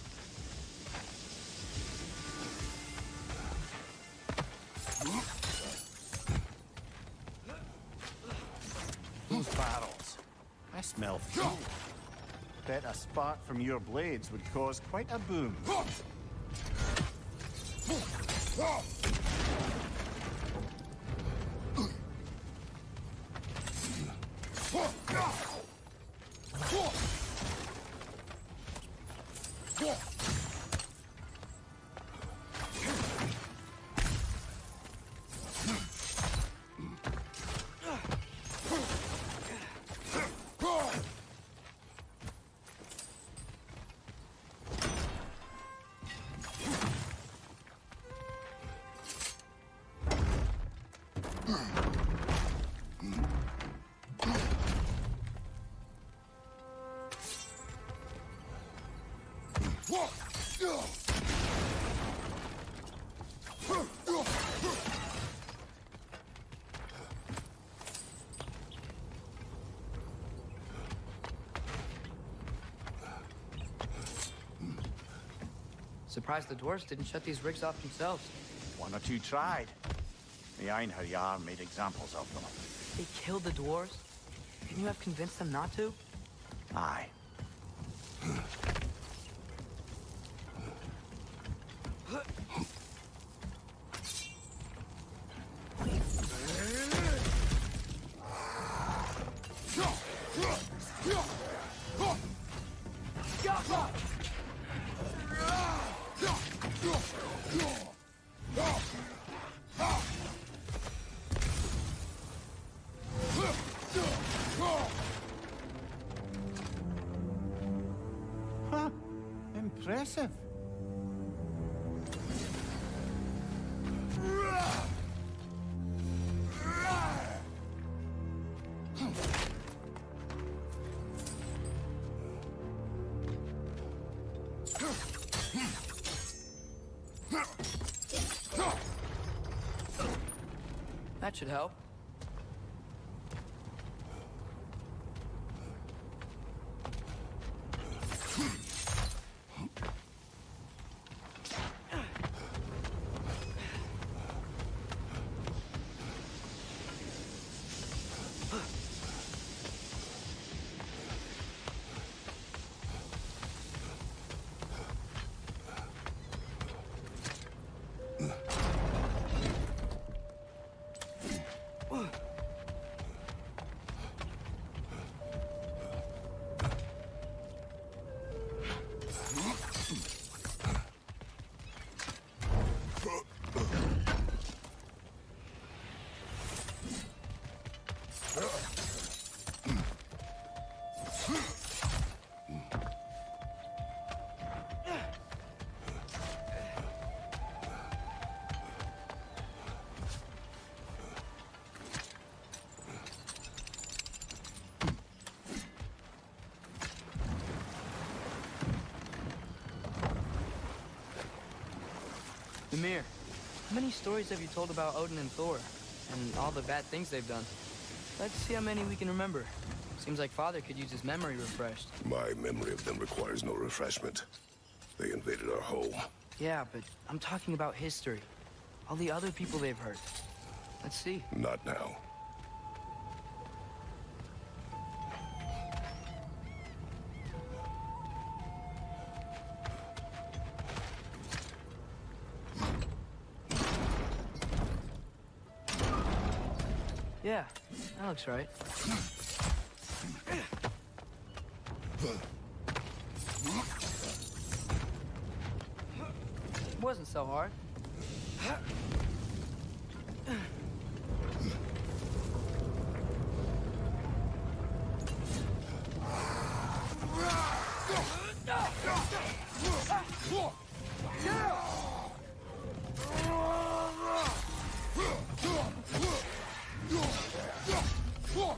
Those barrels. I smell fuel. Bet a spark from your blades would cause quite a boom. Surprised the dwarves didn't shut these rigs off themselves. One or two tried. The Einherjar made examples of them. They killed the dwarves? Can you have convinced them not to? Aye. Huh. Impressive. That should help. Ymir, how many stories have you told about Odin and Thor, and all the bad things they've done? Let's see how many we can remember. Seems like Father could use his memory refreshed. My memory of them requires no refreshment. They invaded our home. Yeah, but I'm talking about history. All the other people they've hurt. Let's see. Not now. Yeah, that looks right. Wasn't so hard.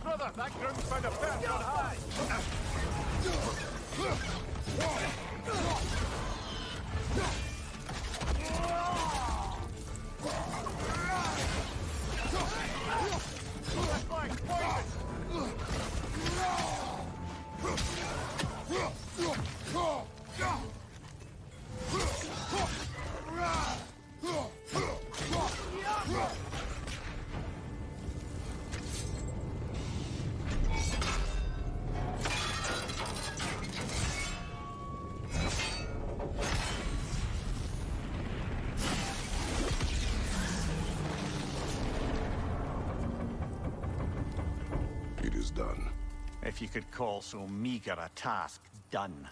Brother, that groom's found a perch on high! Left flank, poison! It is done. If you could call so meager a task done.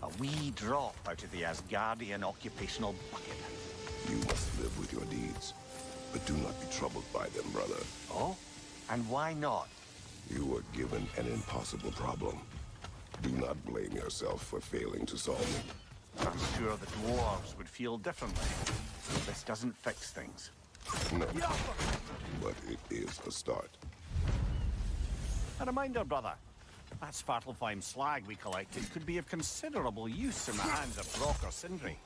A wee drop out of the Asgardian occupational bucket. You must live with your deeds. But do not be troubled by them, brother. Oh? And why not? You were given an impossible problem. Do not blame yourself for failing to solve it. I'm sure the dwarves would feel differently. This doesn't fix things. No. But it is a start. A reminder, brother. That Svartalfheim slag we collected could be of considerable use in the hands of Brock or Sindri.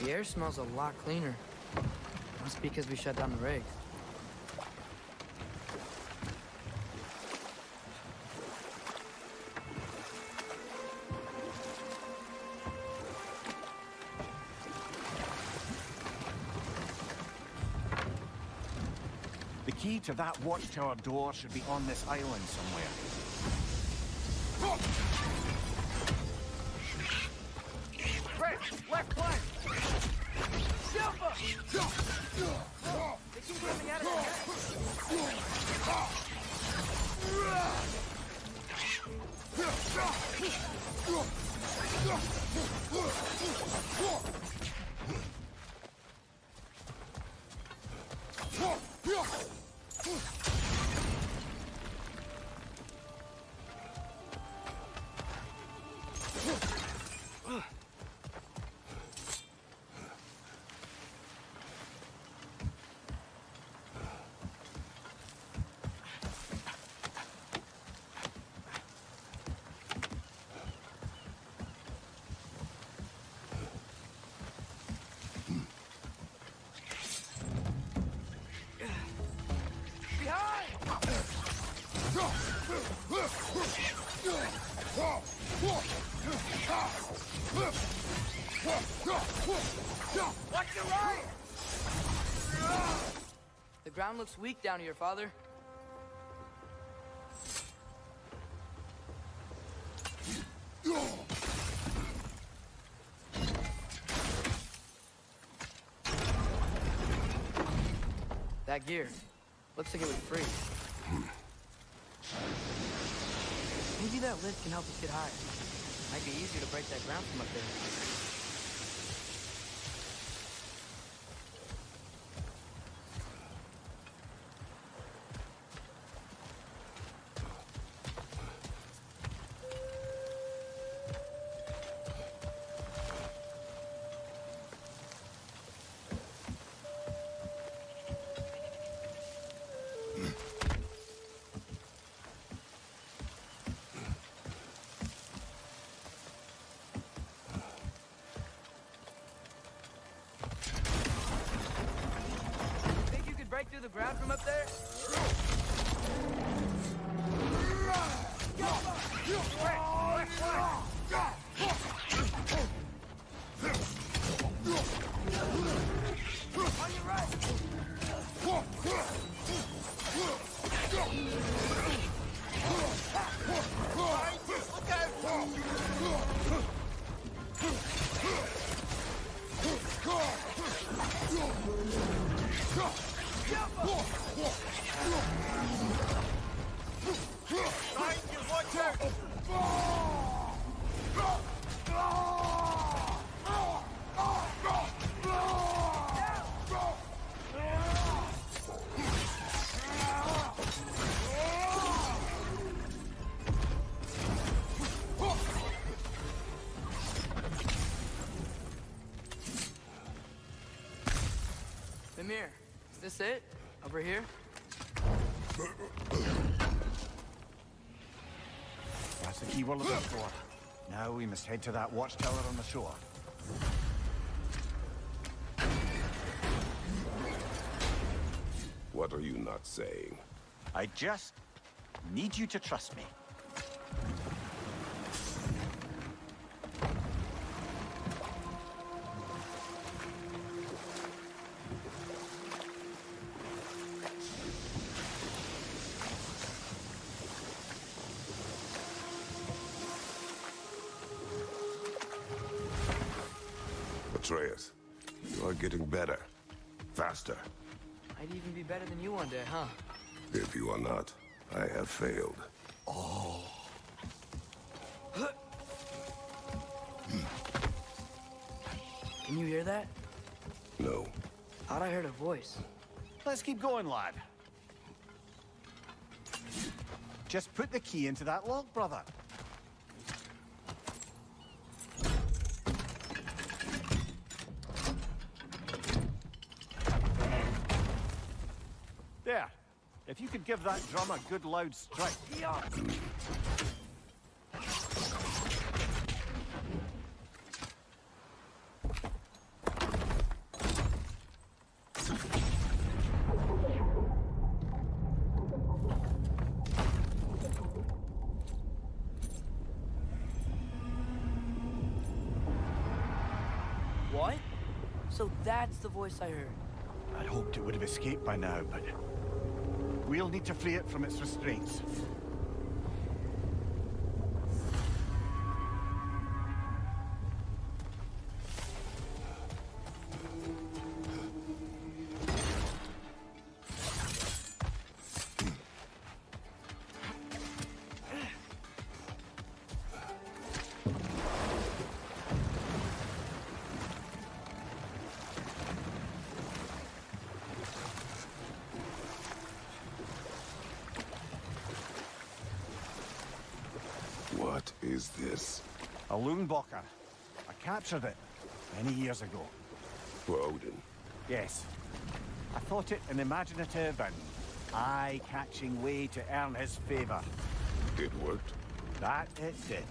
The air smells a lot cleaner. Must be because we shut down the rig. The key to that watchtower door should be on this island somewhere. Red, left flank! Silver! They keep coming out of Watch your right! The ground looks weak down here, Father. That gear. Looks like it would freeze. Maybe that lift can help us get higher. Might be easier to break that ground from up there. Break through the ground from up there? On your right! Look out! Mimir, is this it? Over here? That's the key we're looking for. Now we must head to that watchtower on the shore. What are you not saying? I just need you to trust me. Atreus, you are getting better. Faster. I'd even be better than you one day, huh? If you are not, I have failed. Oh. Can you hear that? No. Thought I heard a voice. Let's keep going, lad. Just put the key into that lock, brother. There. If you could give that drum a good loud strike. What? So that's the voice I heard. I'd hoped it would have escaped by now, but we'll need to free it from its restraints. is this? A Loonbocker. I captured it many years ago. For Odin. Yes. I thought it an imaginative and eye-catching way to earn his favor. It worked. That it did.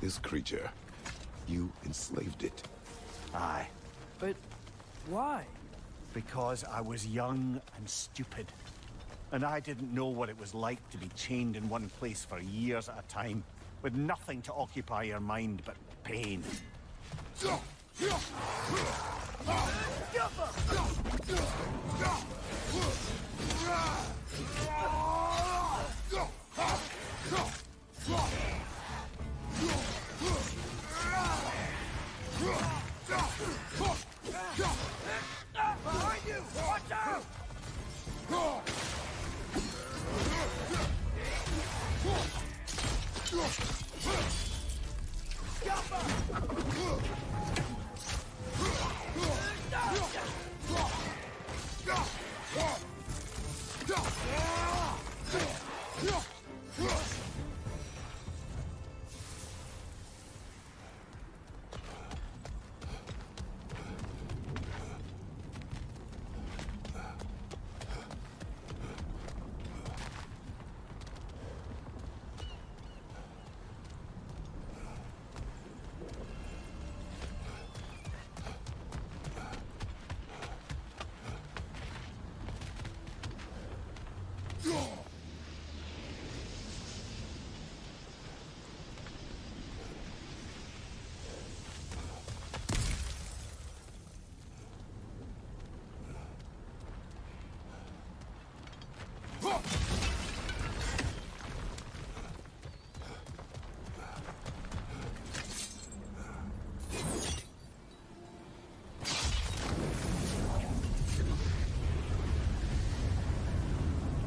This creature, you enslaved it. Aye. But why? Because I was young and stupid. And I didn't know what it was like to be chained in one place for years at a time, with nothing to occupy your mind but pain. Behind you! Watch out!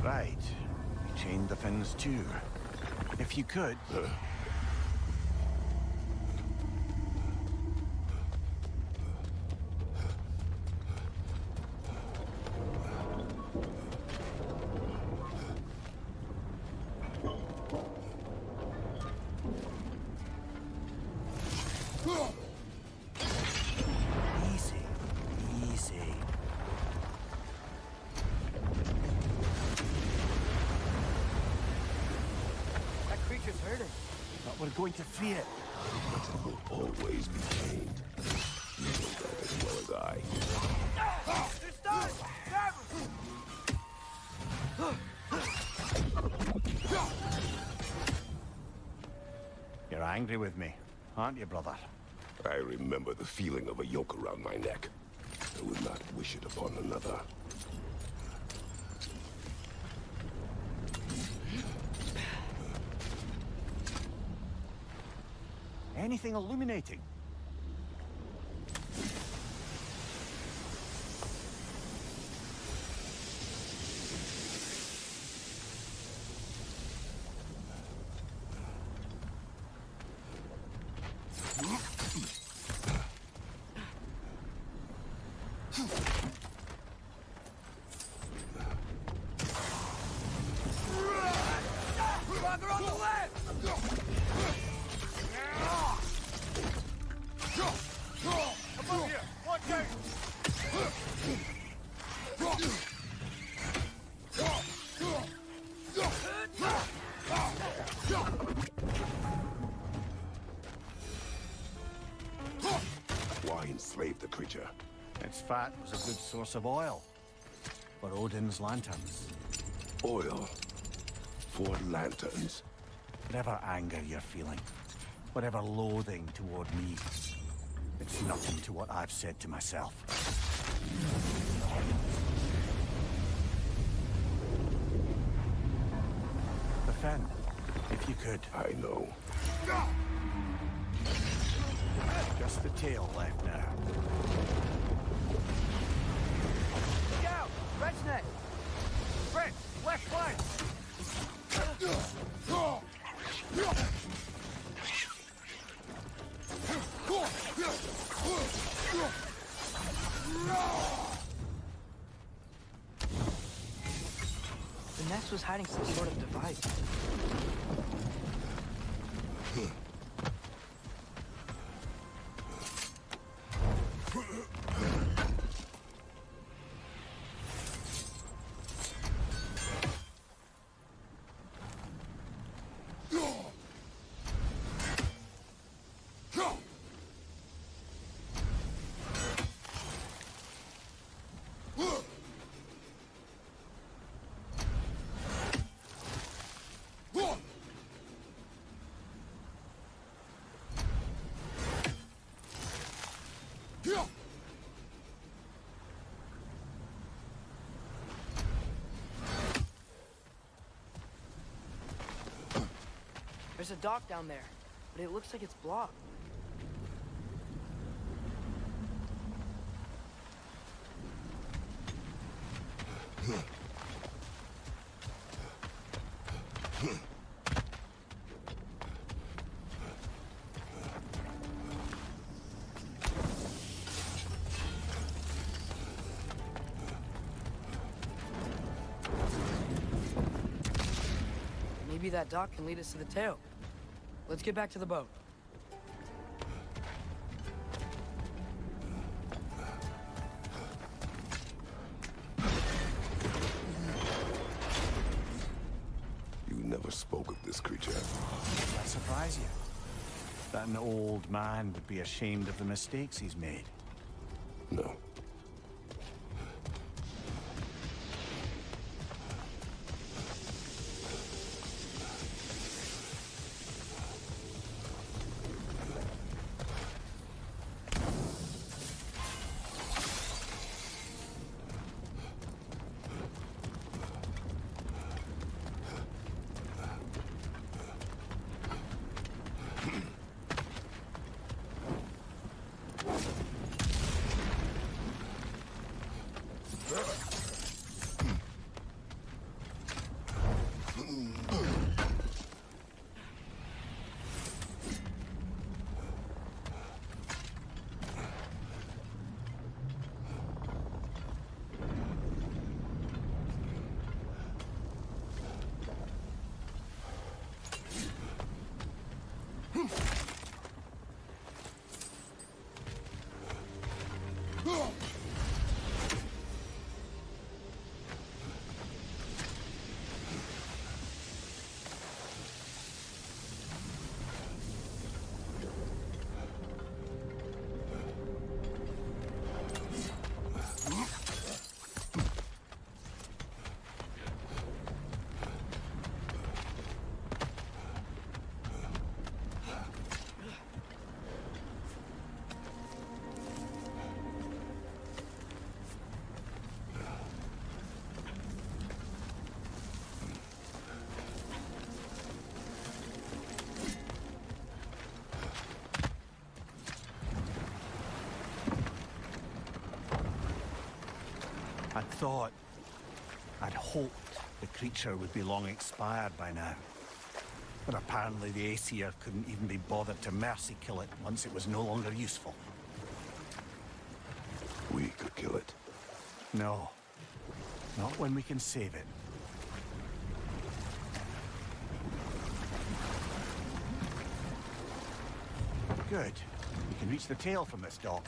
Right. You chained the fins too. If you could... Easy. Easy. That creature's hurting. But we're going to free it. It will always be chained. You know that as well as I. They're stunned! Grab You're angry with me, aren't you, brother? I remember the feeling of a yoke around my neck. I would not wish it upon another. Anything illuminating? Bugger on the left! Above here! Watch out! Why enslave the creature? Its fat was a good source of oil. For Odin's lanterns. Oil. For lanterns. Whatever anger you're feeling, whatever loathing toward me, it's nothing to what I've said to myself. The Fen, if you could. I know. Just the tail left now. Look out! Red's neck! Red, left flank! The nest was hiding some sort of device. There's a dock down there, but it looks like it's blocked. Maybe that dock can lead us to the tail. Let's get back to the boat. You never spoke of this creature. Does that surprise you? That an old man would be ashamed of the mistakes he's made. No. I'd hoped the creature would be long expired by now. But apparently the Aesir couldn't even be bothered to mercy kill it once it was no longer useful. We could kill it. No. Not when we can save it. Good. We can reach the tail from this dock.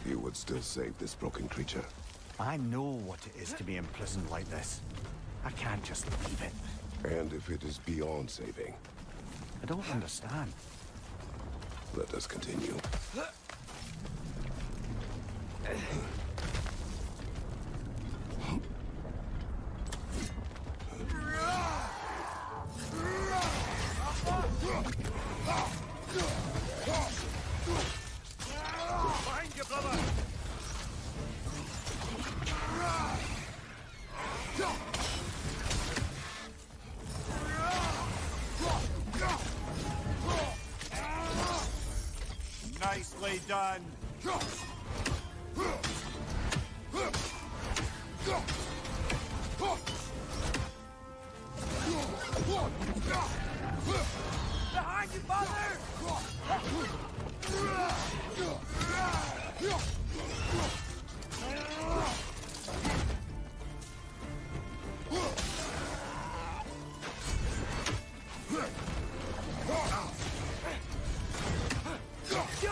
You would still save this broken creature. I know what it is to be imprisoned like this. I can't just leave it. And if it is beyond saving, I don't understand. let us continue. Behind you, brother! Nicely done. Behind you, father!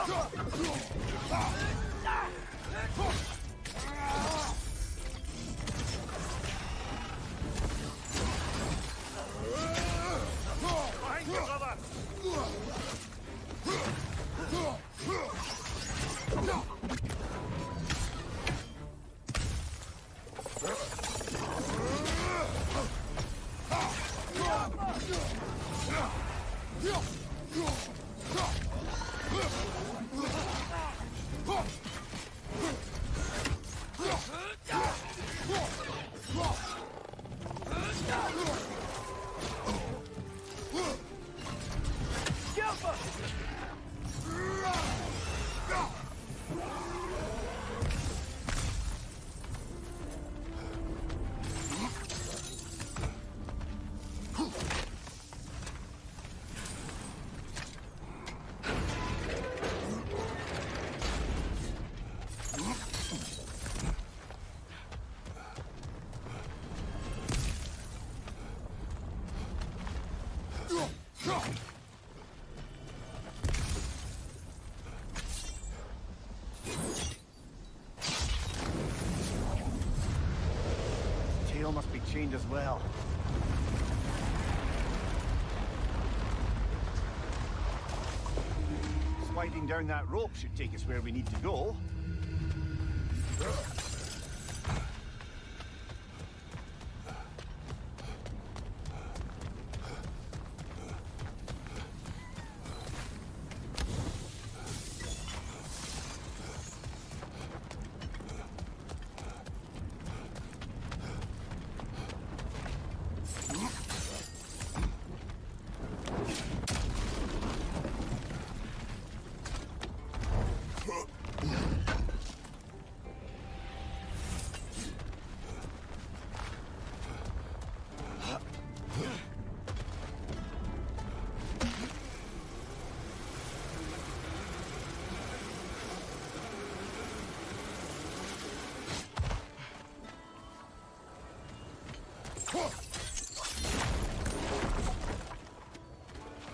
Behind you, brother! Tail must be chained as well. Sliding down that rope should take us where we need to go.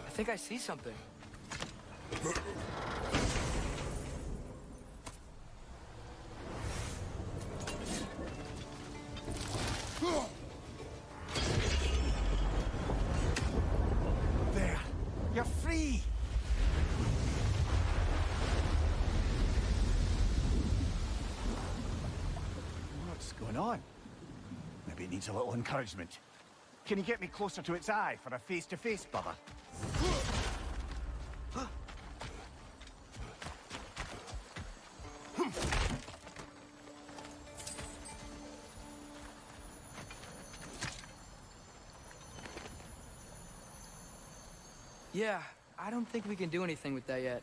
I think I see something. There! You're free! What's going on? Maybe it needs a little encouragement. Can you get me closer to its eye for a face-to-face, brother? Yeah, I don't think we can do anything with that yet.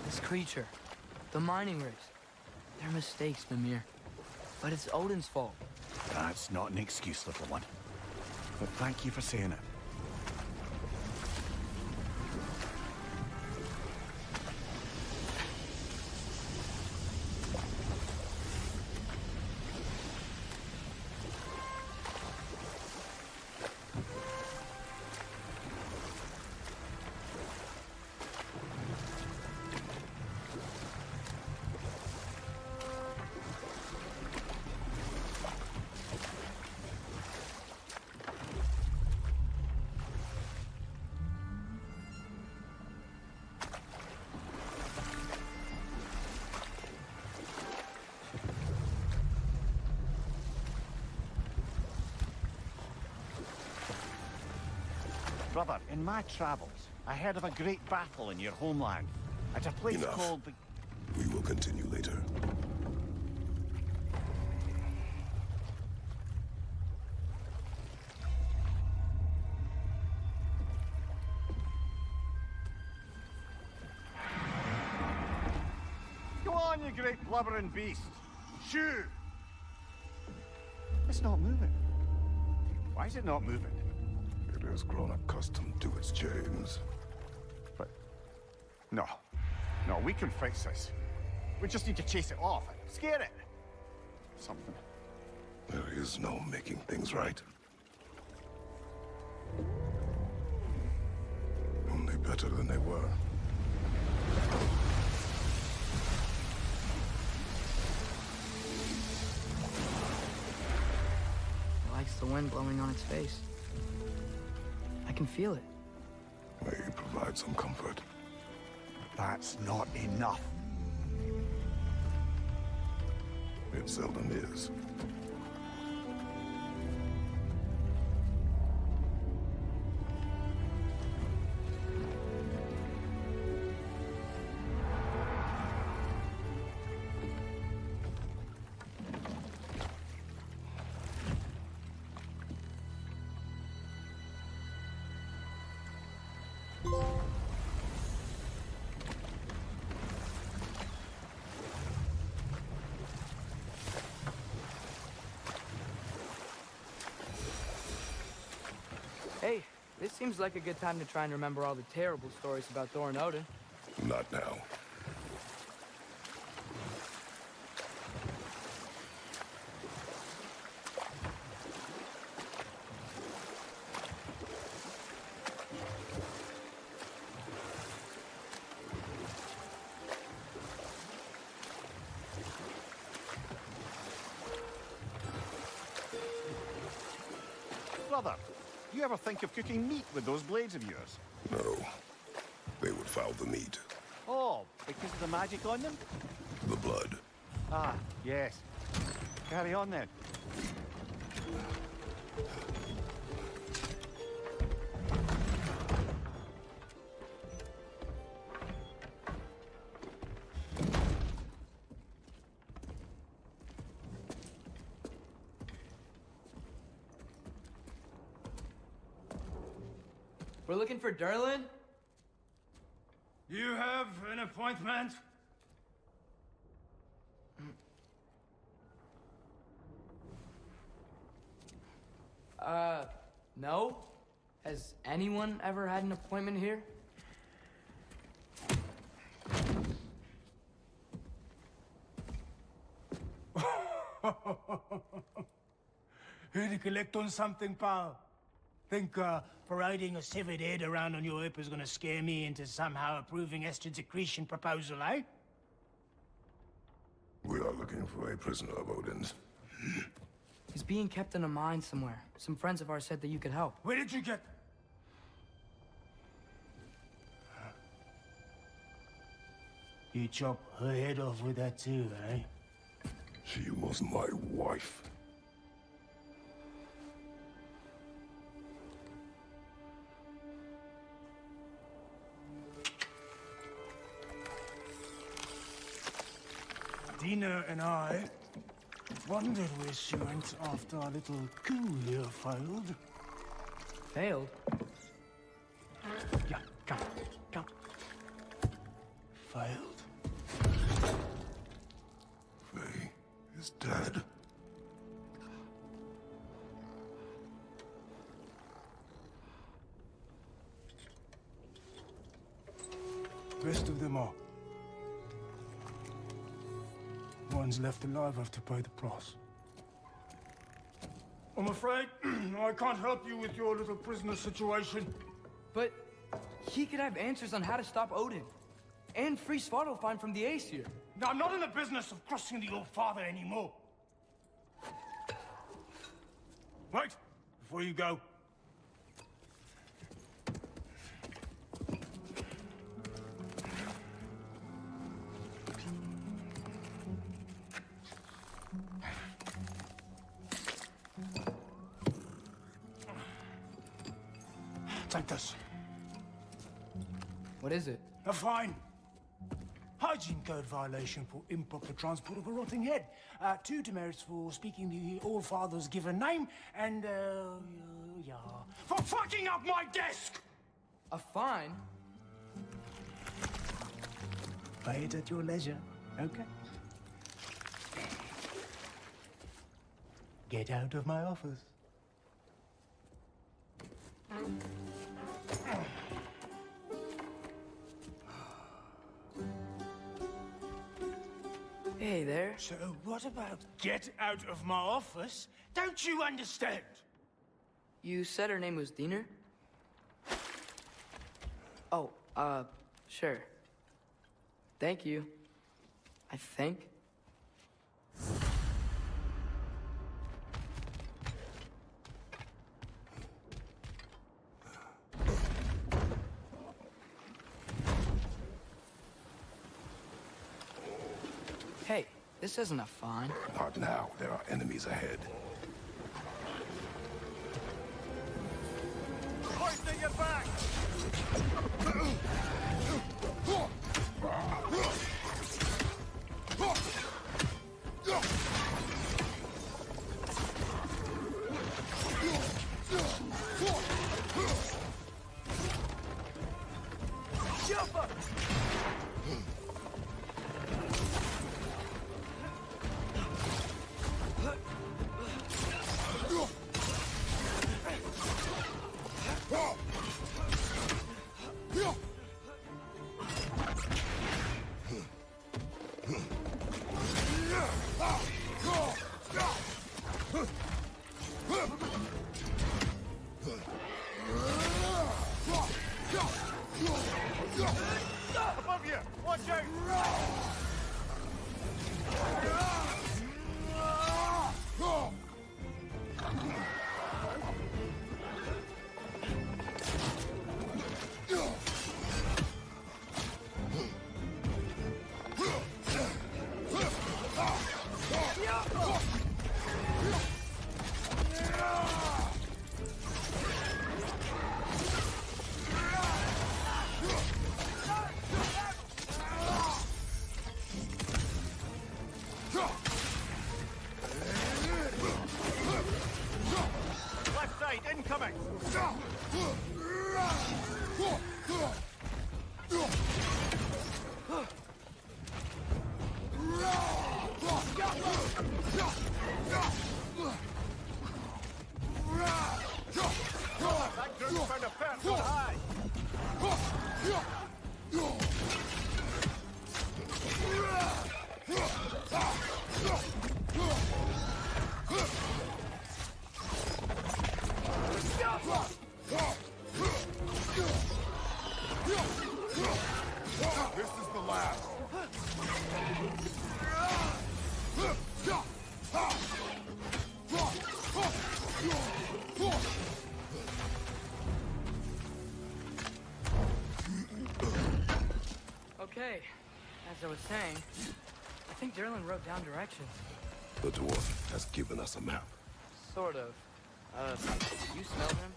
This creature, the mining race, they're mistakes, Mimir. But it's Odin's fault. That's not an excuse, little one. But thank you for saying it. Brother, in my travels, I heard of a great battle in your homeland. At a place Enough. called the... We will continue later. Go on, you great blubbering beast! Shoo! It's not moving. Why is it not moving? It is has grown accustomed to its chains. But... No. No, we can fix this. We just need to chase it off and scare it. Something. There is no making things right. Only better than they were. It likes the wind blowing on its face. I can feel it. May provide some comfort. That's not enough. It seldom is. Hey, this seems like a good time to try and remember all the terrible stories about Thor and Odin. Not now. Brother, do you ever think of cooking meat with those blades of yours? No. They would foul the meat. Oh, because of the magic on them? The blood. Ah, yes. Carry on then. We're looking for Durlin? You have an appointment? No? Has anyone ever had an appointment here? Here to collect on something, pal? Think, parading a severed head around on your hip is gonna scare me into somehow approving Estrid's accretion proposal, eh? We are looking for a prisoner of Odin's. He's being kept in a mine somewhere. Some friends of ours said that you could help. Where did you get... You chop her head off with that too, eh? She was my wife. Dina and I wondered where she went after our little coup here failed. Failed? Yeah, come. Failed. Faye is dead. Rest of them are. Ones left alive have to pay the price. I'm afraid I can't help you with your little prisoner situation. But he could have answers on how to stop Odin. And free Svartalfheim from the Aesir. Now, I'm not in the business of crossing the old father anymore. Wait, before you go. Take this. What is it? A fine. Hygiene code violation for improper transport of a rotting head. 2 demerits for speaking the All-Father's given name, and, yeah, for fucking up my desk! A fine? Pay it at your leisure, okay? Get out of my office. Hey there. So what about get out of my office? Don't you understand? You said her name was Diener? Oh, sure. Thank you. I think. Hey, this isn't a fine. Not now. There are enemies ahead. Hoisting your back! Above you! Watch out! Left side, incoming! That group found a person high! This is the last. Okay, as I was saying, I think Derlin wrote down directions. The dwarf has given us a map. Sort of. You smelled him?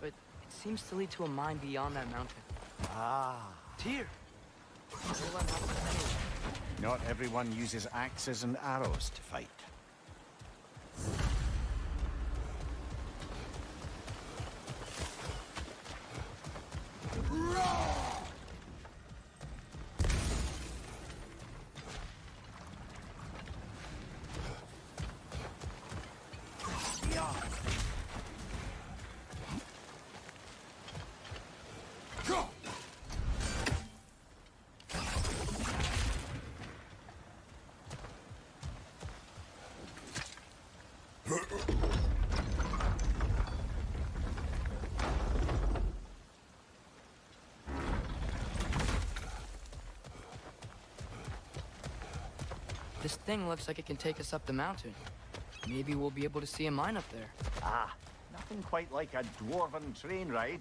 But it seems to lead to a mine beyond that mountain. Ah. Tyr! Derlin helped us anyway. Not everyone uses axes and arrows to fight. This thing looks like it can take us up the mountain. Maybe we'll be able to see a mine up there. Ah, nothing quite like a dwarven train ride.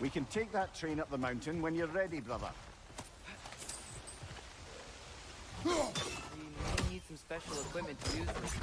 We can take that train up the mountain when you're ready, brother. We may need some special equipment to use this.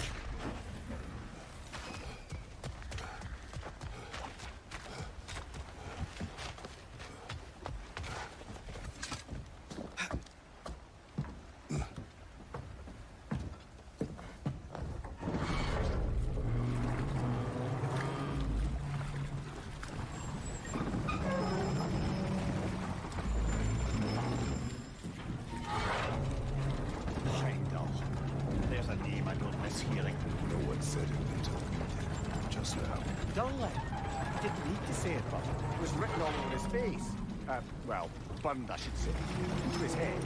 There's a name I don't miss hearing. No dead, but it was written all over his face. Well, burned, I should say. Into his head.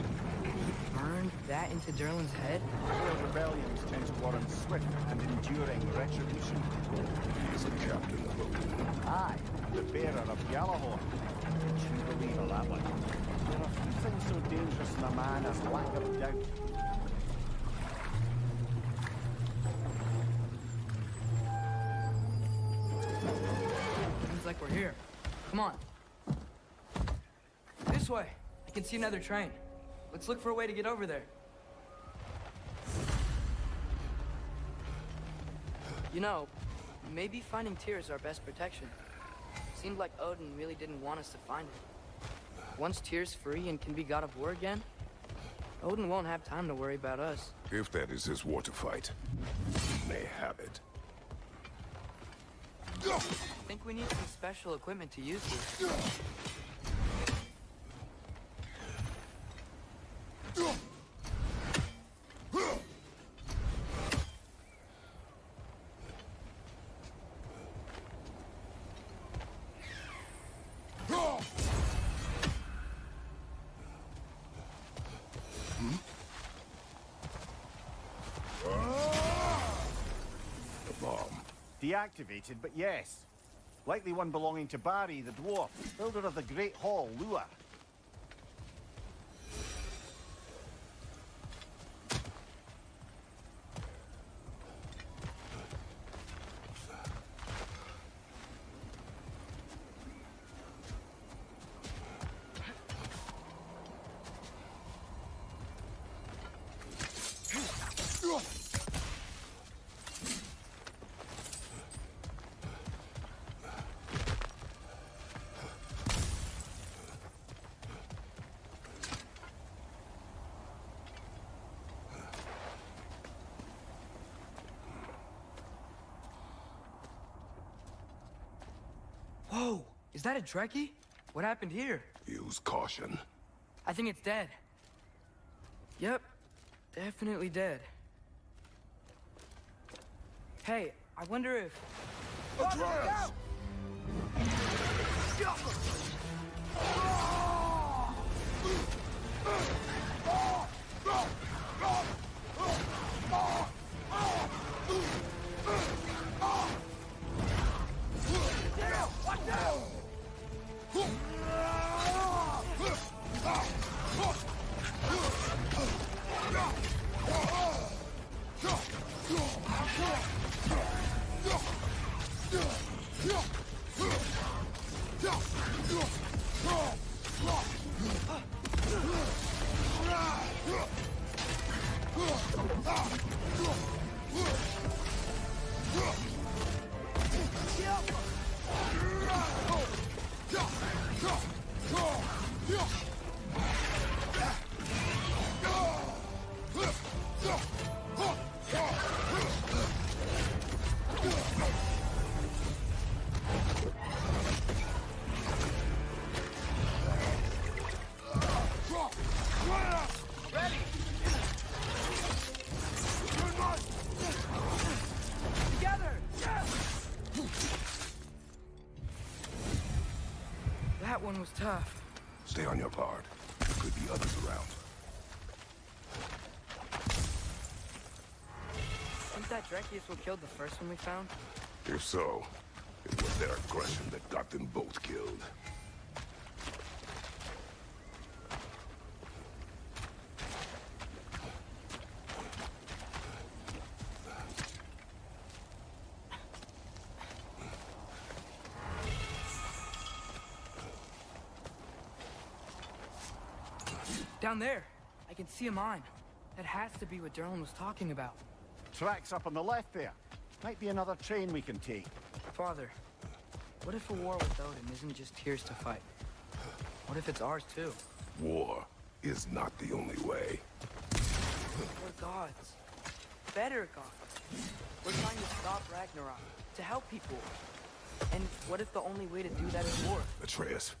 Burned that into Derlin's head? Failed rebellions tend to warrant swift and enduring retribution. He is a captain of Odin. Aye, and the bearer of Gjallarhorn. True believer, that one. There are few things so dangerous in a man as lack of doubt. Seems like we're here. Come on. This way. I can see another train. Let's look for a way to get over there. You know, maybe finding Tyr is our best protection. Seemed like Odin really didn't want us to find it. Once Tyr's free and can be god of war again, Odin won't have time to worry about us. If that is his war to fight, he may have it. I think we need some special equipment to use this. Deactivated, but yes. Likely one belonging to Barry, the dwarf, builder of the Great Hall, Lua. Whoa! Is that a Trekkie? What happened here? Use caution. I think it's dead. Yep. Definitely dead. Hey, I wonder if... Atreus! That one was tough. Stay on your guard. There could be others around. Think that Trekkie is what killed the first one we found? If so, it was their aggression that got them both killed. Down there, I can see a mine. That has to be what Derlin was talking about. Tracks up on the left there. Might be another train we can take. Father, what if a war with Odin isn't just Tyr's to fight? What if it's ours too? War is not the only way. We're gods. Better gods. We're trying to stop Ragnarok, to help people. And what if the only way to do that is war? Atreus.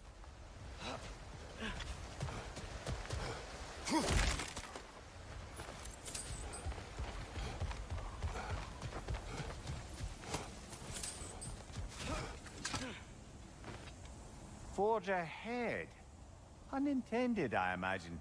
forge ahead. Unintended, I imagine.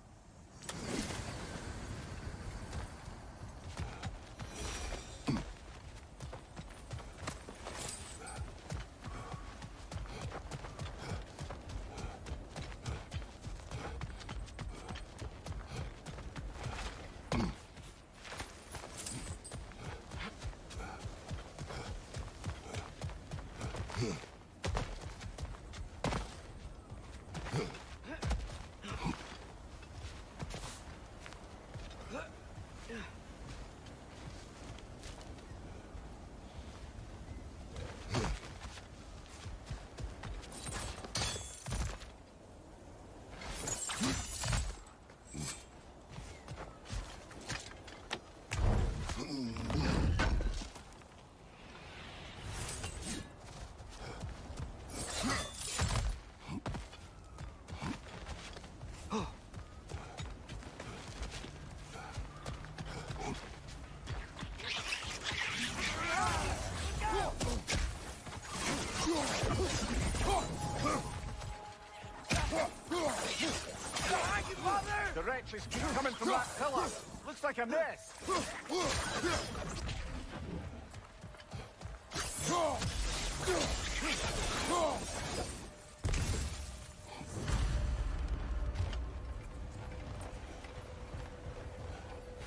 The wretches keep coming from that pillar. Looks like a mess.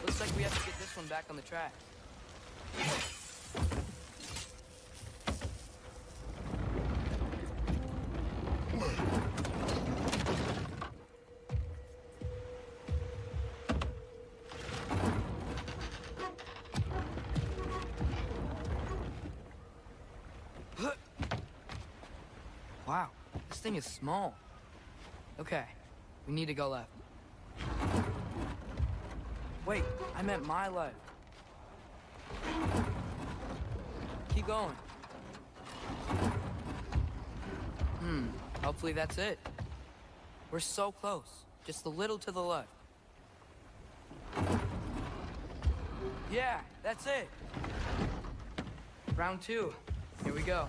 Looks like we have to get this one back on the track. Wow, this thing is small. Okay, we need to go left. Wait, I meant my left. Keep going. Hopefully that's it. We're so close. Just a little to the left. Yeah, that's it. Round 2. Here we go.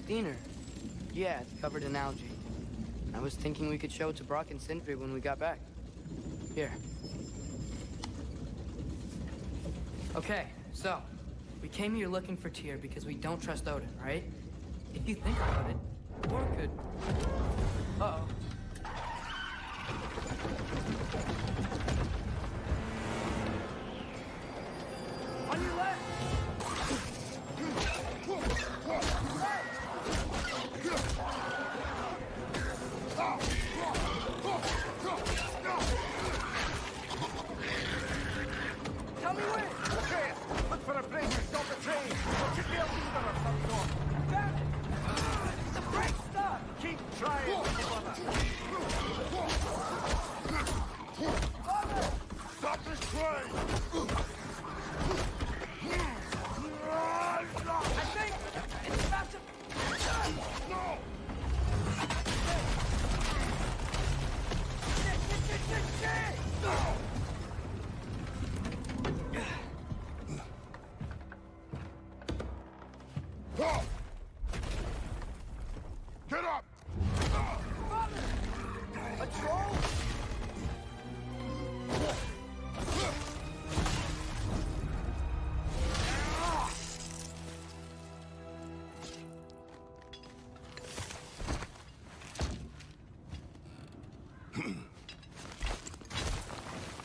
Diener. Yeah, it's covered in algae. I was thinking we could show it to Brock and Sindri when we got back. Here. Okay, so, we came here looking for Tyr because we don't trust Odin, right? If you think about it, Thor could... Uh-oh. On your left! Tell me when! Okay, look for a break and stop the train. Should be a leader of some sort. Got it! The brake stuck! Keep trying, brother. Stop this train! I think it's about to... No! Shit! Get up! Father! A troll?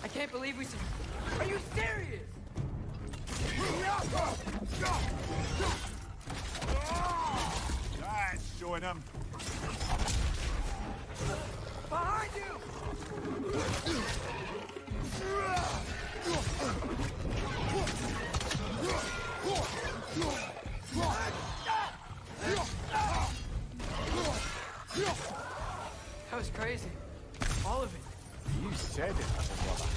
I can't believe we... Are you serious? That's showing him. Behind you! That was crazy. All of it. You said it, brother.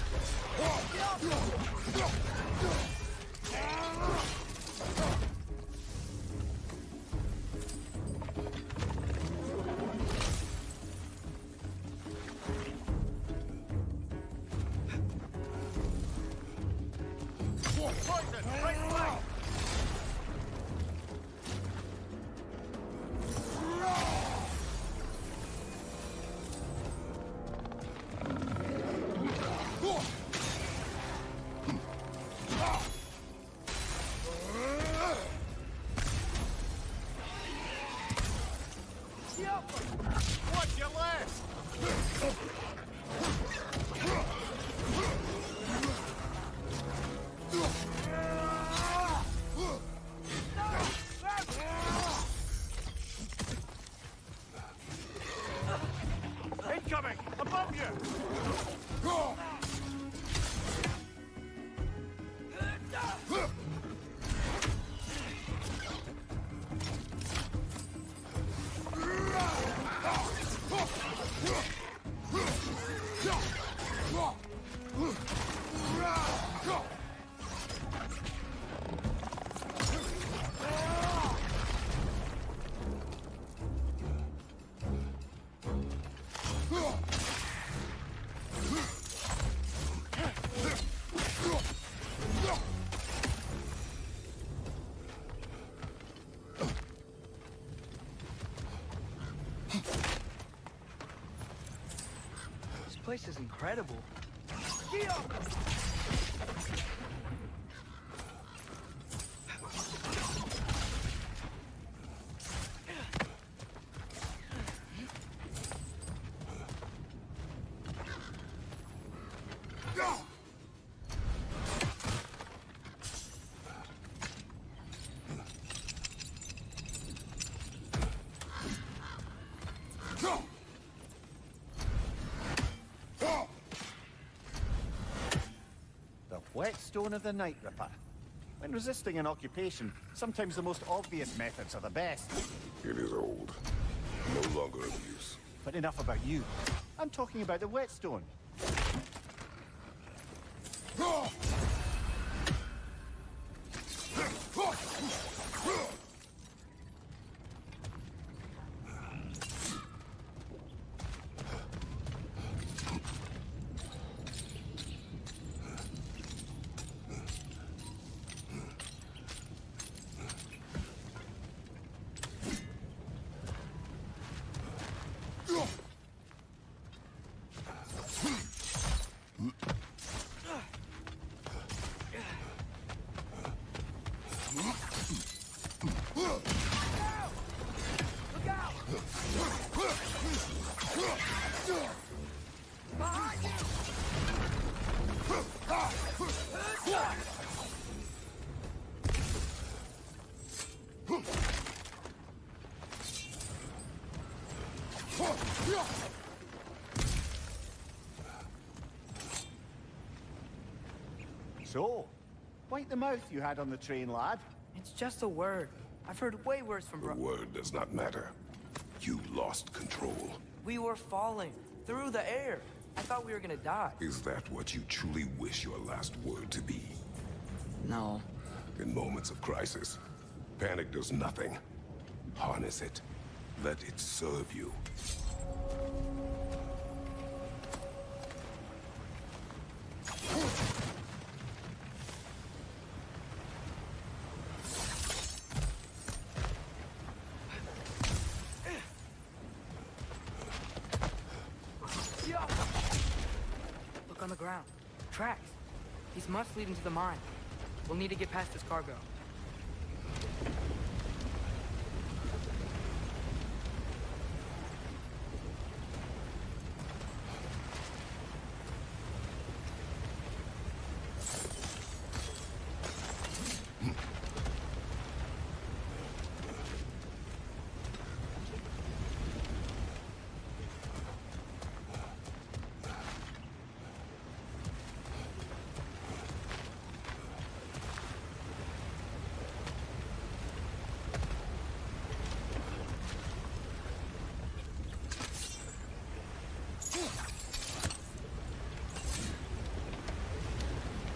Watch your left! Incoming! Above you! This place is incredible. The whetstone of the Night Ripper. When resisting an occupation, sometimes the most obvious methods are the best. It is old. No longer of use. But enough about you. I'm talking about the whetstone. So, wipe the mouth you had on the train, lad. It's just a word. I've heard way worse from The word does not matter. You lost control. We were falling through the air. I thought we were gonna die. Is that what you truly wish your last word to be? No. In moments of crisis, panic does nothing. Harness it. Let it serve you. Look on the ground. Tracks. These must lead into the mine. We'll need to get past this cargo.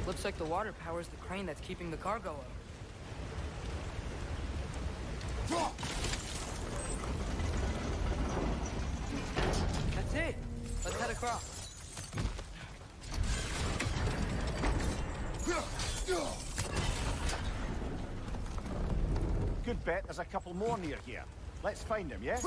Looks like the water powers the crane that's keeping the cargo up. That's it. Let's head across. Good bet there's a couple more near here. Let's find them, yeah?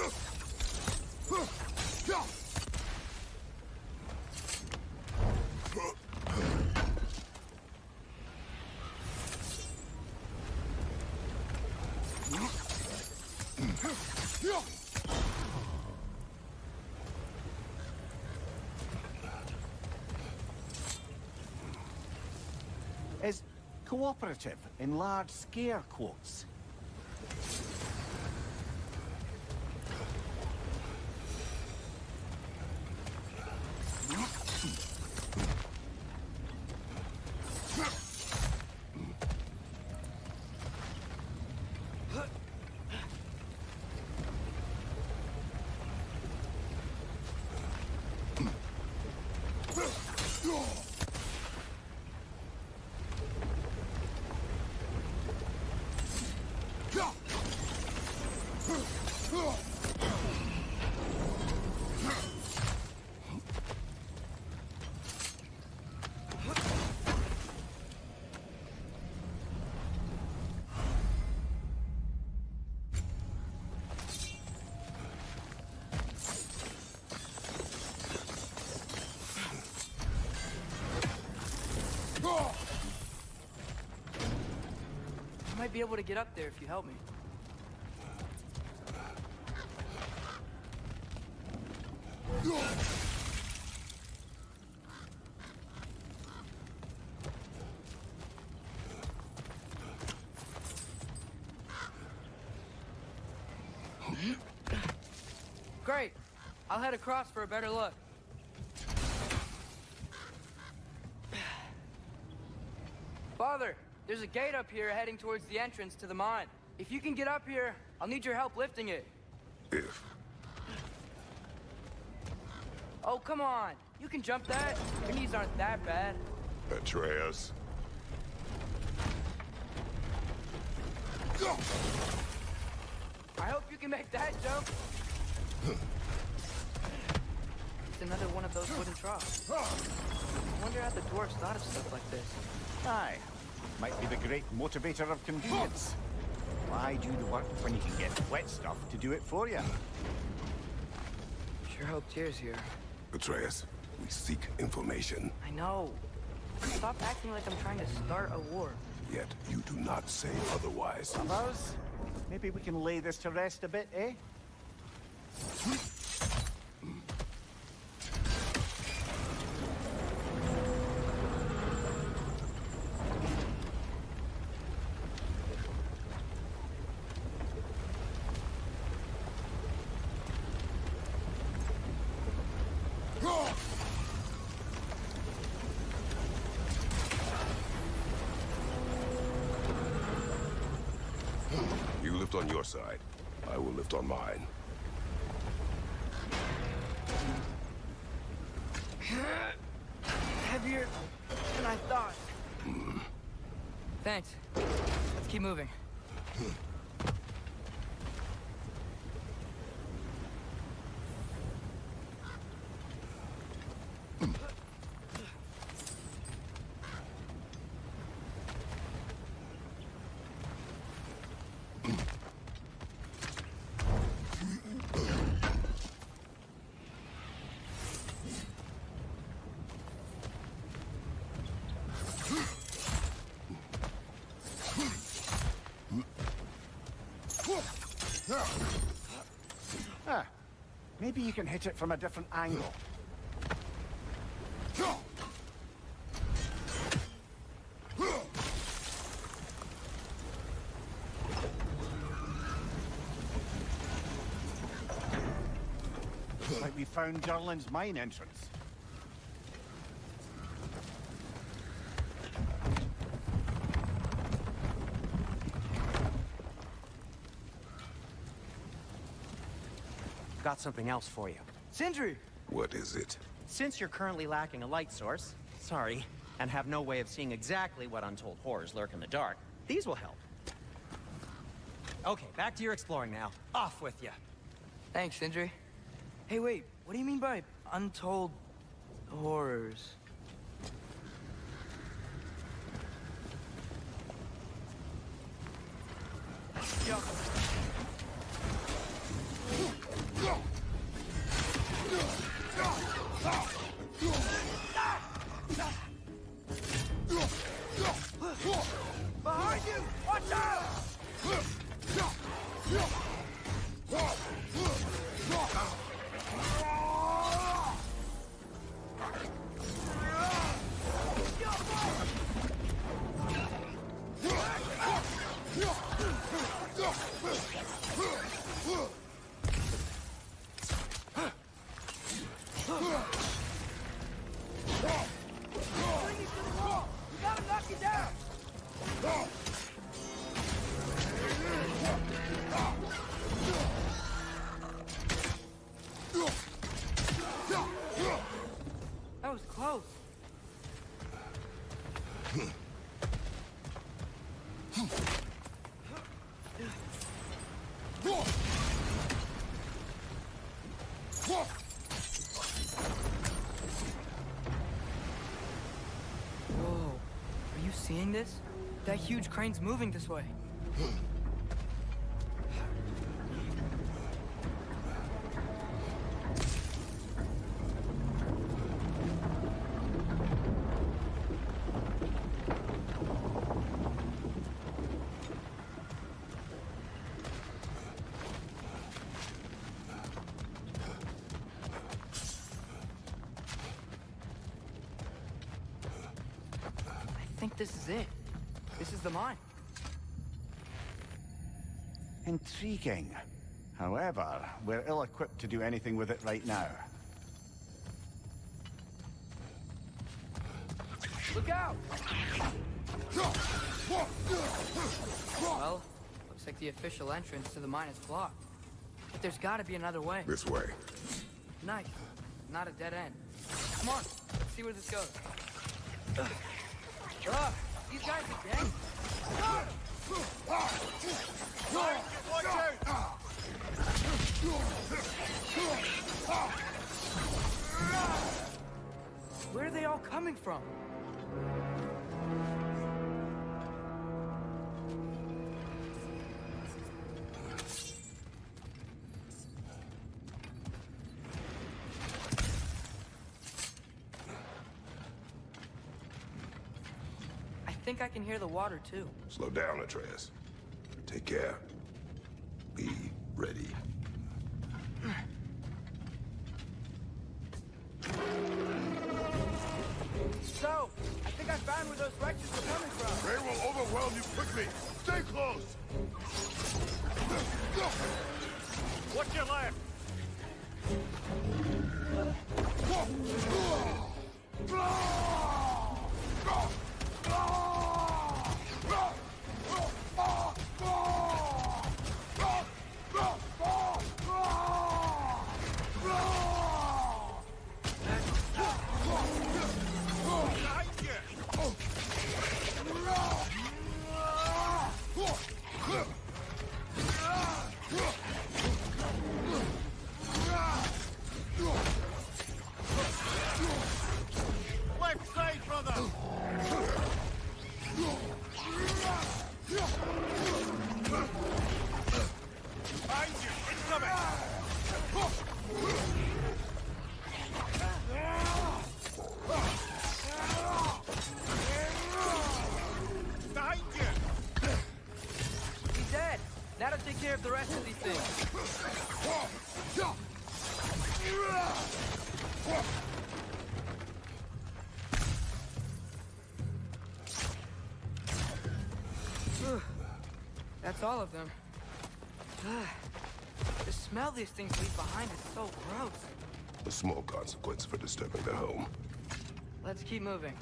Cooperative, in large scare quotes. I might be able to get up there if you help me. Great. I'll head across for a better look. Father, there's a gate up here heading towards the entrance to the mine. If you can get up here, I'll need your help lifting it. If. Oh, come on. You can jump that. Your knees aren't that bad. Atreus. I hope you can make that jump. It's another one of those wooden troughs. I wonder how the dwarves thought of stuff like this. Aye. Might be the great motivator of convenience. Why do the work when you can get wet stuff to do it for you? Sure hope Tyr's here. Atreus, we seek information. I know. Stop acting like I'm trying to start a war. Yet you do not say otherwise. Fellas, maybe we can lay this to rest a bit, eh? You lift on your side. I will lift on mine. Heavier than I thought. Thanks. Let's keep moving. Ah, maybe you can hit it from a different angle. Looks like we found Durlin's mine entrance. Got something else for you. Sindri! What is it? Since you're currently lacking a light source, sorry, and have no way of seeing exactly what untold horrors lurk in the dark, these will help. Okay, back to your exploring now. Off with you. Thanks, Sindri. Hey, wait. What do you mean by untold horrors? Yo. Behind you! Watch out! this? That huge crane's moving this way. I think this is it. This is the mine. Intriguing. However, we're ill-equipped to do anything with it right now. Look out! Well, looks like the official entrance to the mine is blocked. But there's gotta be another way. This way. Nice. Not a dead end. Come on, let's see where this goes. These guys again? Watch out! Where are they all coming from? I think I can hear the water too. Slow down, Atreus. Take care. Be ready. So, I think I found where those wretches were coming from. They will overwhelm you quickly. Stay close. Watch your left! Left side, brother! Behind you! Incoming! Behind you! He's dead. That'll take care of the rest of these things. That's all of them. The smell these things leave behind is so gross. A small consequence for disturbing their home. Let's keep moving.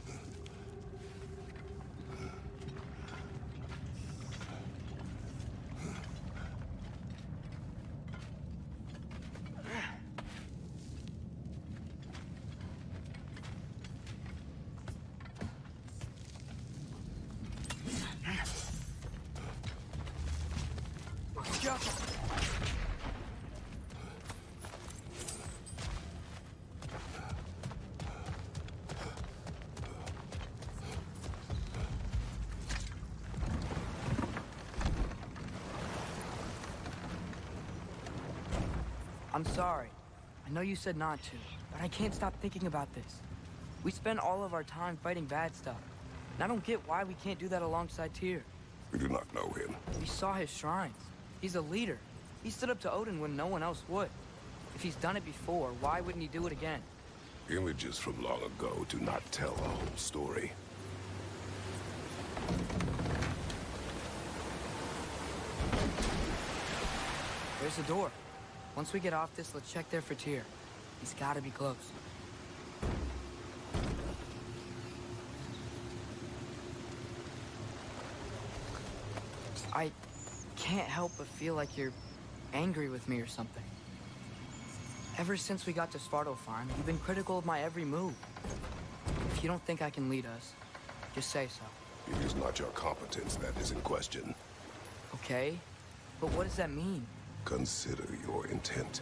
Go. I'm sorry. I know you said not to, but I can't stop thinking about this. We spend all of our time fighting bad stuff, and I don't get why we can't do that alongside Tyr. We do not know him. We saw his shrines. He's a leader. He stood up to Odin when no one else would. If he's done it before, why wouldn't he do it again? Images from long ago do not tell the whole story. There's the door. Once we get off this, let's check there for Tyr. He's gotta be close. I can't help but feel like you're angry with me or something. Ever since we got to Svartalfheim, you've been critical of my every move. If you don't think I can lead us, just say so. It is not your competence that is in question. Okay? But what does that mean? Consider your intent.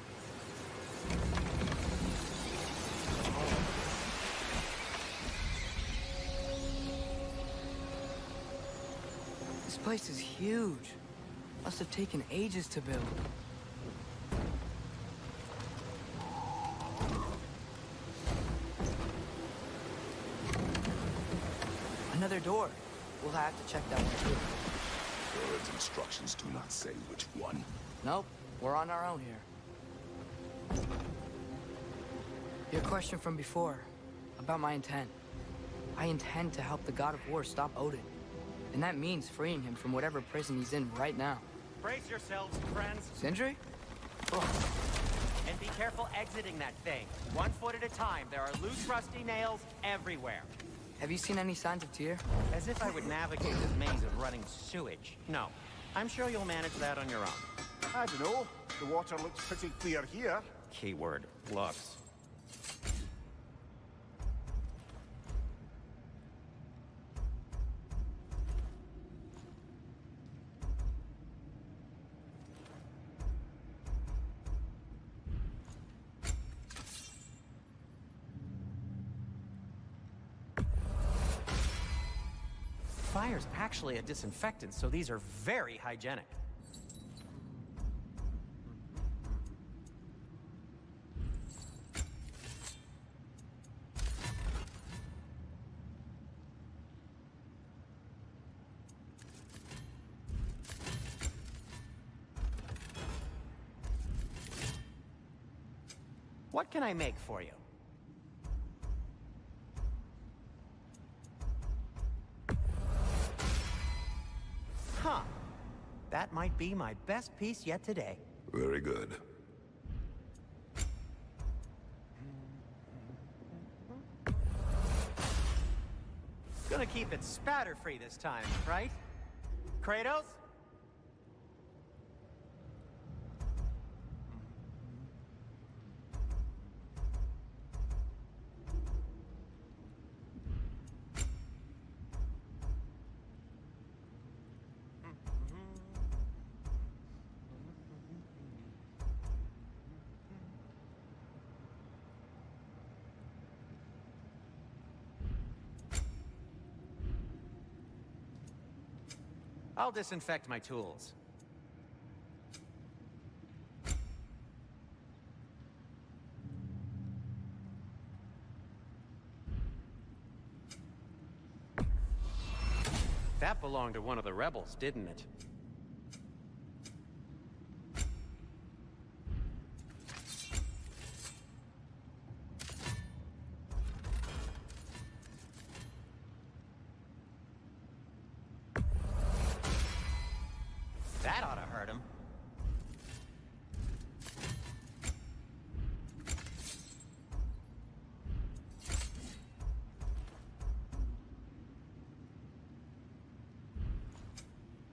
place is huge. Must have taken ages to build. Another door. We'll have to check that one too. Bird's instructions do not say which one. Nope, we're on our own here. Your question from before, about my intent. I intend to help the God of War stop Odin. And that means freeing him from whatever prison he's in right now. Brace yourselves, friends. Sindri? And be careful exiting that thing. 1 foot at a time. There are loose, rusty nails everywhere. Have you seen any signs of Tyr? As if I would navigate this maze of running sewage. No. I'm sure you'll manage that on your own. I don't know. The water looks pretty clear here. Keyword, looks. Fire's actually a disinfectant, so these are very hygienic. What can I make for you? Huh. That might be my best piece yet today. Very good. Gonna keep it spatter-free this time, right? Kratos? I'll disinfect my tools. That belonged to one of the rebels, didn't it? That ought to hurt him.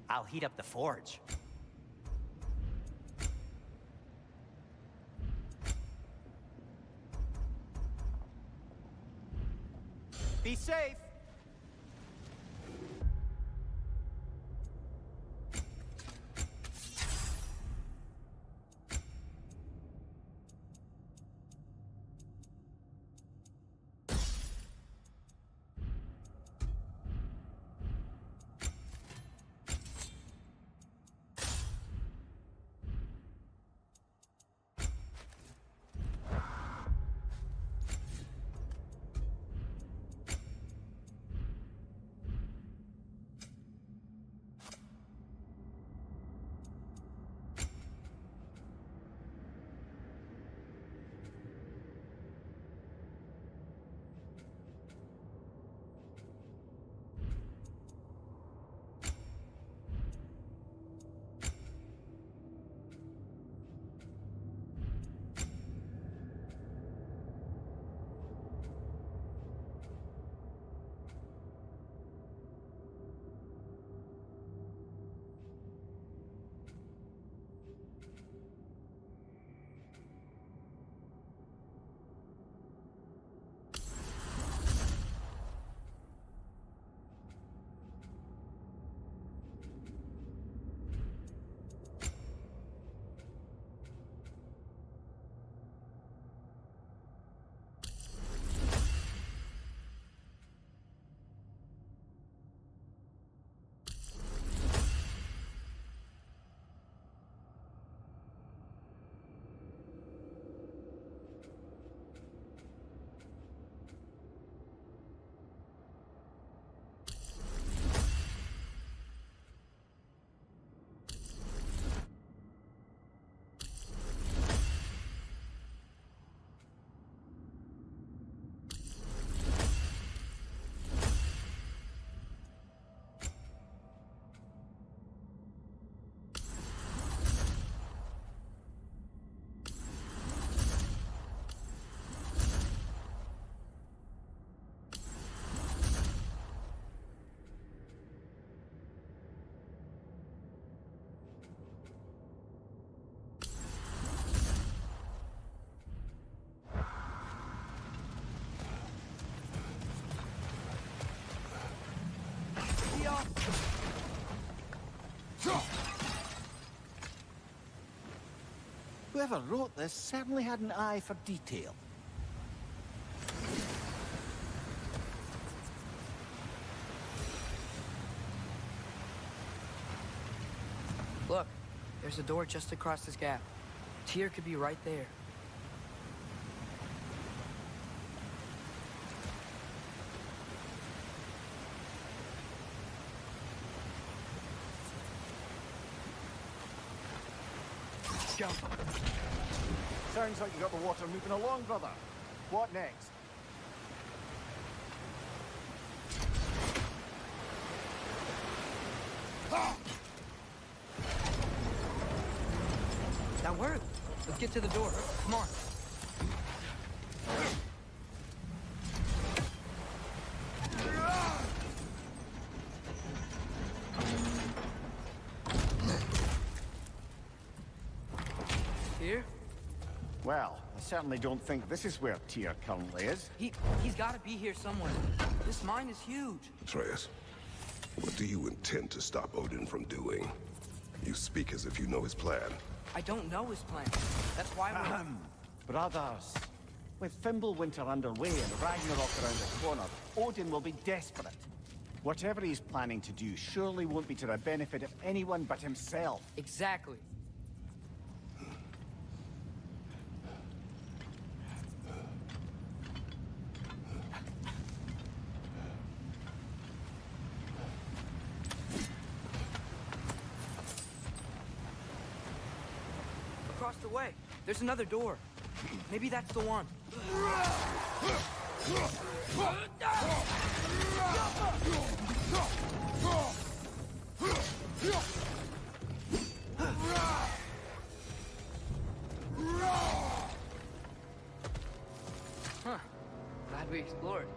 I'll heat up the forge. Be safe. Whoever wrote this certainly had an eye for detail. Look, there's a door just across this gap. Tyr could be right there. Jump. Sounds like you got the water moving along, brother. What next? That worked. Let's get to the door. Come on. Here? Well, I certainly don't think this is where Tyr currently is. He's got to be here somewhere. This mine is huge. Atreus, what do you intend to stop Odin from doing? You speak as if you know his plan. I don't know his plan. That's why we're... Brothers, with Fimbulwinter underway and Ragnarok around the corner, Odin will be desperate. Whatever he's planning to do surely won't be to the benefit of anyone but himself. Exactly. Across the way, there's another door. Maybe that's the one. Huh. Glad we explored.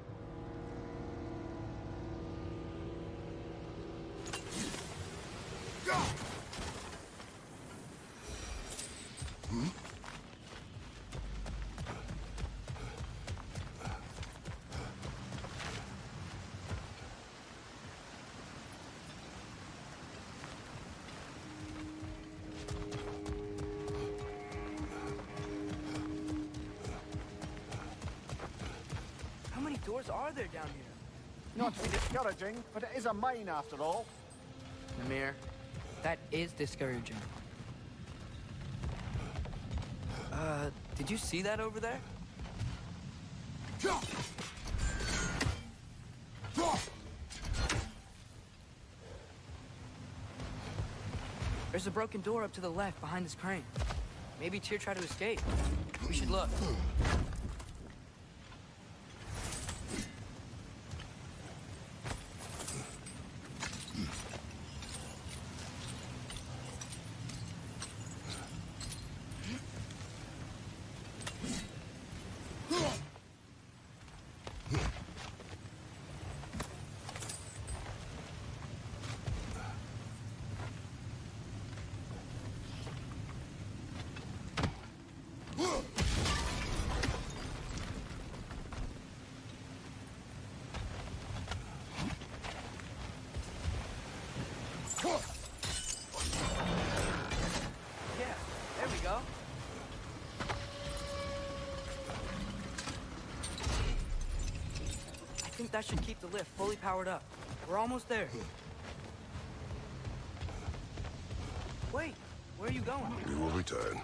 How many doors are there down here? Not to be discouraging, but it is a mine after all. Namir, that is discouraging. Did you see that over there? There's a broken door up to the left behind this crane. Maybe Tyr tried to escape. We should look. Yeah, there we go. I think that should keep the lift fully powered up. We're almost there. Wait, where are you going? We will return.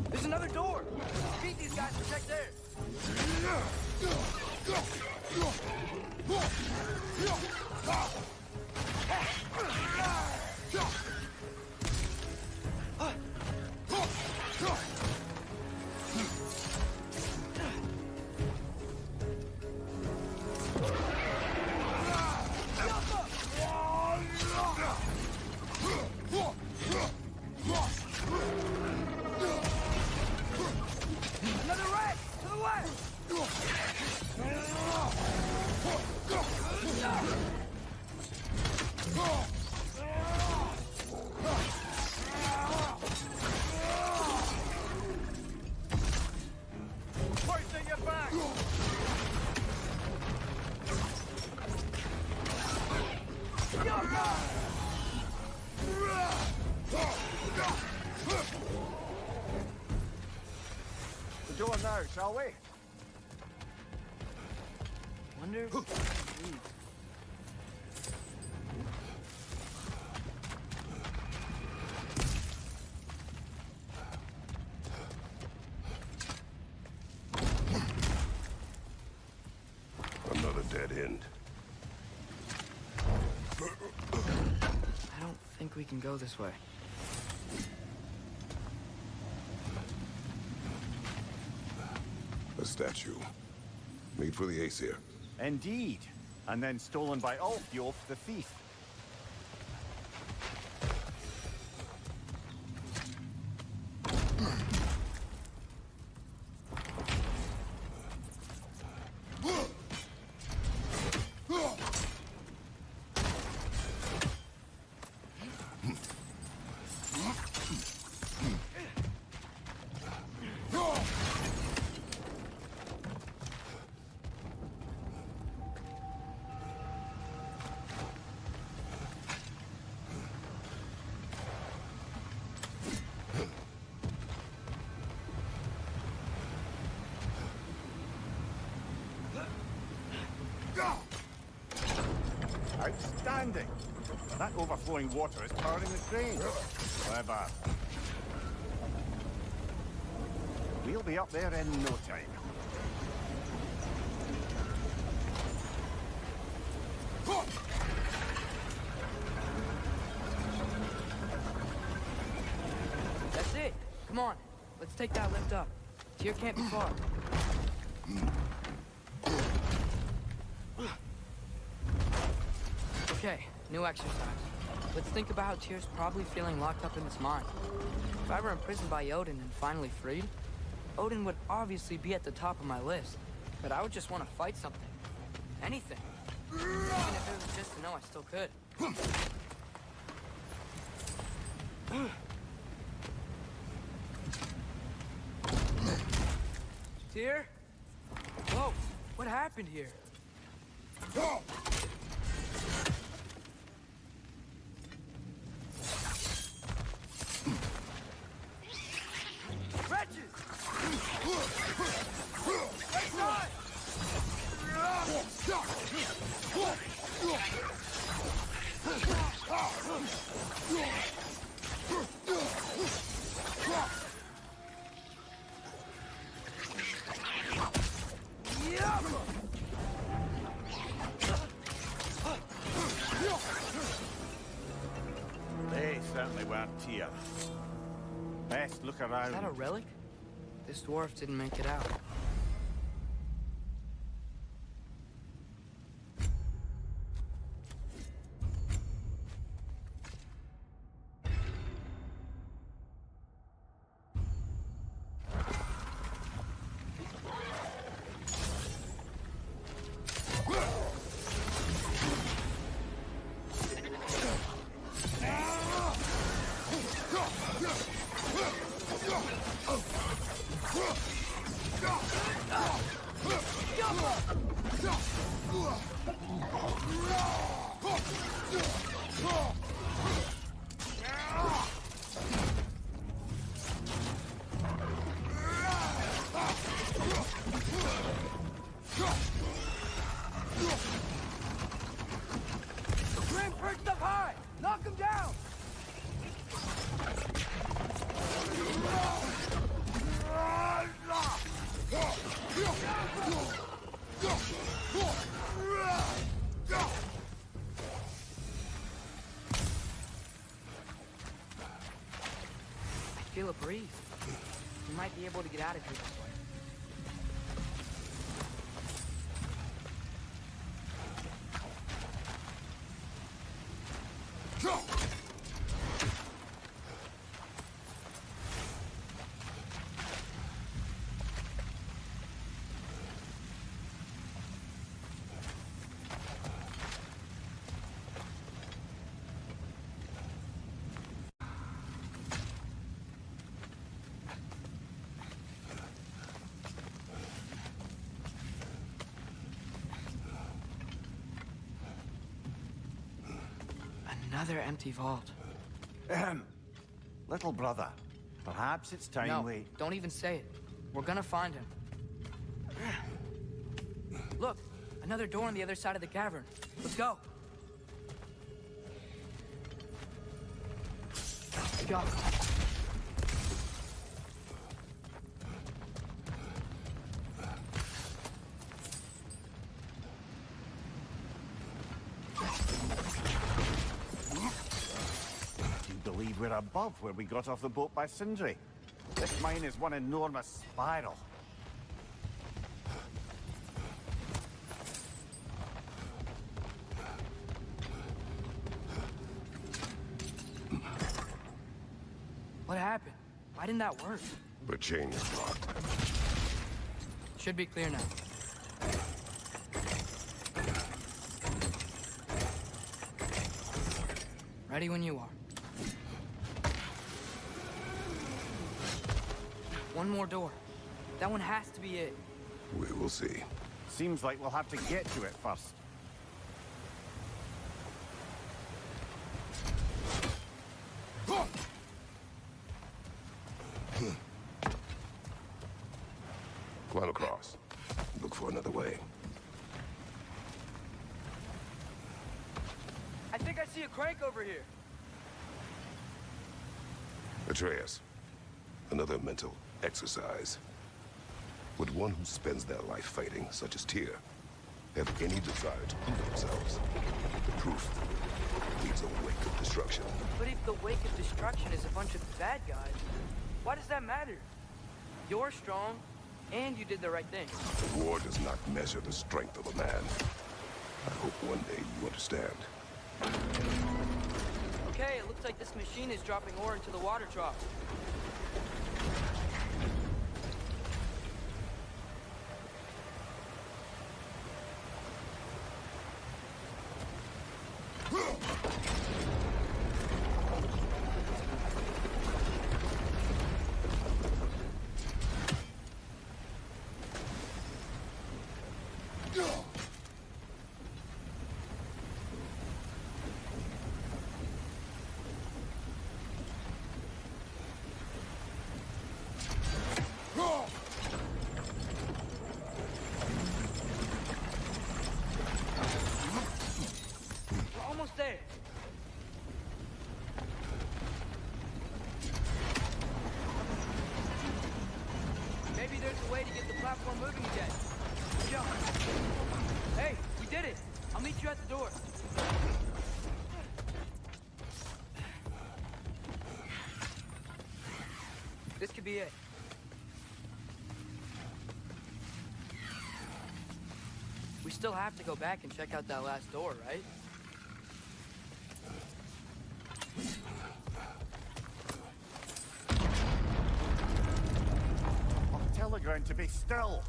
There's another door! Beat these guys to check theirs! Another rat! To the on now, shall we? Wonder. Another dead end. I don't think we can go this way. A statue. Made for the Aesir. Indeed. And then stolen by Ulfjolf the thief. Outstanding! That overflowing water is powering the crane. Clever. We'll be up there in no time. That's it. Come on. Let's take that lift up. Tyr can't be far. Okay, new exercise. Let's think about how Tyr's probably feeling locked up in his mind. If I were imprisoned by Odin and finally freed, Odin would obviously be at the top of my list. But I would just want to fight something. Anything. Even if it was just to know I still could. Tyr? Whoa, what happened here? Wretches! Right side! They certainly weren't Tyr. Best look around. Is that a relic? This dwarf didn't make it out. Grim perched up high! Knock him down! Feel a breeze. We might be able to get out of here this way. Another empty vault. Little brother, perhaps it's time No, we... don't even say it. We're gonna find him. Look, another door on the other side of the cavern. Let's go. Go. Do you believe we're above where we got off the boat by Sindri? This mine is one enormous spiral. What happened? Why didn't that work? The chain is locked. Should be clear now. Ready when you are. One more door. That one has to be it. We will see. Seems like we'll have to get to it first. Climb across. Look for another way. I think I see a crank over here. Atreus, another mental exercise. Would one who spends their life fighting, such as Tyr, have any desire to prove themselves? The proof leaves a wake of destruction. But if the wake of destruction is a bunch of bad guys, why does that matter? You're strong, and you did the right thing. War does not measure the strength of a man. I hope one day you understand. Okay, it looks like this machine is dropping ore into the water trough. We're almost there. Maybe there's a way to get the platform moving again. Jump. Hey, we did it. I'll meet you at the door. This could be it. We still have to go back and check out that last door, right? I'll tell the ground to be still.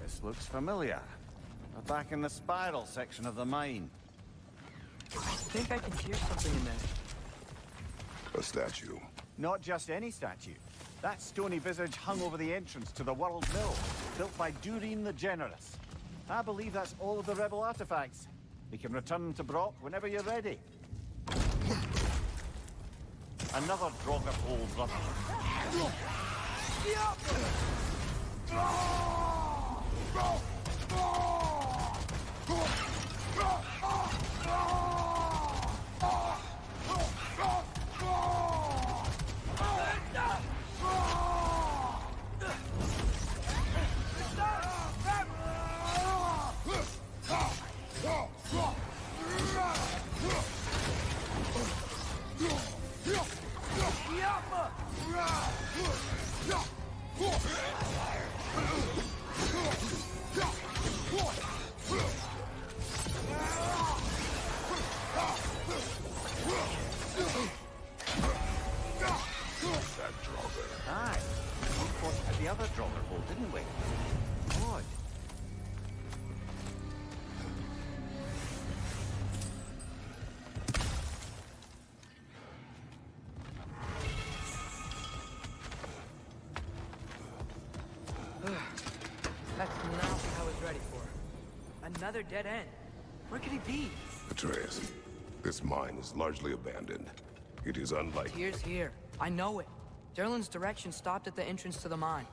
This looks familiar. We're back in the spiral section of the mine. I think I can hear something in there. A statue. Not just any statue. That stony visage hung over the entrance to the World Mill, built by Durin the Generous. I believe that's all of the rebel artifacts. We can return them to Brock whenever you're ready. Another Draugr hole, brother. That Draugr. Aye. We fought at the other Draugr hole, didn't we? Odd. That's not what I was ready for. Another dead end. Where could he be? Atreus, this mine is largely abandoned. It is unlikely. Tyr's here. I know it. Derlin's direction stopped at the entrance to the mine.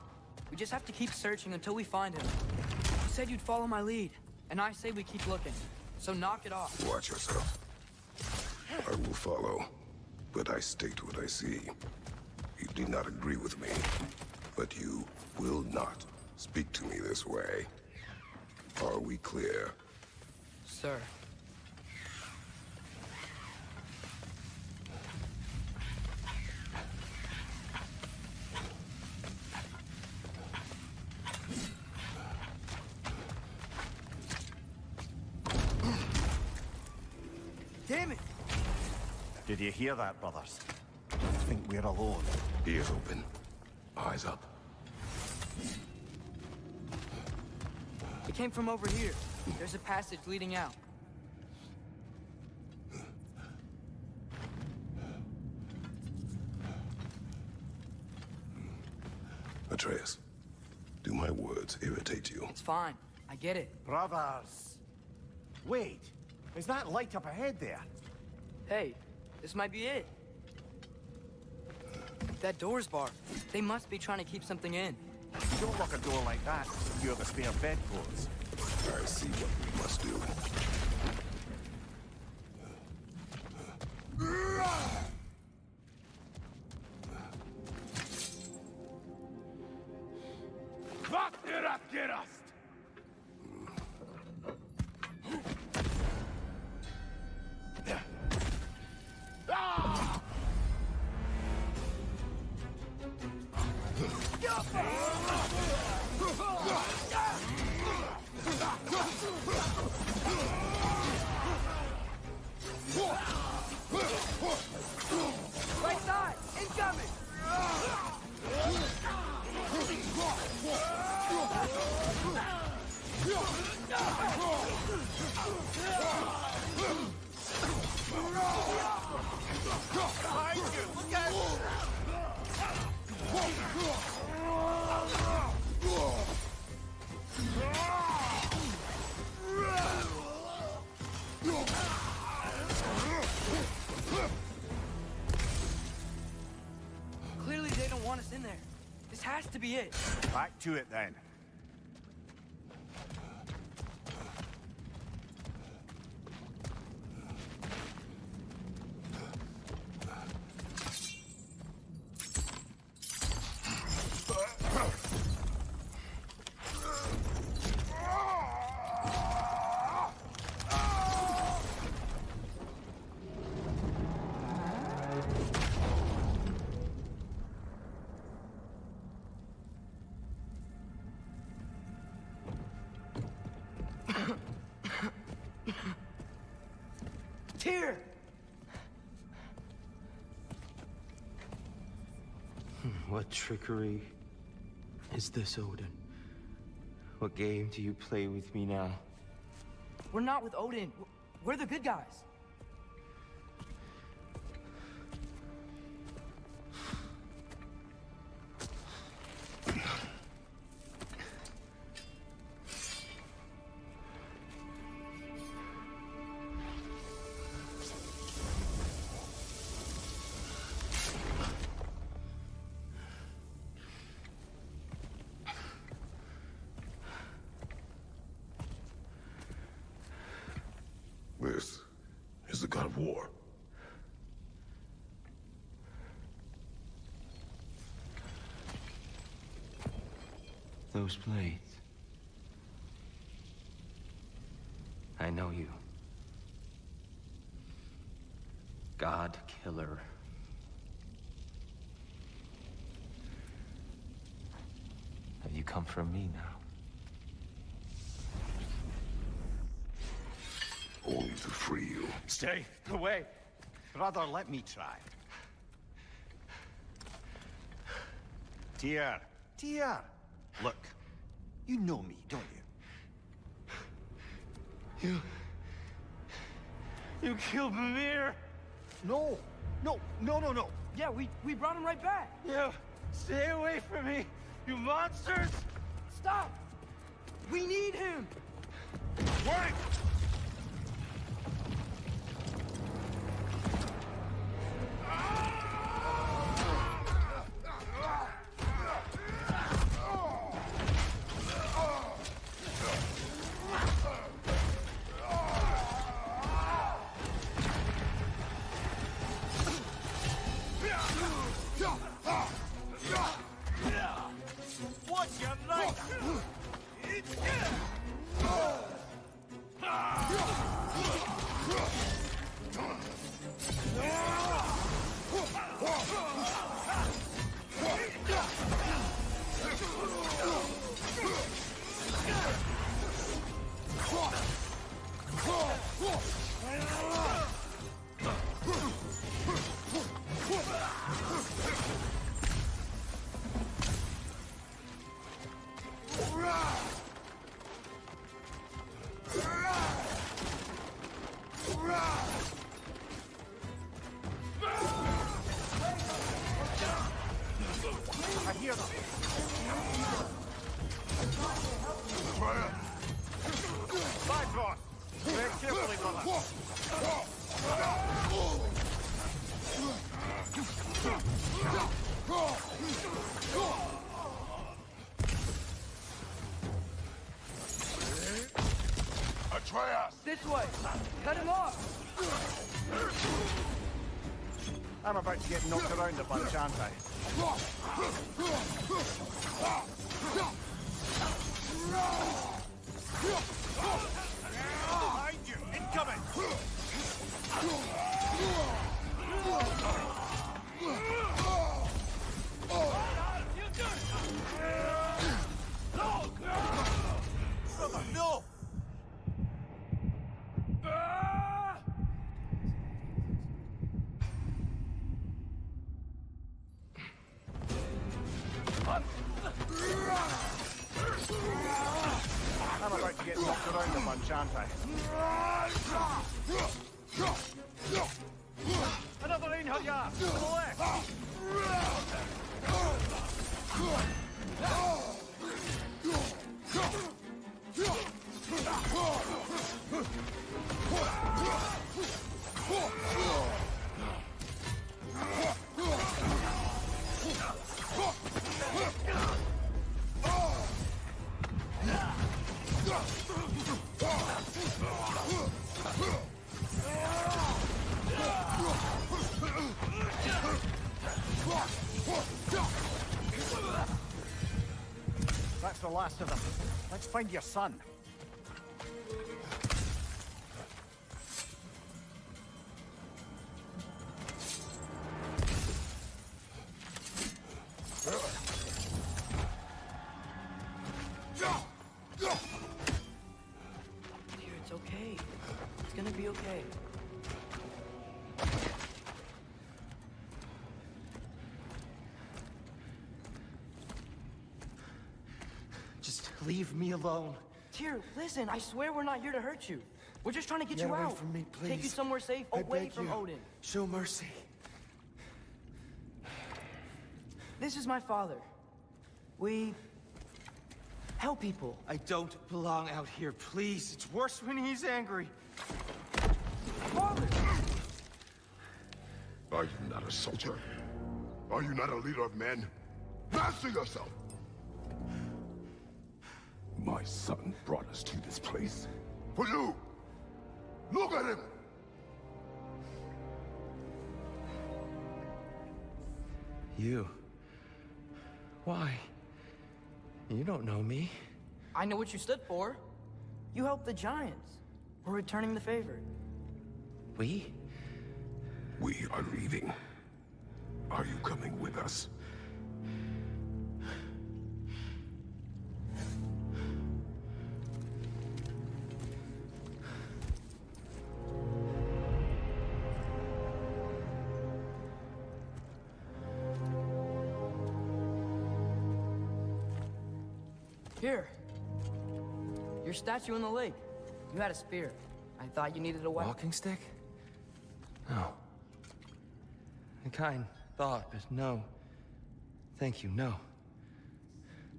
We just have to keep searching until we find him. You said you'd follow my lead, and I say we keep looking. So knock it off. Watch yourself. I will follow, but I state what I see. You do not agree with me, but you will not speak to me this way. Are we clear? Sir. Damn it! Did you hear that, brothers? I think we're alone. Ears open, eyes up. It came from over here. There's a passage leading out. Atreus, do my words irritate you? It's fine. I get it. Brothers! Wait, is that light up ahead there? Hey, this might be it. That door's barred. They must be trying to keep something in. Don't lock a door like that if you have a spare bedclothes. I see what we must do. Right side! Incoming! Clearly they don't want us in there. This has to be it. Back to it then. Tyr! What trickery is this, Odin? What game do you play with me now? We're not with Odin. We're the good guys. This is the god of war. Those blades. I know you. God killer. Have you come for me now? Only to free you. Stay away. Brother, let me try. Tyr. Tyr. Look, you know me, don't you? You killed Mimir! No. No. Yeah, we brought him right back. You stay away from me, you monsters! Stop! We need him! Wait! Ah! I hear them. Bifrost! Tread carefully, brother. Atreus! This way! Cut him off! I'm about to get knocked around a bunch, aren't I? Behind you! Incoming! Brother, no! I'm about to get knocked around a bunch, aren't I? Another Einherjar! To the left! That's the last of them. Let's find your son. Dear, it's okay. It's gonna be okay. Just leave me alone. Tyr, listen, I swear we're not here to hurt you. We're just trying to get Get you away out. from me, Take you please. somewhere safe, I away beg from you. Odin. Show mercy. This is my father. We help people. I don't belong out here, please. It's worse when he's angry. Father! Are you not a soldier? Are you not a leader of men? Master yourself! My son brought us to this place. For you! Look at him! You? Why? You don't know me. I know what you stood for. You helped the Giants. We're returning the favor. We? We are leaving. Are you coming with us? Here. Your statue in the lake. You had a spear. I thought you needed a weapon. Walking stick? No. A kind thought, but no. Thank you, no.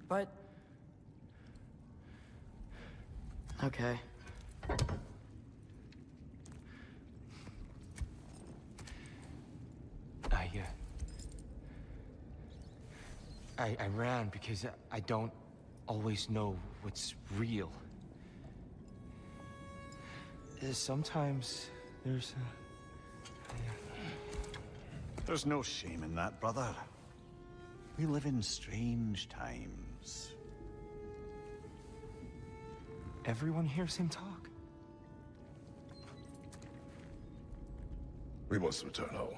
But... okay. I ran because I don't always know what's real. Sometimes there's There's no shame in that, brother. We live in strange times. Everyone hears him talk. We must return home.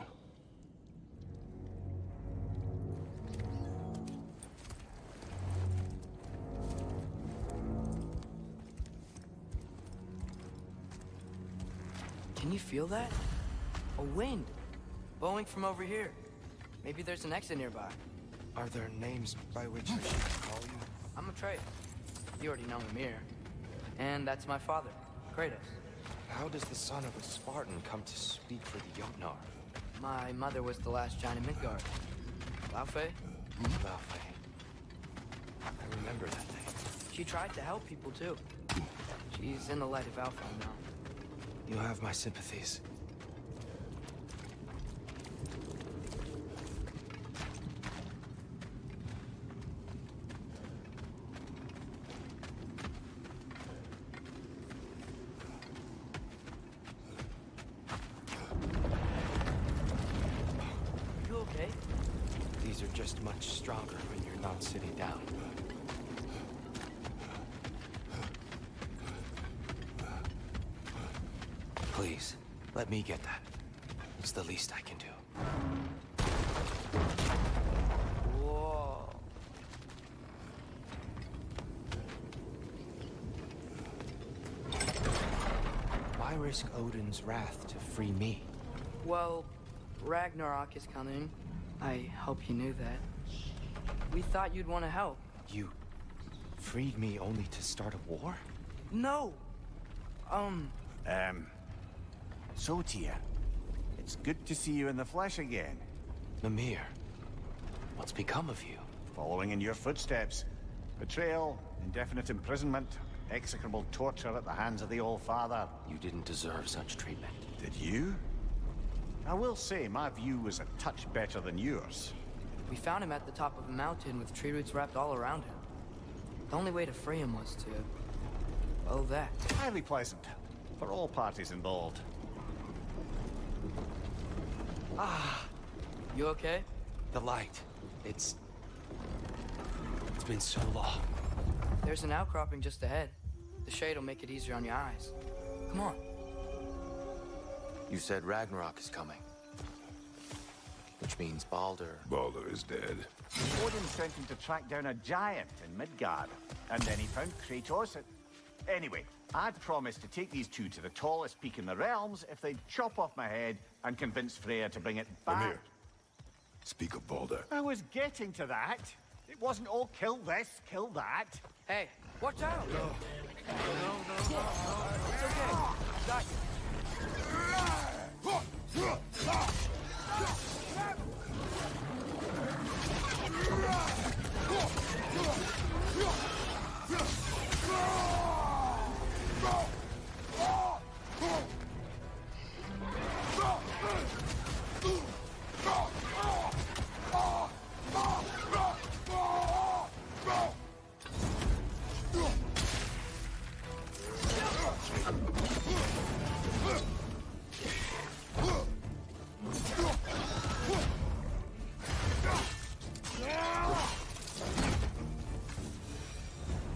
Can you feel that? A wind. Blowing from over here. Maybe there's an exit nearby. Are there names by which I should call you? I'm Atreus. You already know him here. And that's my father, Kratos. How does the son of a Spartan come to speak for the Jotnar? My mother was the last giant in Midgard. Laufey? Laufey. I remember that name. She tried to help people too. She's in the light of Alfheim now. You have my sympathies. You okay? These are just much stronger when you're not sitting down. Please, let me get that. It's the least I can do. Whoa. Why risk Odin's wrath to free me? Well, Ragnarok is coming. I hope you knew that. We thought you'd want to help. You freed me only to start a war? No. So, Tyr, it's good to see you in the flesh again. Mimir, what's become of you? Following in your footsteps. Betrayal, indefinite imprisonment, execrable torture at the hands of the Old Father. You didn't deserve such treatment. Did you? I will say, my view was a touch better than yours. We found him at the top of a mountain with tree roots wrapped all around him. The only way to free him was to... well, that. Highly pleasant. For all parties involved. You okay? The light. It's been so long. There's an outcropping just ahead. The shade will make it easier on your eyes. Come on. You said Ragnarok is coming. Which means Baldur. Baldur is dead. Odin sent him to track down a giant in Midgard. And then he found Kratos and... Anyway, I'd promised to take these two to the tallest peak in the realms if they'd chop off my head and convince Freya to bring it back. Mimir, speak of Baldur. I was getting to that. It wasn't all kill this, kill that. Hey, watch out! No. It's okay. Got you.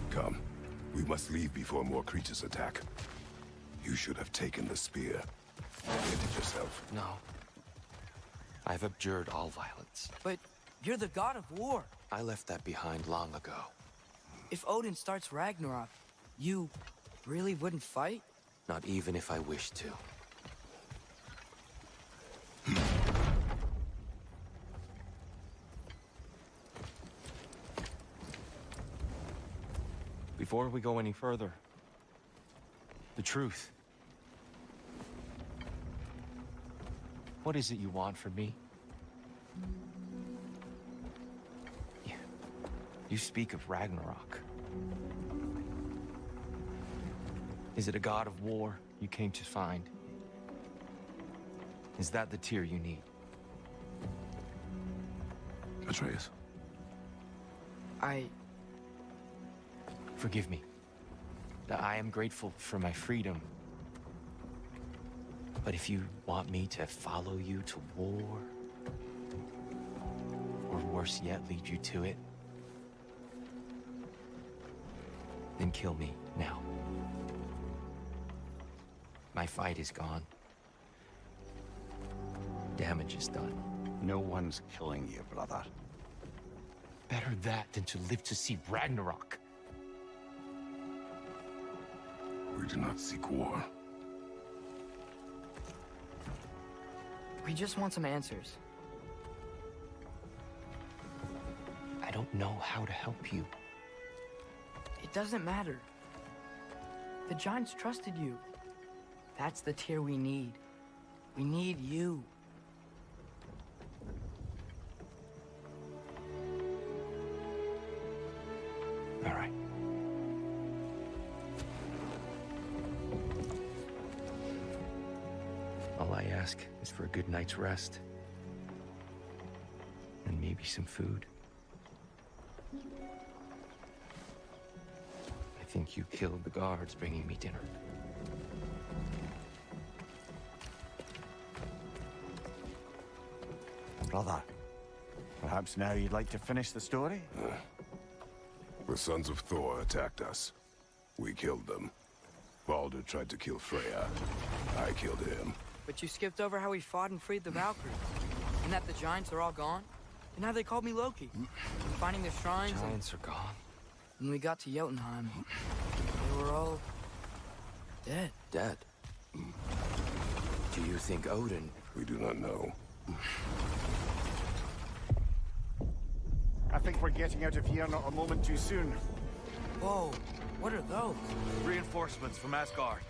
Come. We must leave before more creatures attack. You should have taken the spear. Get it yourself. No. I've abjured all violence. But you're the god of war. I left that behind long ago. If Odin starts Ragnarok, you really wouldn't fight? Not even if I wished to. Before we go any further, the truth. What is it you want from me? You speak of Ragnarok. Is it a god of war you came to find? Is that the Tyr you need? Atreus. Forgive me. I am grateful for my freedom. But if you want me to follow you to war, or worse yet, lead you to it, then kill me now. My fight is gone. Damage is done. No one's killing you, brother. Better that than to live to see Ragnarok. We do not seek war. We just want some answers. I don't know how to help you. It doesn't matter. The Giants trusted you. That's the Tyr we need. We need you. All right. All I ask is for a good night's rest. And maybe some food. I think you killed the guards bringing me dinner. Brother, perhaps now you'd like to finish the story? The sons of Thor attacked us. We killed them. Baldur tried to kill Freya. I killed him. But you skipped over how we fought and freed the Valkyries. And that the giants are all gone? And how they called me Loki. Finding their shrines. Giants are gone. When we got to Jotunheim, they were all dead. Dead? Do you think Odin... We do not know. I think we're getting out of here not a moment too soon. Whoa, what are those? Reinforcements from Asgard.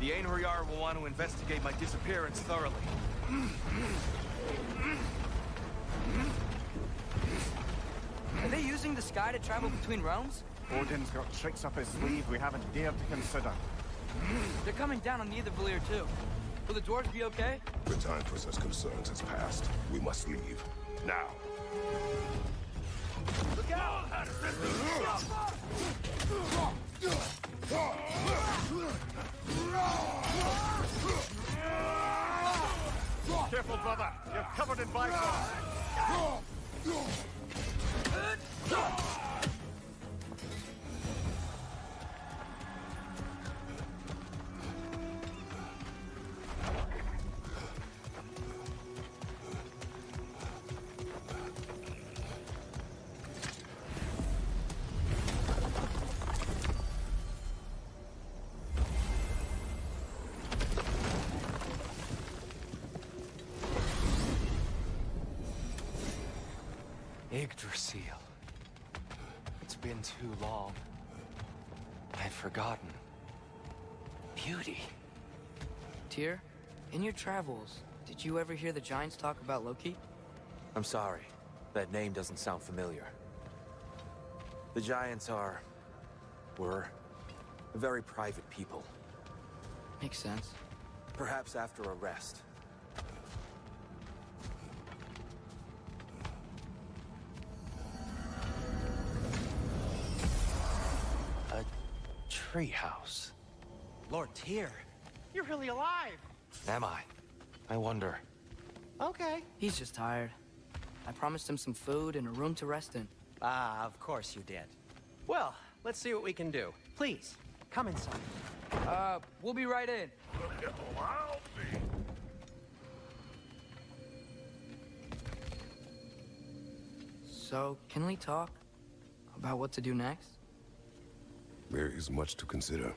The Einherjar will want to investigate my disappearance thoroughly. Are they using the sky to travel between realms? Odin's got tricks up his sleeve we haven't dared to consider. They're coming down on the Nidavellir too. Will the dwarves be okay? The time for such concerns has passed. We must leave. Now. Look out! Careful, brother. You're covered in bifrost. Yggdrasil. It's been too long. I've forgotten. Beauty. Tyr, in your travels, did you ever hear the giants talk about Loki? I'm sorry. That name doesn't sound familiar. The Giants were very private people. Makes sense. Perhaps after a rest. A treehouse. Lord Tyr, you're really alive. Am I? I wonder. Okay. He's just tired. I promised him some food and a room to rest in. Ah, of course you did. Well, let's see what we can do. Please, come inside. We'll be right in. I'll be. So, can we talk about what to do next? There is much to consider.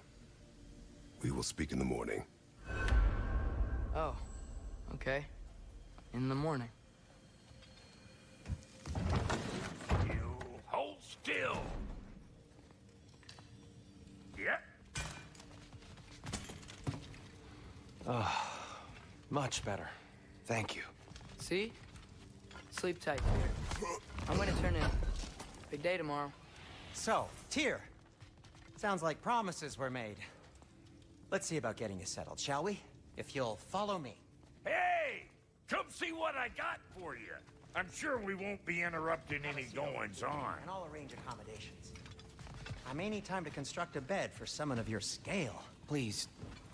We will speak in the morning. Oh, okay. In the morning. You hold still. Yep. Much better. Thank you. See? Sleep tight, Tyr. I'm gonna turn in. Big day tomorrow. So, Tyr. Sounds like promises were made. Let's see about getting you settled, shall we? If you'll follow me. Hey! Come see what I got for you. I'm sure we won't be interrupting any goings-on. And I'll arrange accommodations. I may need time to construct a bed for someone of your scale. Please,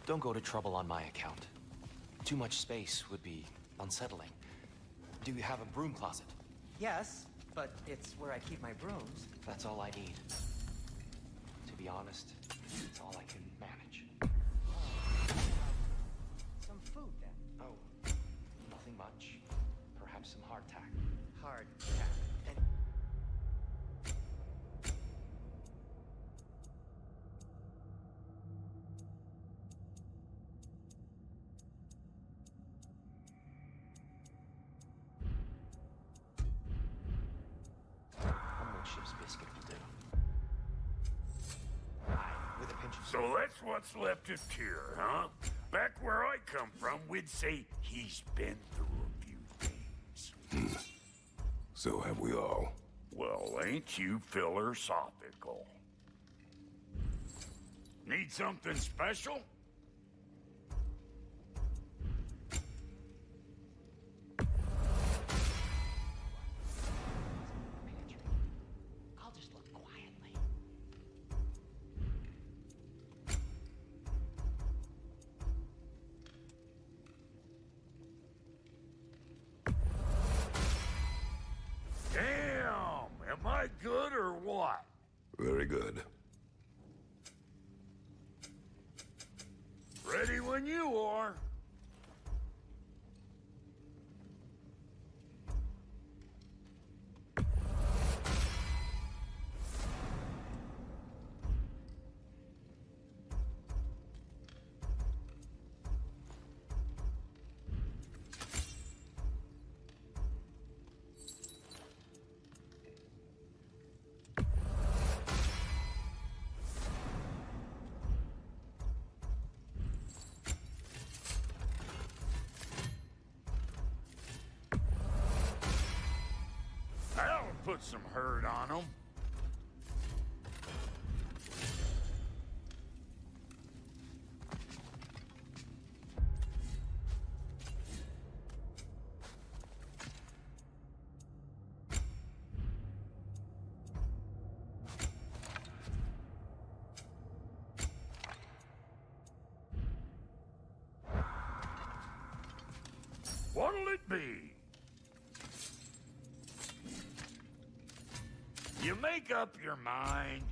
don't go to trouble on my account. Too much space would be unsettling. Do you have a broom closet? Yes, but it's where I keep my brooms. That's all I need. To be honest, it's all I can manage. Some food, then. Oh, nothing much. Perhaps some hardtack. Hardtack. And One ship's biscuit will do. With a pinch of So that's what's left of Tyr, huh? Back where I come from, we'd say he's been through a few things. So have we all. Well, ain't you philosophical? Need something special? I'll just look quietly. Damn! Am I good or what? Very good. Ready when you are. That'll put some hurt on them. What'll it be? You make up your mind,